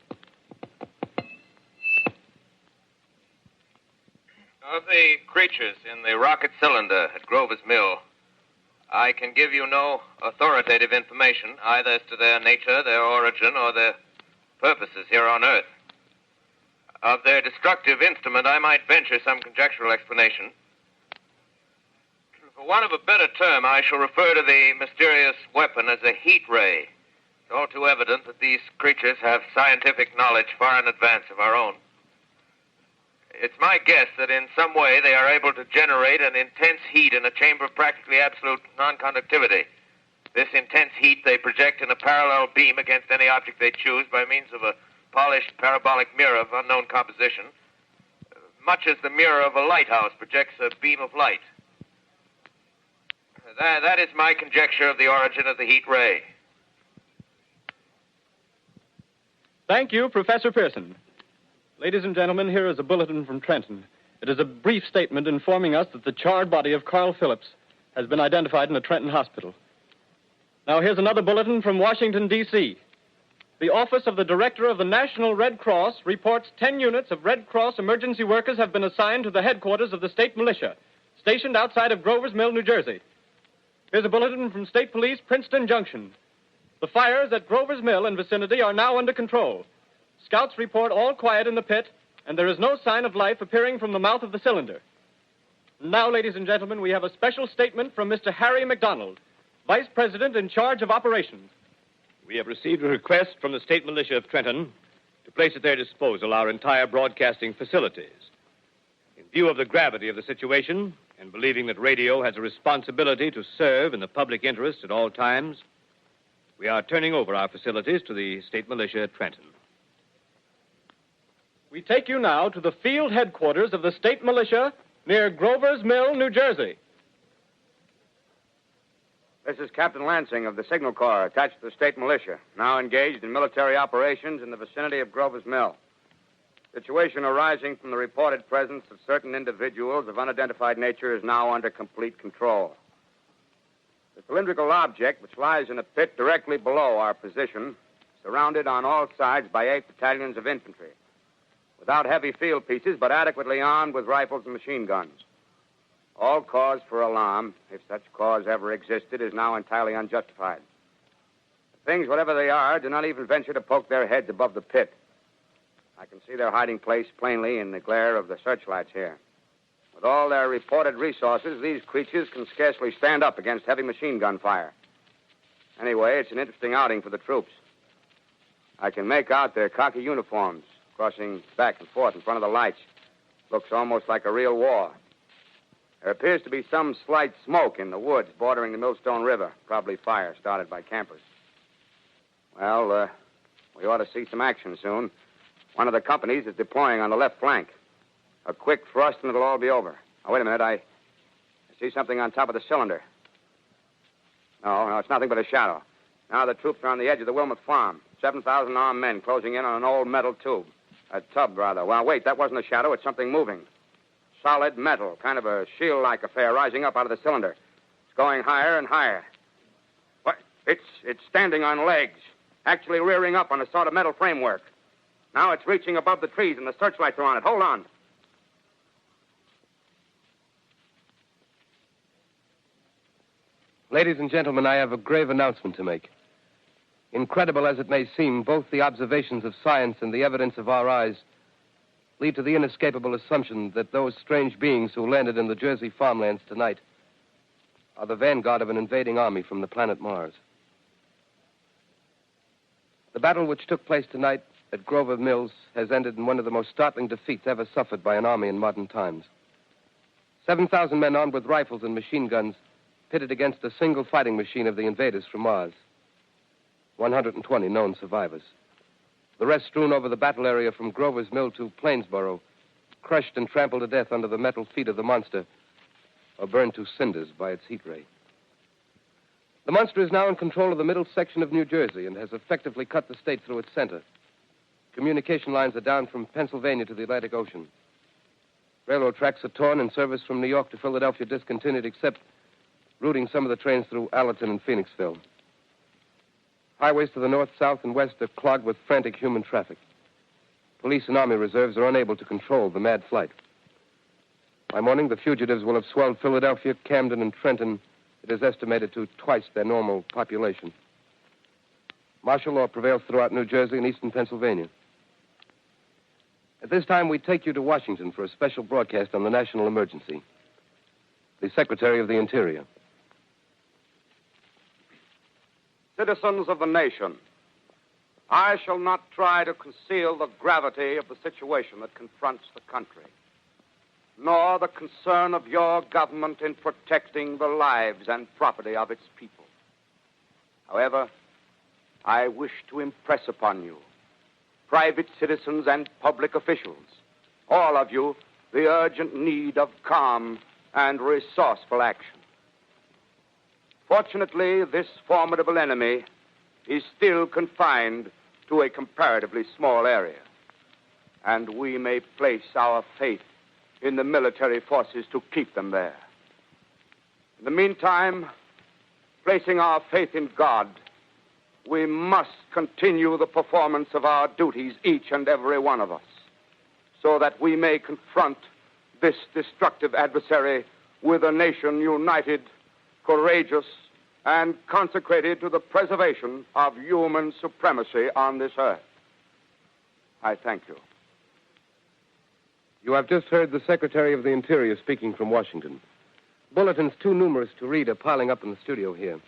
Of the creatures in the rocket cylinder at Grover's Mill, I can give you no authoritative information, either as to their nature, their origin, or their purposes here on Earth. Of their destructive instrument, I might venture some conjectural explanation. For want of a better term, I shall refer to the mysterious weapon as a heat ray. It's all too evident that these creatures have scientific knowledge far in advance of our own. It's my guess that in some way they are able to generate an intense heat in a chamber of practically absolute non-conductivity. This intense heat they project in a parallel beam against any object they choose by means of a polished parabolic mirror of unknown composition, much as the mirror of a lighthouse projects a beam of light. That is my conjecture of the origin of the heat ray. Thank you, Professor Pearson. Ladies and gentlemen, here is a bulletin from Trenton. It is a brief statement informing us that the charred body of Carl Phillips has been identified in a Trenton hospital. Now, here's another bulletin from Washington, D.C. The Office of the Director of the National Red Cross reports 10 units of Red Cross emergency workers have been assigned to the headquarters of the state militia, stationed outside of Grover's Mill, New Jersey. Here's a bulletin from State Police, Princeton Junction. The fires at Grover's Mill and vicinity are now under control. Scouts report all quiet in the pit, and there is no sign of life appearing from the mouth of the cylinder. Now, ladies and gentlemen, we have a special statement from Mr. Harry McDonald, Vice President in charge of operations. We have received a request from the state militia of Trenton to place at their disposal our entire broadcasting facilities. In view of the gravity of the situation, and believing that radio has a responsibility to serve in the public interest at all times, we are turning over our facilities to the state militia at Trenton. We take you now to the field headquarters of the state militia near Grover's Mill, New Jersey. This is Captain Lansing of the Signal Corps, attached to the state militia, now engaged in military operations in the vicinity of Grover's Mill. Situation arising from the reported presence of certain individuals of unidentified nature is now under complete control. The cylindrical object, which lies in a pit directly below our position, surrounded on all sides by 8 battalions of infantry, without heavy field pieces, but adequately armed with rifles and machine guns. All cause for alarm, if such cause ever existed, is now entirely unjustified. Things, whatever they are, do not even venture to poke their heads above the pit. I can see their hiding place plainly in the glare of the searchlights here. With all their reported resources, these creatures can scarcely stand up against heavy machine gun fire. Anyway, it's an interesting outing for the troops. I can make out their khaki uniforms, crossing back and forth in front of the lights. Looks almost like a real war. There appears to be some slight smoke in the woods bordering the Millstone River. Probably fire started by campers. Well, we ought to see some action soon. One of the companies is deploying on the left flank. A quick thrust and it'll all be over. Now, wait a minute. I see something on top of the cylinder. No, it's nothing but a shadow. Now the troops are on the edge of the Wilmot farm. 7,000 armed men closing in on an old metal tube. A tub, rather. Well, wait, that wasn't a shadow. It's something moving. Solid metal, kind of a shield-like affair rising up out of the cylinder. It's going higher and higher. What? It's standing on legs, actually rearing up on a sort of metal framework. Now it's reaching above the trees and the searchlights are on it. Hold on. Ladies and gentlemen, I have a grave announcement to make. Incredible as it may seem, both the observations of science and the evidence of our eyes lead to the inescapable assumption that those strange beings who landed in the Jersey farmlands tonight are the vanguard of an invading army from the planet Mars. The battle which took place tonight at Grover Mills has ended in one of the most startling defeats ever suffered by an army in modern times. 7,000 men armed with rifles and machine guns pitted against a single fighting machine of the invaders from Mars. 120 known survivors. The rest strewn over the battle area from Grover's Mill to Plainsboro, crushed and trampled to death under the metal feet of the monster, or burned to cinders by its heat ray. The monster is now in control of the middle section of New Jersey and has effectively cut the state through its center. Communication lines are down from Pennsylvania to the Atlantic Ocean. Railroad tracks are torn and service from New York to Philadelphia discontinued, except routing some of the trains through Allerton and Phoenixville. Highways to the north, south, and west are clogged with frantic human traffic. Police and army reserves are unable to control the mad flight. By morning, the fugitives will have swelled Philadelphia, Camden, and Trenton, it is estimated, to twice their normal population. Martial law prevails throughout New Jersey and eastern Pennsylvania. At this time, we take you to Washington for a special broadcast on the national emergency. The Secretary of the Interior. Citizens of the nation, I shall not try to conceal the gravity of the situation that confronts the country, nor the concern of your government in protecting the lives and property of its people. However, I wish to impress upon you, private citizens and public officials, all of you, the urgent need of calm and resourceful action. Fortunately, this formidable enemy is still confined to a comparatively small area, and we may place our faith in the military forces to keep them there. In the meantime, placing our faith in God, we must continue the performance of our duties, each and every one of us, so that we may confront this destructive adversary with a nation united, courageous, and consecrated to the preservation of human supremacy on this earth. I thank you. You have just heard the Secretary of the Interior speaking from Washington. Bulletins too numerous to read are piling up in the studio here.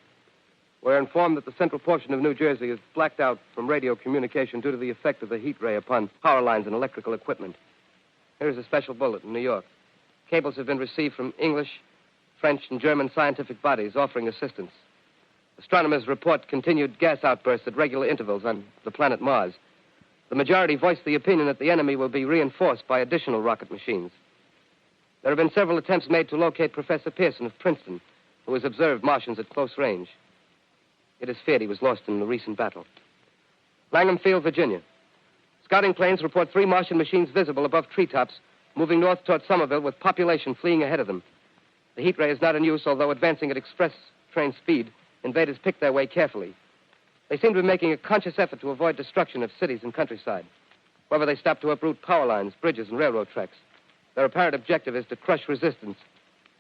We're informed that the central portion of New Jersey is blacked out from radio communication due to the effect of the heat ray upon power lines and electrical equipment. Here's a special bulletin in New York. Cables have been received from English, French, and German scientific bodies offering assistance. Astronomers report continued gas outbursts at regular intervals on the planet Mars. The majority voiced the opinion that the enemy will be reinforced by additional rocket machines. There have been several attempts made to locate Professor Pearson of Princeton, who has observed Martians at close range. It is feared he was lost in the recent battle. Langham Field, Virginia. Scouting planes report 3 Martian machines visible above treetops, moving north toward Somerville with population fleeing ahead of them. The heat ray is not in use, although advancing at express train speed. Invaders pick their way carefully. They seem to be making a conscious effort to avoid destruction of cities and countryside. However, they stop to uproot power lines, bridges, and railroad tracks. Their apparent objective is to crush resistance,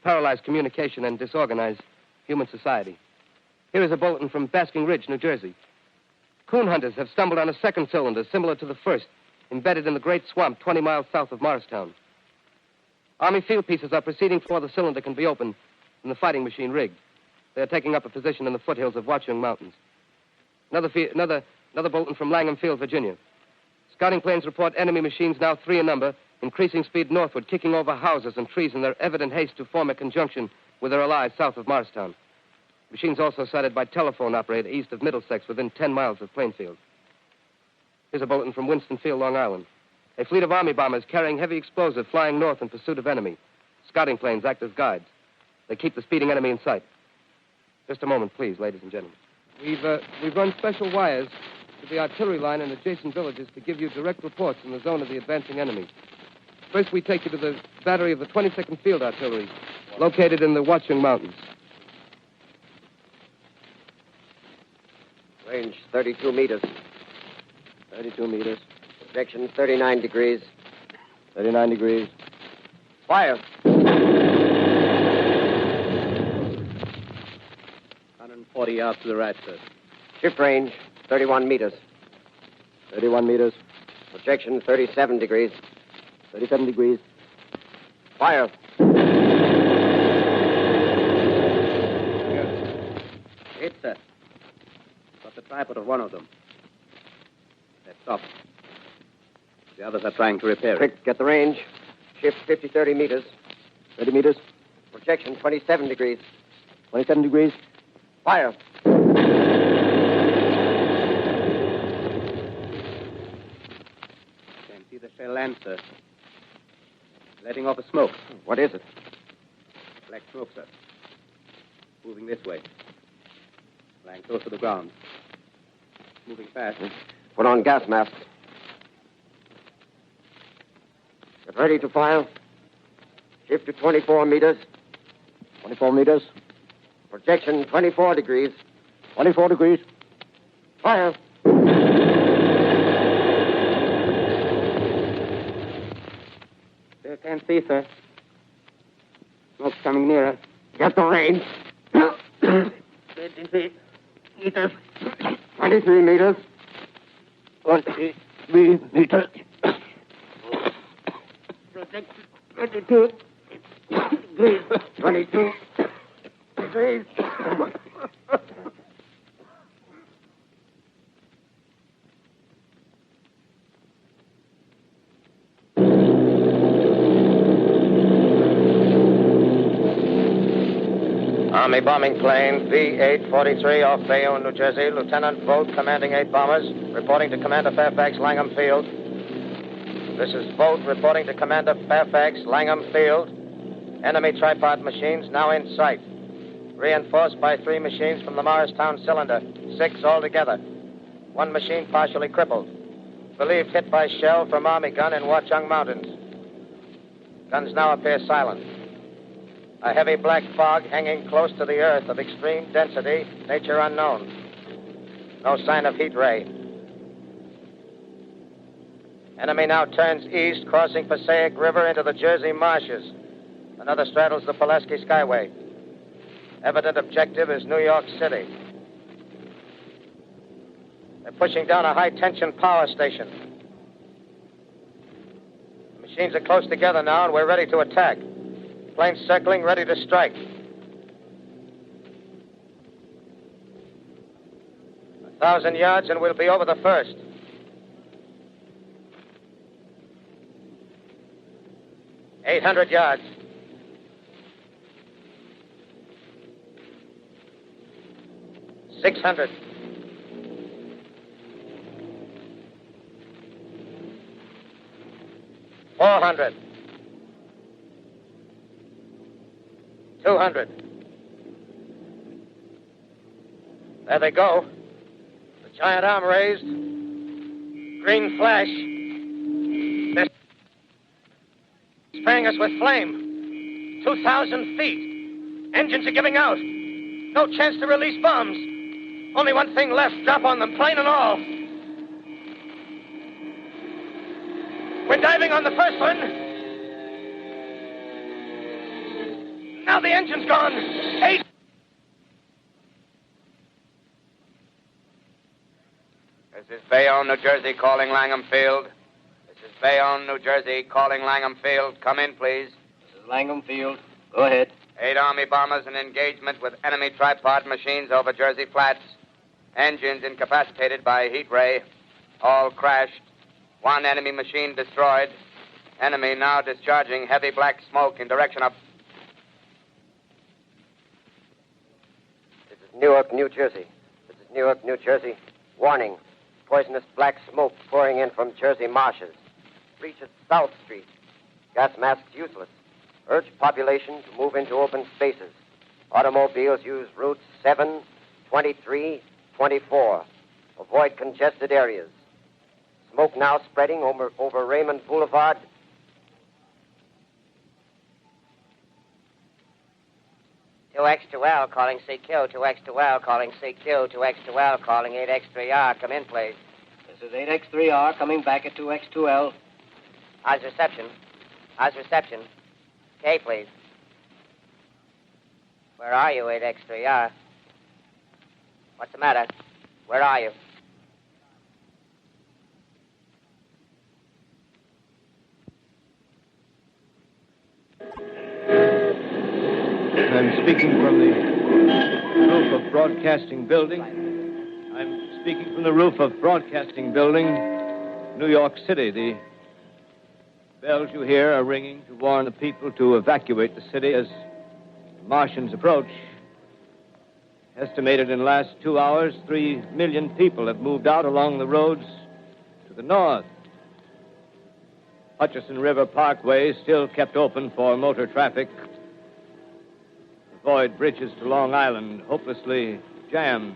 paralyze communication, and disorganize human society. Here is a bulletin from Basking Ridge, New Jersey. Coon hunters have stumbled on a second cylinder similar to the first, embedded in the great swamp 20 miles south of Morristown. Army field pieces are proceeding before the cylinder can be opened and the fighting machine rigged. They are taking up a position in the foothills of Watchung Mountains. Another bulletin from Langham Field, Virginia. Scouting planes report enemy machines, now 3 in number, increasing speed northward, kicking over houses and trees in their evident haste to form a conjunction with their allies south of Morristown. Machines also sighted by telephone operator east of Middlesex within 10 miles of Plainfield. Here's a bulletin from Winston-Field, Long Island. A fleet of Army bombers carrying heavy explosive flying north in pursuit of enemy. Scouting planes act as guides. They keep the speeding enemy in sight. Just a moment, please, ladies and gentlemen. We've run special wires to the artillery line in adjacent villages to give you direct reports in the zone of the advancing enemy. First, we take you to the battery of the 22nd Field Artillery, located in the Watchung Mountains. Range 32 meters. 32 meters. Projection 39 degrees. 39 degrees. Fire. 140 yards to the right, sir. Shift range 31 meters. 31 meters. Projection 37 degrees. 37 degrees. Fire. Hit, sir. Got the tripod of one of them. That's off. The others are trying to repair it. Quick, get the range. Shift 30 meters. 30 meters. Projection 27 degrees. 27 degrees. Fire. Can't see the shell land, sir. Letting off a smoke. What is it? Black smoke, sir. Moving this way. Lying close to the ground. Moving fast. Put on gas masks. Get ready to fire. Shift to 24 meters. 24 meters. Projection 24 degrees. 24 degrees. Fire. Still can't see, sir. Smoke's coming nearer. Get the range. 23 meters. 23 meters. 23 meters. Projection 22 degrees. 22 degrees. Army bombing plane V-843 off Bayonne, New Jersey. Lieutenant Vogt, commanding 8 bombers, reporting to Commander Fairfax, Langham Field. This is Vogt reporting to Commander Fairfax, Langham Field. Enemy tripod machines now in sight. Reinforced by 3 machines from the Morristown cylinder. 6 altogether. 1 machine partially crippled. Believed hit by shell from Army gun in Watchung Mountains. Guns now appear silent. A heavy black fog hanging close to the earth of extreme density, nature unknown. No sign of heat ray. Enemy now turns east, crossing Passaic River into the Jersey marshes. Another straddles the Pulaski Skyway. Evident objective is New York City. They're pushing down a high-tension power station. The machines are close together now, and we're ready to attack. Planes circling, ready to strike. 1,000 yards, and we'll be over the first. $800 yards. 600. 400. 200. There they go. The giant arm raised. Green flash. They're spraying us with flame. 2,000 feet. Engines are giving out. No chance to release bombs. Only one thing left. Drop on them, plane and all. We're diving on the first one. Now the engine's gone. 8. This is Bayonne, New Jersey, calling Langham Field. This is Bayonne, New Jersey, calling Langham Field. Come in, please. This is Langham Field. Go ahead. 8 Army bombers in engagement with enemy tripod machines over Jersey Flats. Engines incapacitated by heat ray. All crashed. One enemy machine destroyed. Enemy now discharging heavy black smoke in direction of... This is Newark, New Jersey. This is Newark, New Jersey. Warning. Poisonous black smoke pouring in from Jersey marshes. Reaches South Street. Gas masks useless. Urge population to move into open spaces. Automobiles use routes 7, 23, 24. Avoid congested areas. Smoke now spreading over Raymond Boulevard. Two X2L calling CQ. 2X2L calling CQ. 2X2L calling 8X3R. Come in, please. This is 8X3R coming back at 2X2L. How's reception? How's reception? K, please. Where are you, 8X3R? What's the matter? Where are you? I'm speaking from the roof of Broadcasting Building. I'm speaking from the roof of Broadcasting Building, New York City. The bells you hear are ringing to warn the people to evacuate the city as the Martians approach. Estimated in the last 2 hours, 3 million people have moved out along the roads to the north. Hutchison River Parkway is still kept open for motor traffic. Avoid bridges to Long Island, hopelessly jammed.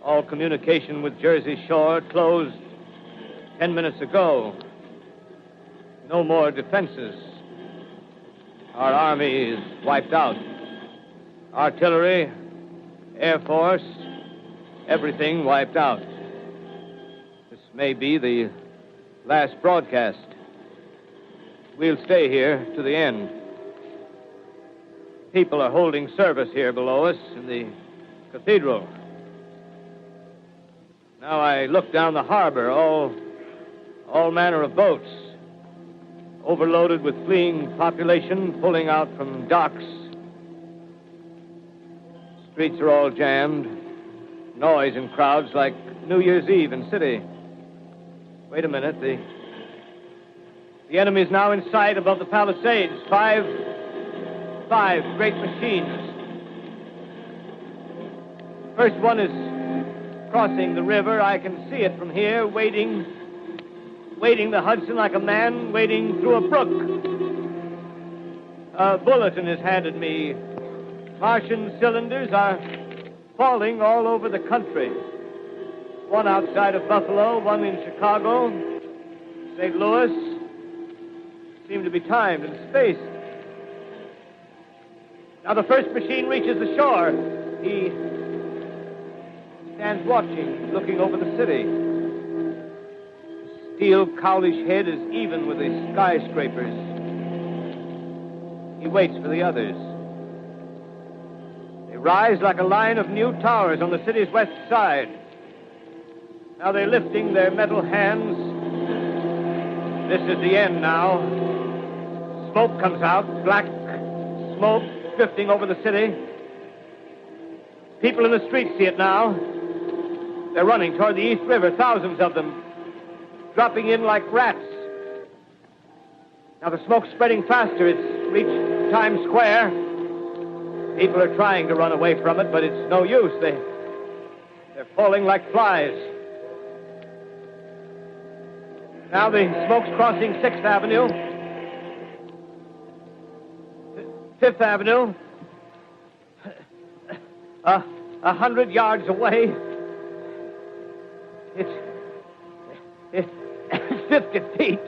All communication with Jersey Shore closed 10 minutes ago. No more defenses. Our army is wiped out. Artillery, Air Force, everything wiped out. This may be the last broadcast. We'll stay here to the end. People are holding service here below us in the cathedral. Now I look down the harbor, all manner of boats, overloaded with fleeing population pulling out from docks. Streets are all jammed. Noise in crowds like New Year's Eve in city. Wait a minute. The enemy is now in sight above the Palisades. Five great machines. First one is crossing the river. I can see it from here, wading the Hudson like a man wading through a brook. A bulletin is handed me. Martian cylinders are falling all over the country. One outside of Buffalo, one in Chicago, St. Louis. Seem to be timed and spaced. Now the first machine reaches the shore. He stands watching, looking over the city. The steel cowlish head is even with the skyscrapers. He waits for the others. They rise like a line of new towers on the city's west side. Now they're lifting their metal hands. This is the end now. Smoke comes out, black smoke drifting over the city. People in the streets see it now. They're running toward the East River, thousands of them, dropping in like rats. Now the smoke's spreading faster. It's reached Times Square. People are trying to run away from it, but it's no use. They're falling like flies. Now the smoke's crossing 6th Avenue, 5th Avenue, 100 yards away. It's 50 feet.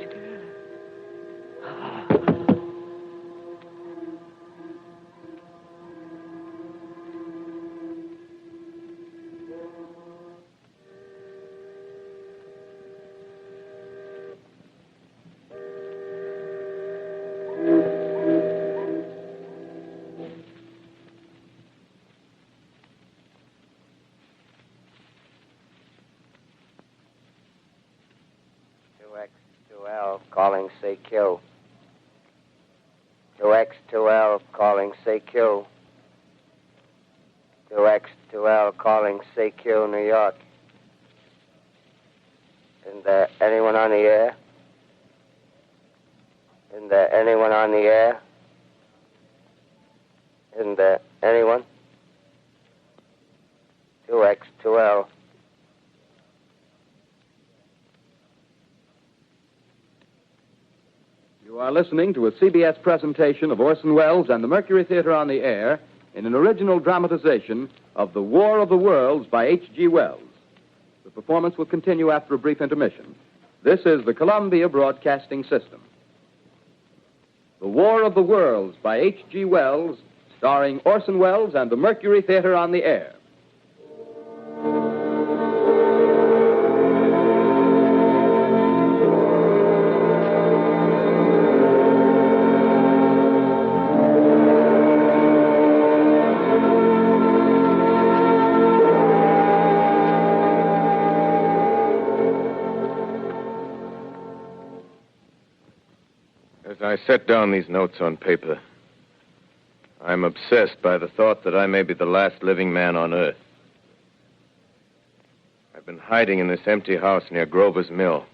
Calling CQ. 2X2L calling CQ. 2X2L calling CQ, New York. Isn't there anyone on the air? Isn't there anyone on the air? Isn't there anyone? 2X, 2L. You are listening to a CBS presentation of Orson Welles and the Mercury Theater on the Air in an original dramatization of The War of the Worlds by H.G. Wells. The performance will continue after a brief intermission. This is the Columbia Broadcasting System. The War of the Worlds by H.G. Wells, starring Orson Welles and the Mercury Theater on the Air. As I set down these notes on paper, I'm obsessed by the thought that I may be the last living man on Earth. I've been hiding in this empty house near Grover's Mill,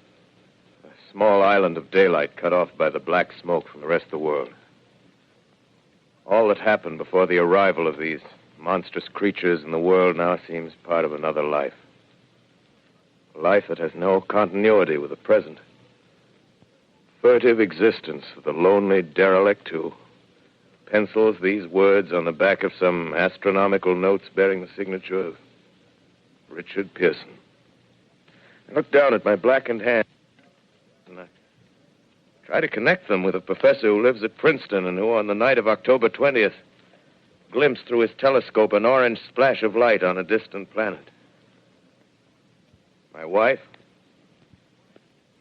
a small island of daylight cut off by the black smoke from the rest of the world. All that happened before the arrival of these monstrous creatures in the world now seems part of another life. A life that has no continuity with the present. Furtive existence of the lonely derelict who pencils these words on the back of some astronomical notes bearing the signature of Richard Pearson. I look down at my blackened hand and I try to connect them with a professor who lives at Princeton and who, on the night of October 20th, glimpsed through his telescope an orange splash of light on a distant planet. My wife,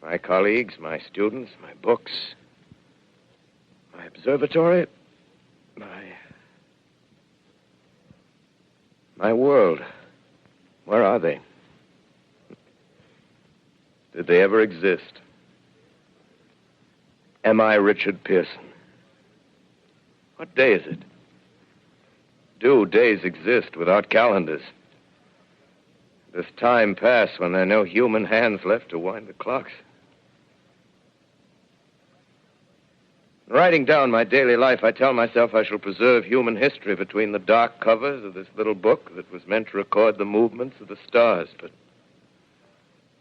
my colleagues, my students, my books, my observatory, my world. Where are they? Did they ever exist? Am I Richard Pearson? What day is it? Do days exist without calendars? Does time pass when there are no human hands left to wind the clocks? Writing down my daily life, I tell myself I shall preserve human history between the dark covers of this little book that was meant to record the movements of the stars. But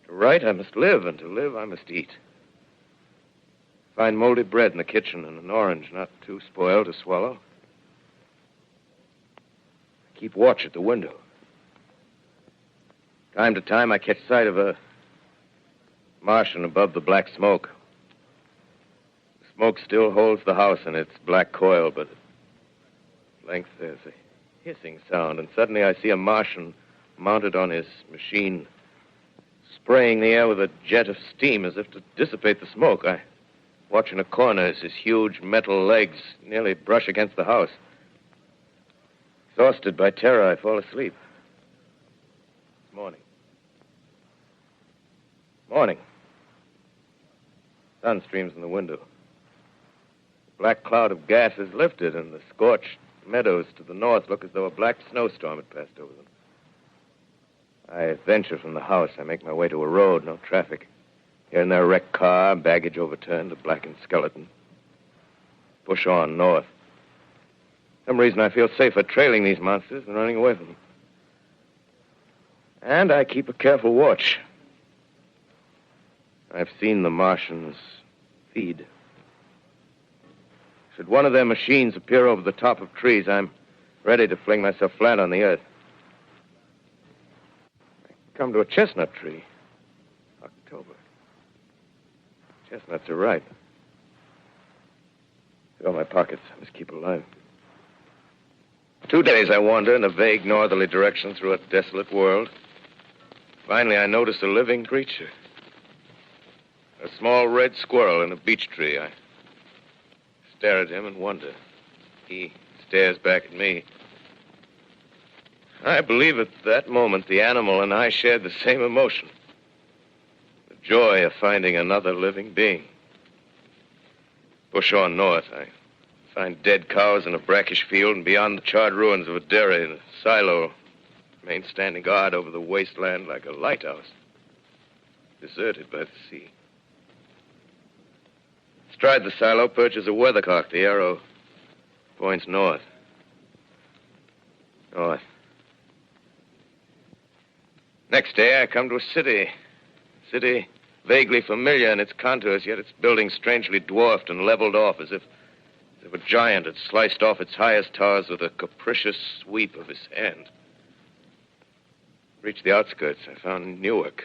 to write, I must live, and to live, I must eat. Find moldy bread in the kitchen and an orange not too spoiled to swallow. Keep watch at the window. Time to time, I catch sight of a Martian above the black smoke. Smoke still holds the house in its black coil, but at length there's a hissing sound, and suddenly I see a Martian mounted on his machine, spraying the air with a jet of steam as if to dissipate the smoke. I watch in a corner as his huge metal legs nearly brush against the house. Exhausted by terror, I fall asleep. It's morning. Morning. Sun streams in the window. Black cloud of gas is lifted, and the scorched meadows to the north look as though a black snowstorm had passed over them. I venture from the house. I make my way to a road, no traffic. Here and there, a wrecked car, baggage overturned, a blackened skeleton. Push on north. For some reason, I feel safer trailing these monsters than running away from them. And I keep a careful watch. I've seen the Martians feed. Should one of their machines appear over the top of trees, I'm ready to fling myself flat on the earth. I come to a chestnut tree. October. Chestnuts are ripe. Fill my pockets. I must keep alive. 2 days I wander in a vague northerly direction through a desolate world. Finally, I notice a living creature. A small red squirrel in a beech tree. I stare at him and wonder. He stares back at me. I believe at that moment the animal and I shared the same emotion. The joy of finding another living being. Push on north. I find dead cows in a brackish field, and beyond the charred ruins of a dairy and a silo remain standing guard over the wasteland like a lighthouse. deserted by the sea. Astride the silo perches a weathercock. The arrow points north. North. Next day, I come to a city. City vaguely familiar in its contours, yet its buildings strangely dwarfed and leveled off as if a giant had sliced off its highest towers with a capricious sweep of his hand. Reached the outskirts. I found Newark.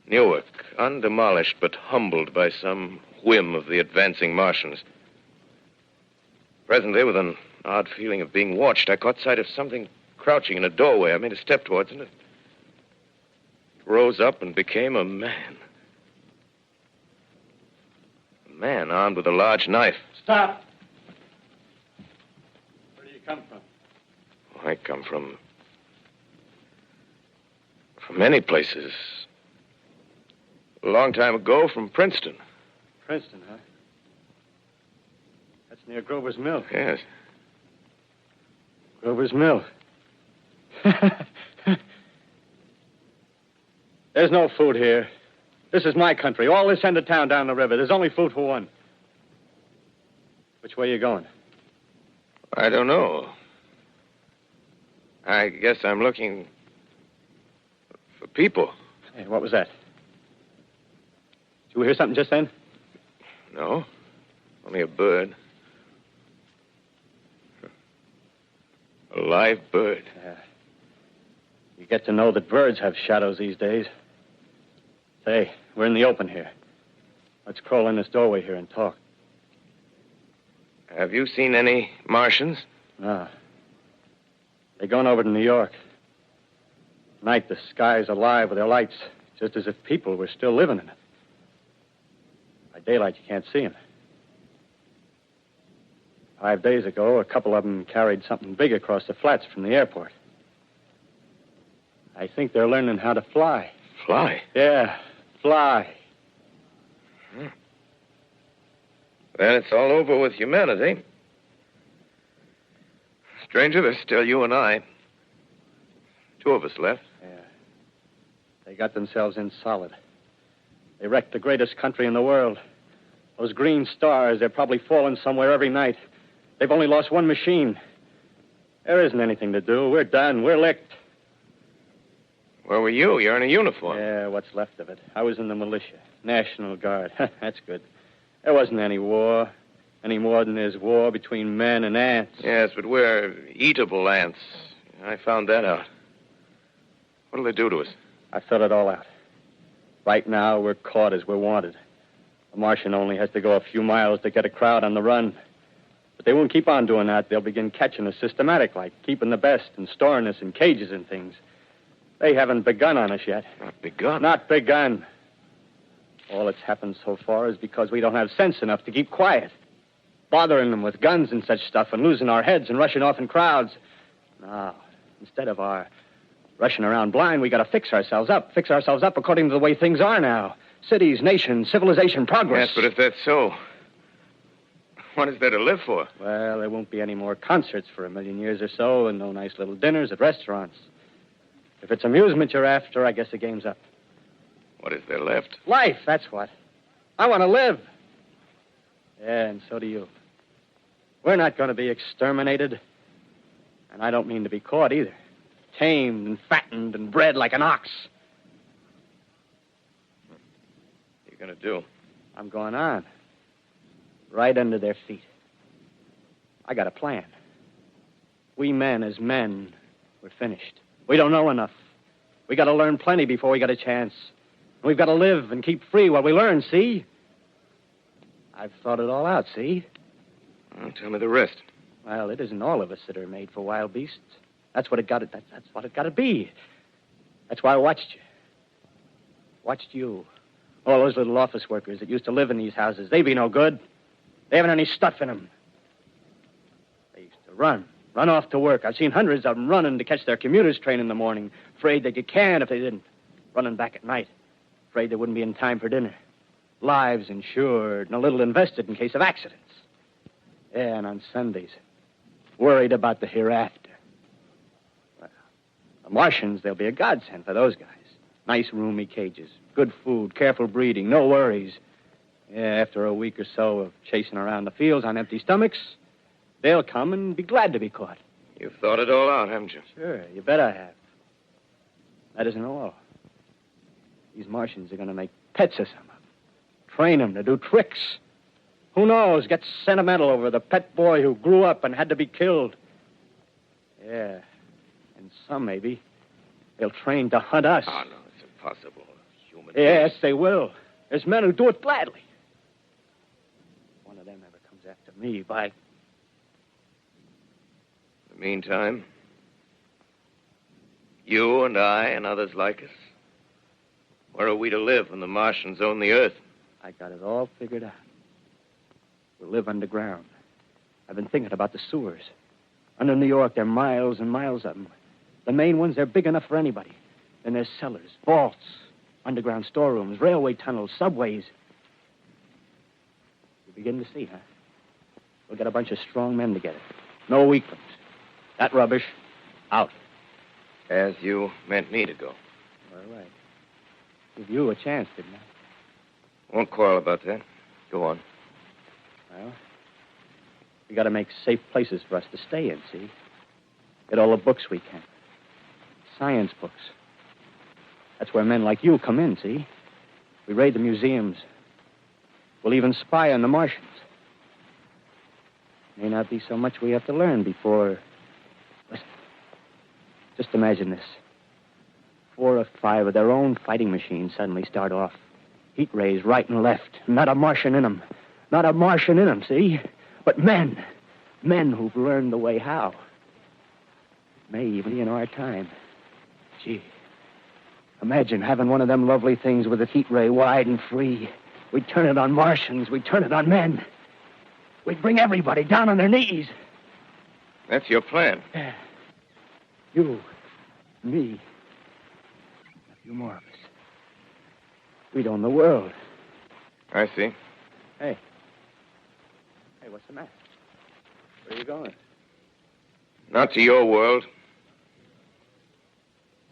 Newark, undemolished but humbled by some whim of the advancing Martians. Presently, with an odd feeling of being watched, I caught sight of something crouching in a doorway. I made a step towards it, and it rose up and became a man. A man armed with a large knife. Stop! Where do you come from? I come from many places. A long time ago, from Princeton. Princeton, huh? That's near Grover's Mill. Yes. Grover's Mill. There's no food here. This is my country. All this end of town down the river. There's only food for one. Which way are you going? I don't know. I guess I'm looking for people. Hey, what was that? Did you hear something just then? No. Only a bird. A live bird. Yeah. You get to know that birds have shadows these days. Say, we're in the open here. Let's crawl in this doorway here and talk. Have you seen any Martians? No. They're going over to New York. Night, the sky's alive with their lights, just as if people were still living in it. By daylight, you can't see them. 5 days ago, a couple of them carried something big across the flats from the airport. I think they're learning how to fly. Fly? Yeah, fly. Then it's all over with humanity. Stranger, there's still you and I. 2 of us left. Yeah. They got themselves in solid. They wrecked the greatest country in the world. Those green stars, they're probably falling somewhere every night. They've only lost one machine. There isn't anything to do. We're done. We're licked. Where were you? You're in a uniform. Yeah, what's left of it. I was in the militia. National Guard. That's good. There wasn't any war. Any more than there's war between men and ants. Yes, but we're eatable ants. I found that out. What'll they do to us? I thought it all out. Right now, we're caught as we're wanted. A Martian only has to go a few miles to get a crowd on the run. But they won't keep on doing that. They'll begin catching us systematic, like keeping the best and storing us in cages and things. They haven't begun on us yet. Not begun? Not begun. All that's happened so far is because we don't have sense enough to keep quiet. Bothering them with guns and such stuff and losing our heads and rushing off in crowds. No, instead of our rushing around blind, we got to fix ourselves up. Fix ourselves up according to the way things are now. Cities, nations, civilization, progress. Yes, but if that's so, what is there to live for? Well, there won't be any more concerts for 1,000,000 years or so, and no nice little dinners at restaurants. If it's amusement you're after, I guess the game's up. What is there left? Life, that's what. I want to live. Yeah, and so do you. We're not going to be exterminated. And I don't mean to be caught either. Tamed and fattened and bred like an ox. What are you going to do? I'm going on. Right under their feet. I got a plan. We men, as men, we're finished. We don't know enough. We got to learn plenty before we got a chance. And we've got to live and keep free while we learn, see? I've thought it all out, see? Well, tell me the rest. Well, it isn't all of us that are made for wild beasts. That's what it got to. That's what it got to be. That's why I watched you. Watched you. All those little office workers that used to live in these houses. They be no good. They haven't any stuff in them. They used to run off to work. I've seen hundreds of them running to catch their commuter's train in the morning, afraid they'd get canned if they didn't. Running back at night, afraid they wouldn't be in time for dinner. Lives insured and a little invested in case of accidents. Yeah, and on Sundays, worried about the hereafter. Well, the Martians, they'll be a godsend for those guys. Nice roomy cages, good food, careful breeding, no worries. Yeah, after a week or so of chasing around the fields on empty stomachs, they'll come and be glad to be caught. You've thought it all out, haven't you? Sure, you bet I have. That isn't all. These Martians are going to make pets of some of them. Train them to do tricks. Who knows, get sentimental over the pet boy who grew up and had to be killed. Yeah, and some maybe they'll train to hunt us. Oh, no, it's impossible. Human Yes, they will. There's men who do it gladly. If one of them ever comes after me, by... In the meantime, you and I and others like us, where are we to live when the Martians own the Earth? I got it all figured out. We'll live underground. I've been thinking about the sewers. Under New York, there are miles and miles of them. The main ones, they're big enough for anybody. Then there's cellars, vaults, underground storerooms, railway tunnels, subways. You begin to see, huh? We'll get a bunch of strong men together. No weaklings. That rubbish, out. As you meant me to go. All right. Give you a chance, didn't I? Won't quarrel about that. Go on. Well, we got to make safe places for us to stay in, see? Get all the books we can. Science books. That's where men like you come in, see? We raid the museums. We'll even spy on the Martians. May not be so much we have to learn before... Listen. Just imagine this. 4 or 5 of their own fighting machines suddenly start off. Heat rays right and left. Not a Martian in them. Not a Martian in them, see? But men. Men who've learned the way how. May even be in our time. Gee. Imagine having one of them lovely things with its heat ray wide and free. We'd turn it on Martians. We'd turn it on men. We'd bring everybody down on their knees. That's your plan. Yeah. You, me, a few more of us. We'd own the world. I see. Hey. Hey, what's the matter? Where are you going? Not to your world.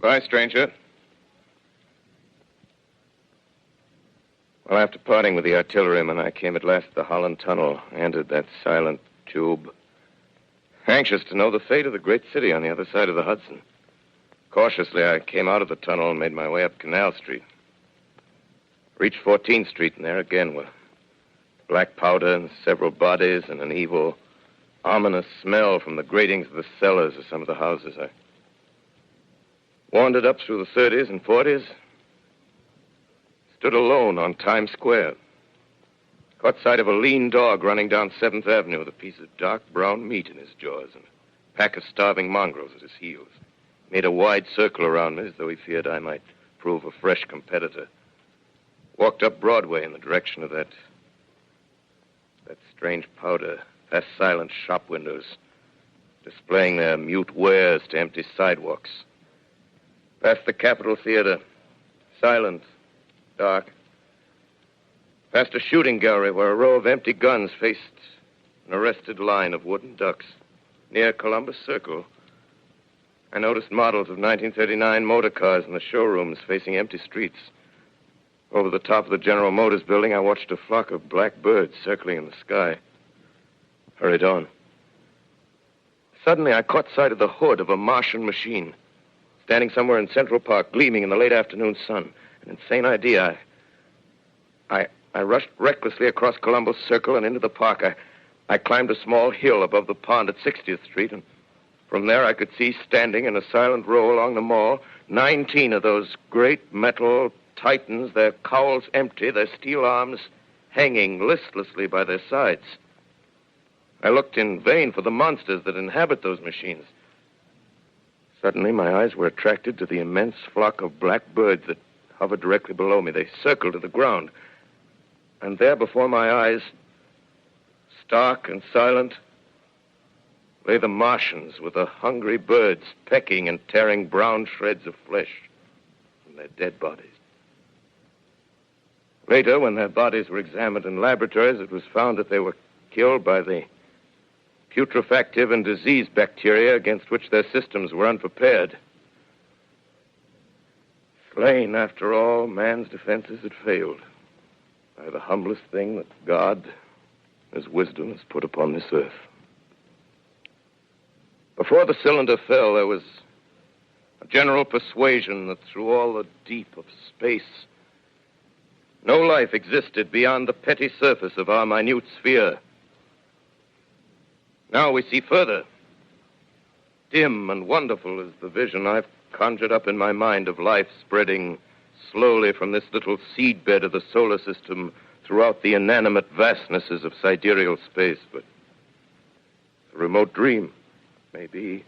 Bye, stranger. Well, after parting with the artilleryman, I came at last to the Holland Tunnel, entered that silent tube, anxious to know the fate of the great city on the other side of the Hudson. Cautiously, I came out of the tunnel and made my way up Canal Street. Reached 14th Street, and there again were black powder and several bodies and an evil, ominous smell from the gratings of the cellars of some of the houses. I wandered up through the 30s and 40s, stood alone on Times Square, caught sight of a lean dog running down 7th Avenue with a piece of dark brown meat in his jaws and a pack of starving mongrels at his heels. Made a wide circle around me as though he feared I might prove a fresh competitor. Walked up Broadway in the direction of that strange powder, past silent shop windows, displaying their mute wares to empty sidewalks. Past the Capitol Theater, silent, dark. Past a shooting gallery where a row of empty guns faced an arrested line of wooden ducks. Near Columbus Circle, I noticed models of 1939 motor cars in the showrooms facing empty streets. Over the top of the General Motors building, I watched a flock of black birds circling in the sky. Hurried on. Suddenly, I caught sight of the hood of a Martian machine, standing somewhere in Central Park, gleaming in the late afternoon sun. An insane idea. I rushed recklessly across Columbus Circle and into the park. I climbed a small hill above the pond at 60th Street, and from there I could see standing in a silent row along the mall 19 of those great metal Titans, their cowls empty, their steel arms hanging listlessly by their sides. I looked in vain for the monsters that inhabit those machines. Suddenly, my eyes were attracted to the immense flock of black birds that hovered directly below me. They circled to the ground. And there before my eyes, stark and silent, lay the Martians with the hungry birds pecking and tearing brown shreds of flesh from their dead bodies. Later, when their bodies were examined in laboratories, it was found that they were killed by the putrefactive and disease bacteria against which their systems were unprepared. Slain, after all, man's defenses had failed by the humblest thing that God, His wisdom, has put upon this earth. Before the cylinder fell, there was a general persuasion that through all the deep of space, no life existed beyond the petty surface of our minute sphere. Now we see further. Dim and wonderful is the vision I've conjured up in my mind of life spreading slowly from this little seedbed of the solar system throughout the inanimate vastnesses of sidereal space. But a remote dream, maybe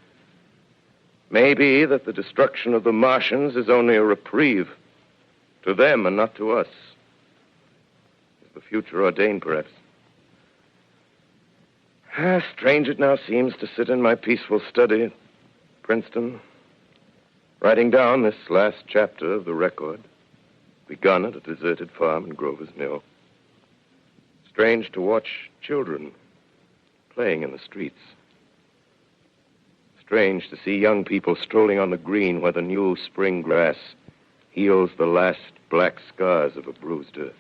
that the destruction of the Martians is only a reprieve to them and not to us. Is the future ordained, perhaps? Strange it now seems to sit in my peaceful study at Princeton, writing down this last chapter of the record, begun at a deserted farm in Grover's Mill. Strange to watch children playing in the streets. Strange to see young people strolling on the green where the new spring grass heals the last black scars of a bruised earth.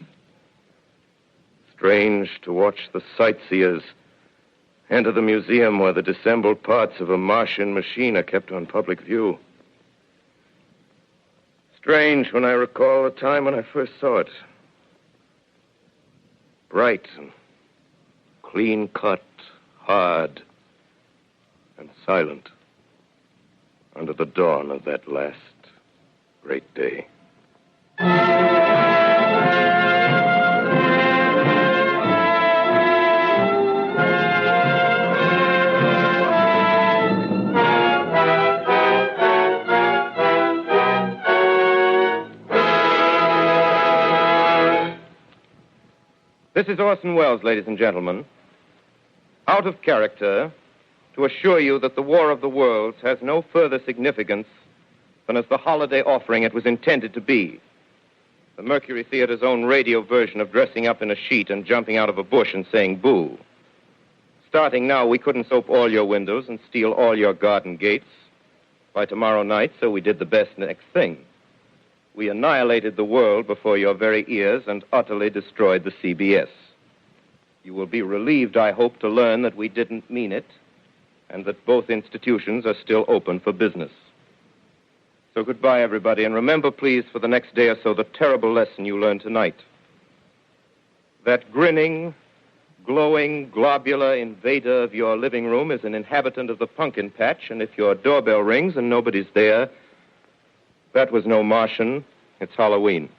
Strange to watch the sightseers enter the museum where the dissembled parts of a Martian machine are kept on public view. Strange when I recall the time when I first saw it. Bright and clean-cut, hard and silent under the dawn of that last great day. This is Orson Welles, ladies and gentlemen. Out of character, to assure you that the War of the Worlds has no further significance than as the holiday offering it was intended to be. The Mercury Theater's own radio version of dressing up in a sheet and jumping out of a bush and saying boo. Starting now, we couldn't soap all your windows and steal all your garden gates by tomorrow night, so we did the best next thing. We annihilated the world before your very ears and utterly destroyed the CBS. You will be relieved, I hope, to learn that we didn't mean it and that both institutions are still open for business. So goodbye, everybody, and remember, please, for the next day or so, the terrible lesson you learned tonight. That grinning, glowing, globular invader of your living room is an inhabitant of the pumpkin patch, and if your doorbell rings and nobody's there, that was no Martian. It's Halloween.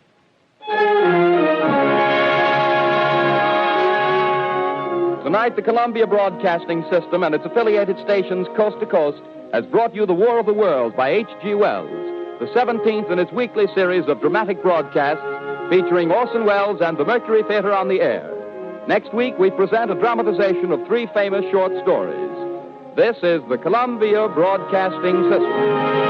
Tonight, the Columbia Broadcasting System and its affiliated stations coast to coast has brought you The War of the Worlds by H.G. Wells, the 17th in its weekly series of dramatic broadcasts featuring Orson Welles and the Mercury Theater on the air. Next week, we present a dramatization of 3 famous short stories. This is the Columbia Broadcasting System.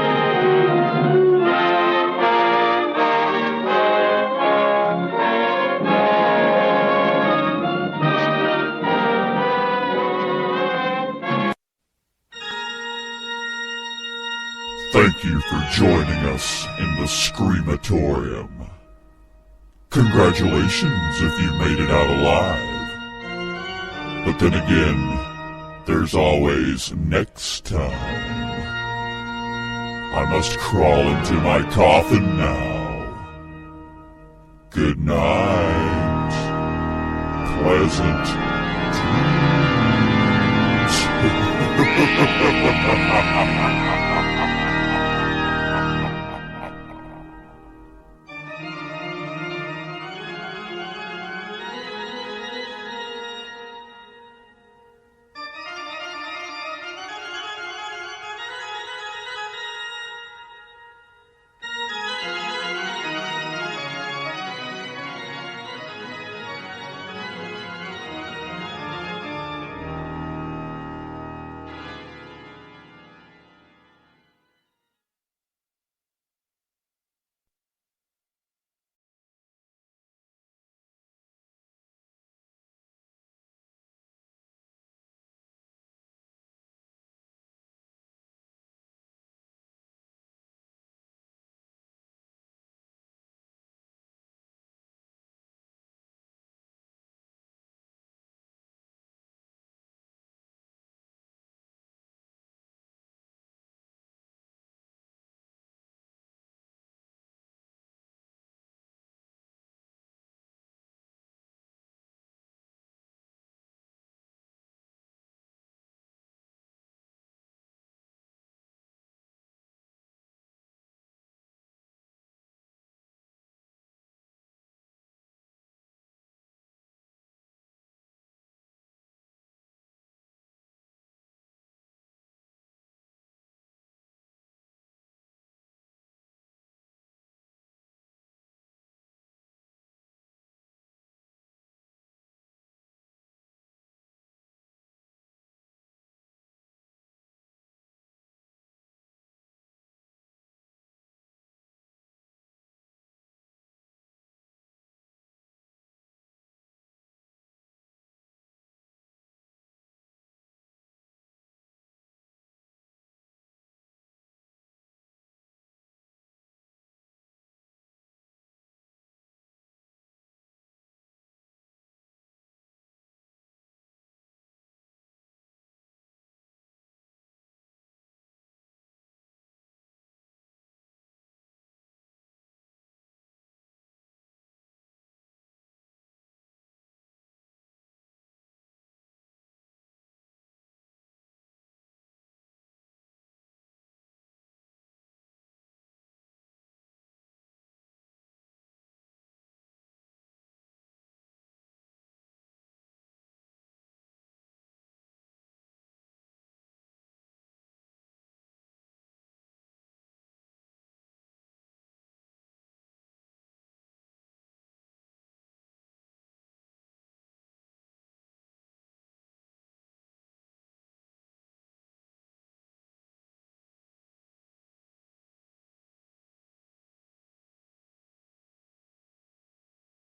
Thank you for joining us in the Screamatorium. Congratulations if you made it out alive. But then again, there's always next time. I must crawl into my coffin now. Good night. Pleasant dreams.